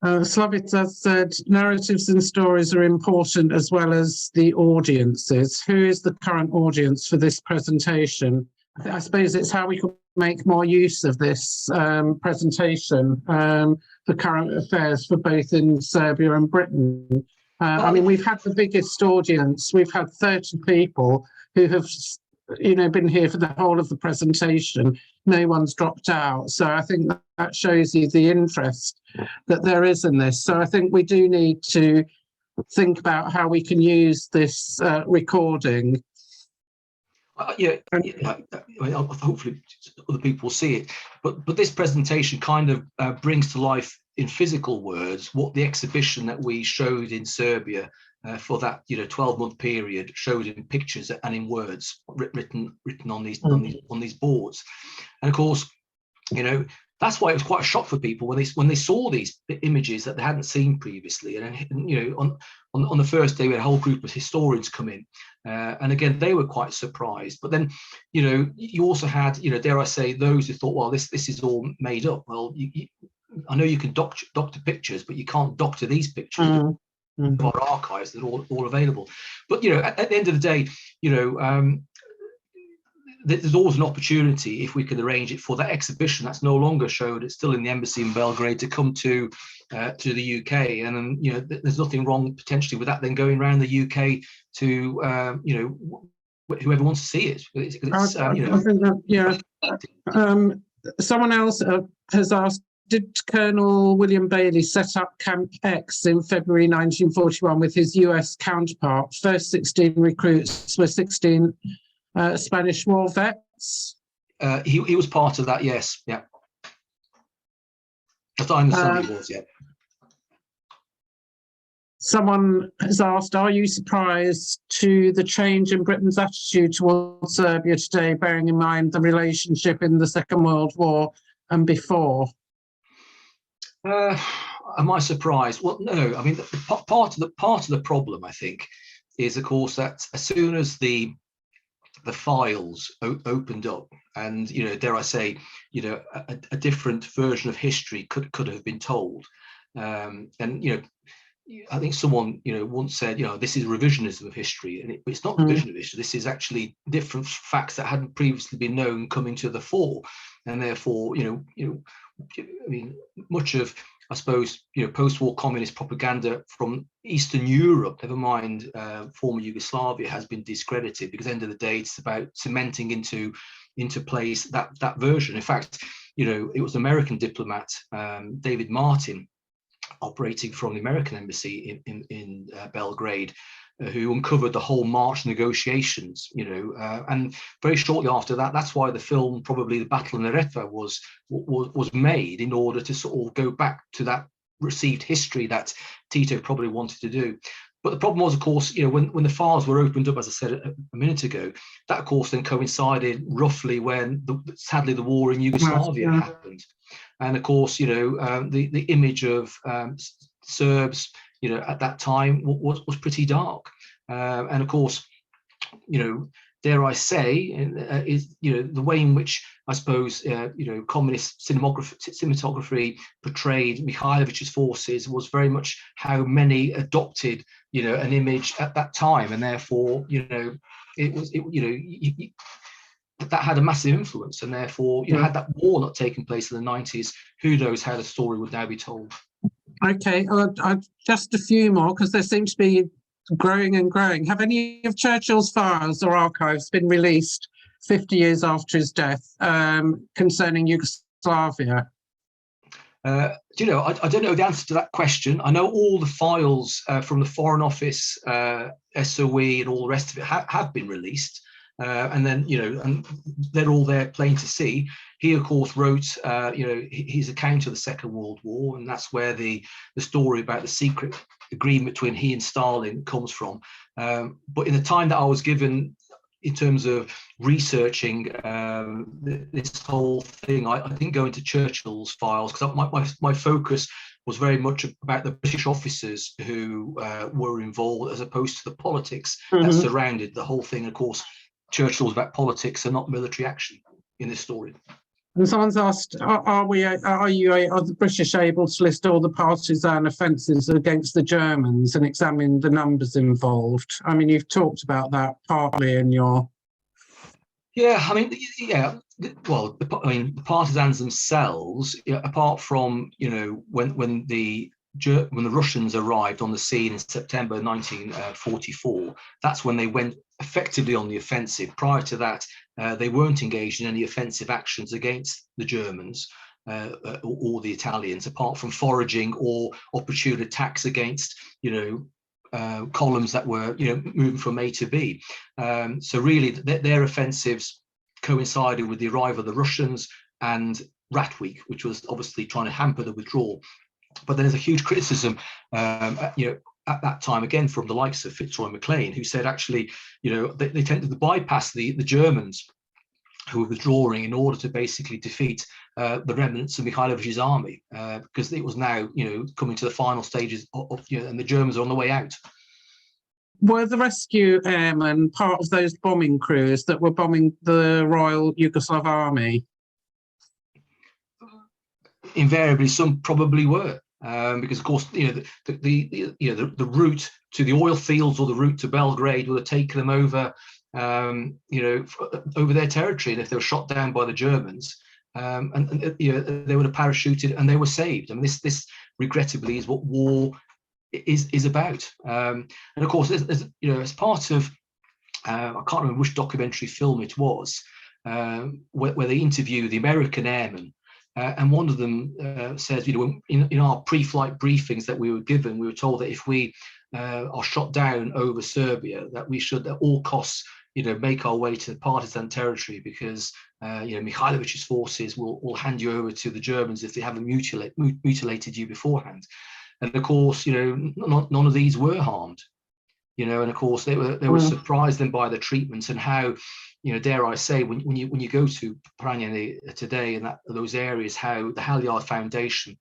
Slavica said narratives and stories are important as well as the audiences. Who is the current audience for this presentation? I suppose it's how we could make more use of this presentation, the current affairs for both in Serbia and Britain. I mean, we've had the biggest audience. We've had 30 people who have, you know, been here for the whole of the presentation. No one's dropped out. So I think that shows you the interest that there is in this. So I think we do need to think about how we can use this recording. Hopefully other people will see it. But this presentation kind of brings to life in physical words what the exhibition that we showed in Serbia for that 12-month period showed in pictures and in words written on these boards. And of course, that's why it was quite a shock for people when they saw these images that they hadn't seen previously. And on the first day we had a whole group of historians come in, and again they were quite surprised. But then you also had dare I say those who thought, well, this is all made up. Well, I know you can doctor pictures, but you can't doctor these pictures. Mm-hmm. Our archives, they're all available. But at the end of the day, there's always an opportunity, if we can arrange it, for that exhibition that's no longer showed, it's still in the embassy in Belgrade, to come to the UK. And there's nothing wrong potentially with that then going around the UK to whoever wants to see it. Someone else has asked, did Colonel William Bailey set up Camp X in February 1941 with his US counterpart? First 16 recruits were 16 Spanish War vets? He was part of that, yes. Yeah. As I understand he was, yeah. Someone has asked, are you surprised to the change in Britain's attitude towards Serbia today, bearing in mind the relationship in the Second World War and before? Am I surprised? Well, no. I mean, part of the problem, I think, is of course that as soon as the the files opened up, and dare I say, a different version of history could have been told. And I think someone once said, this is revisionism of history, and it's not revision of history. This is actually different facts that hadn't previously been known coming to the fore, and therefore, I mean, much of, I suppose, post-war communist propaganda from Eastern Europe, never mind former Yugoslavia, has been discredited, because at the end of the day, it's about cementing into place that version. In fact, it was American diplomat David Martin, operating from the American embassy in Belgrade, who uncovered the whole March negotiations, and very shortly after that, that's why the film, probably The Battle of Neretva, was made, in order to sort of go back to that received history that Tito probably wanted to do. But the problem was, of course, when the files were opened up, as I said a minute ago, that of course then coincided roughly when sadly the war in Yugoslavia happened. And of course, the image of Serbs, at that time was pretty dark. And of course, dare I say, is the way in which, I suppose, communist cinematography portrayed Mikhailovic's forces was very much how many adopted, an image at that time, and therefore, that had a massive influence, and therefore, had that war not taken place in the 90s, who knows how the story would now be told. Okay, just a few more, because there seems to be growing and growing. Have any of Churchill's files or archives been released 50 years after his death concerning Yugoslavia? I don't know the answer to that question. I know all the files from the Foreign Office, SOE, and all the rest of it have been released. And then, and they're all there plain to see. He, of course, wrote, his account of the Second World War, and that's where the story about the secret agreement between he and Stalin comes from. But in the time that I was given, in terms of researching this whole thing, I didn't go into Churchill's files, because my focus was very much about the British officers who were involved, as opposed to the politics that surrounded the whole thing. Of course, Churchill was about politics and not military action in this story. And someone's asked, are the British able to list all the partisan offences against the Germans and examine the numbers involved? I mean, you've talked about that partly in your... Yeah, I mean, well, the partisans themselves, apart from, when the Russians arrived on the scene in September 1944, that's when they went effectively on the offensive. Prior to that, they weren't engaged in any offensive actions against the Germans or the Italians, apart from foraging or opportune attacks against, columns that were, moving from A to B. So really, their offensives coincided with the arrival of the Russians and Rat Week, which was obviously trying to hamper the withdrawal. But there's a huge criticism, at that time, again, from the likes of Fitzroy Maclean, who said, actually, they tended to bypass the Germans who were withdrawing in order to basically defeat the remnants of Mikhailovic's army, because it was now, coming to the final stages of and the Germans are on the way out. Were the rescue airmen part of those bombing crews that were bombing the Royal Yugoslav Army? Invariably, some probably were, because of course, the route to the oil fields or the route to Belgrade would have taken them over, over their territory, and if they were shot down by the Germans, and they would have parachuted and they were saved. I mean, this regrettably is what war is about. And of course, as part of, I can't remember which documentary film it was, where they interview the American airmen. And one of them says, in our pre-flight briefings that we were given, we were told that if we are shot down over Serbia, that we should at all costs, make our way to the partisan territory, because, Mikhailovic's forces will hand you over to the Germans if they haven't mutilated you beforehand. And of course, none of these were harmed, and of course they were surprised then by the treatment and how, dare I say, when you go to Pranjani today and those areas, how the Halyard Foundation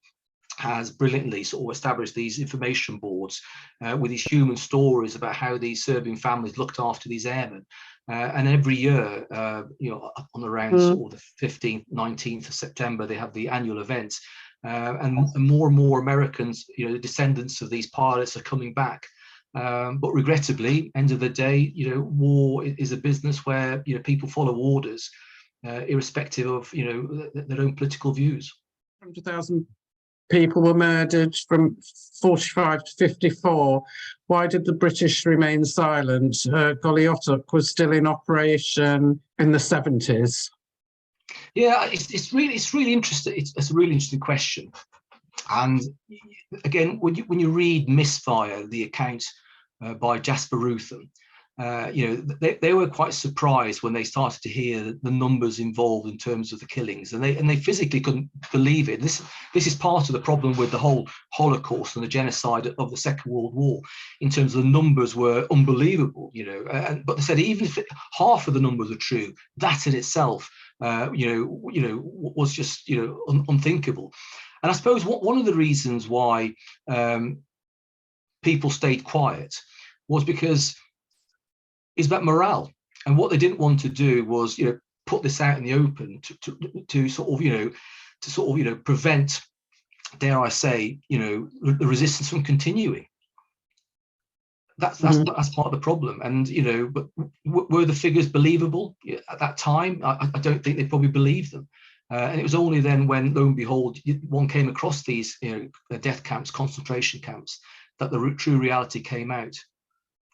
has brilliantly sort of established these information boards with these human stories about how these Serbian families looked after these airmen. And every year, on around sort of the 15th, 19th of September, they have the annual event. And more Americans, descendants of these pilots are coming back. But regrettably, end of the day, war is a business where, people follow orders, irrespective of, their own political views. 100,000 people were murdered from 45 to 54. Why did the British remain silent? Goliottok was still in operation in the 70s. Yeah, it's really interesting. It's a really interesting question. And again, when you read Misfire, the account by Jasper Ruthven, they were quite surprised when they started to hear the numbers involved in terms of the killings, and they physically couldn't believe it. This is part of the problem with the whole Holocaust and the genocide of the Second World War. In terms of the numbers were unbelievable, but they said even if half of the numbers are true, that in itself, was just unthinkable. And I suppose one of the reasons why people stayed quiet was because it's about morale, and what they didn't want to do was put this out in the open to sort of prevent, dare I say, the resistance from continuing. That's part of the problem. And but were the figures believable at that time? I don't think they probably believed them. And it was only then when, lo and behold, one came across these death camps, concentration camps, that the true reality came out.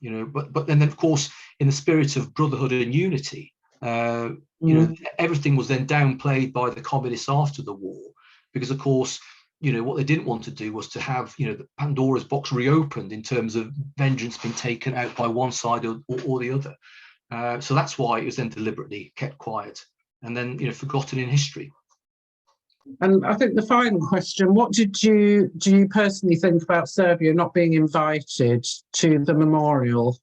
But then of course, in the spirit of brotherhood and unity, everything was then downplayed by the communists after the war, because of course, what they didn't want to do was to have the Pandora's box reopened in terms of vengeance being taken out by one side or the other. So that's why it was then deliberately kept quiet and then forgotten in history. And I think the final question: what do you personally think about Serbia not being invited to the memorial?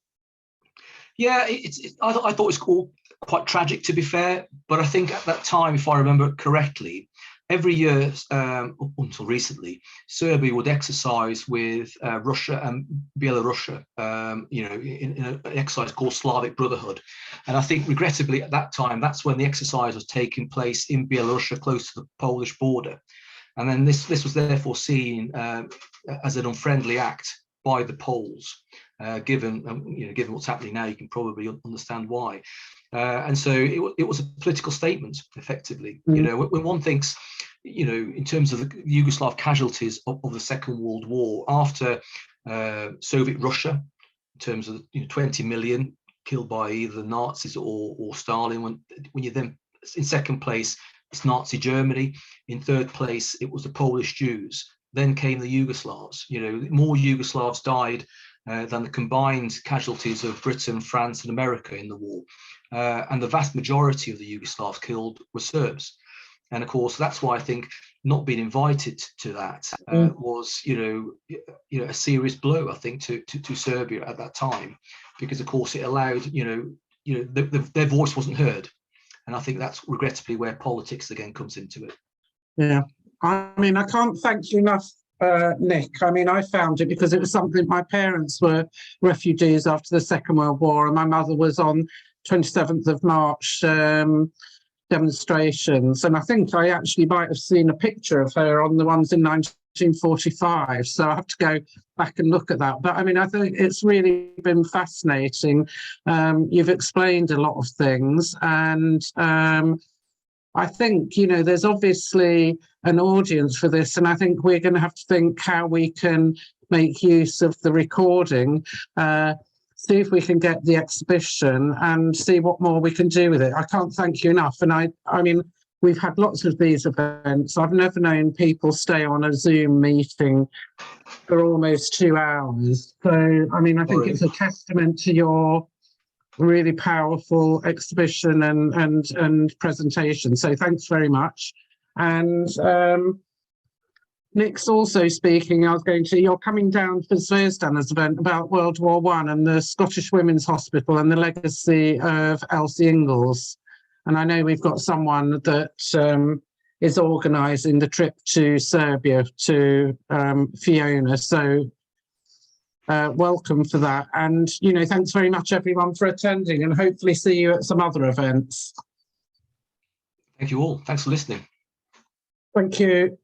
Yeah, I thought it was quite tragic, to be fair. But I think at that time, if I remember correctly, every year up until recently, Serbia would exercise with Russia and Belarus, in an exercise called Slavic Brotherhood. And I think, regrettably, at that time, that's when the exercise was taking place in Belarus, close to the Polish border. And then this was therefore seen as an unfriendly act by the Poles, given what's happening now. You can probably understand why. And so it was a political statement, effectively. When one thinks, in terms of the Yugoslav casualties of the Second World War, after Soviet Russia, in terms of 20 million killed by either the Nazis or Stalin, when you then, in second place, it's Nazi Germany. In third place, it was the Polish Jews. Then came the Yugoslavs. More Yugoslavs died than the combined casualties of Britain, France, and America in the war. And the vast majority of the Yugoslavs killed were Serbs. And of course, that's why I think not being invited to that was, a serious blow, I think, to Serbia at that time, because of course it allowed, their voice wasn't heard. And I think that's regrettably where politics again comes into it. Yeah, I mean, I can't thank you enough, Nick. I mean, I found it because it was something. My parents were refugees after the Second World War, and my mother was on 27th of March demonstrations, and I think I actually might have seen a picture of her on the ones in 1945, so I have to go back and look at that. But I mean, I think it's really been fascinating. You've explained a lot of things, and I think, there's obviously an audience for this, and I think we're going to have to think how we can make use of the recording, see if we can get the exhibition and see what more we can do with it. I can't thank you enough. And I mean, we've had lots of these events. I've never known people stay on a Zoom meeting for almost 2 hours. So, I mean, I think it's a testament to your really powerful exhibition and presentation. So thanks very much. And Nick's also speaking. You're coming down for Zvezda's event about World War I and the Scottish Women's Hospital and the legacy of Elsie Ingalls. And I know we've got someone that is organising the trip to Serbia to Fiona. So welcome for that. And, you know, thanks very much, everyone, for attending, and hopefully see you at some other events. Thank you all. Thanks for listening. Thank you.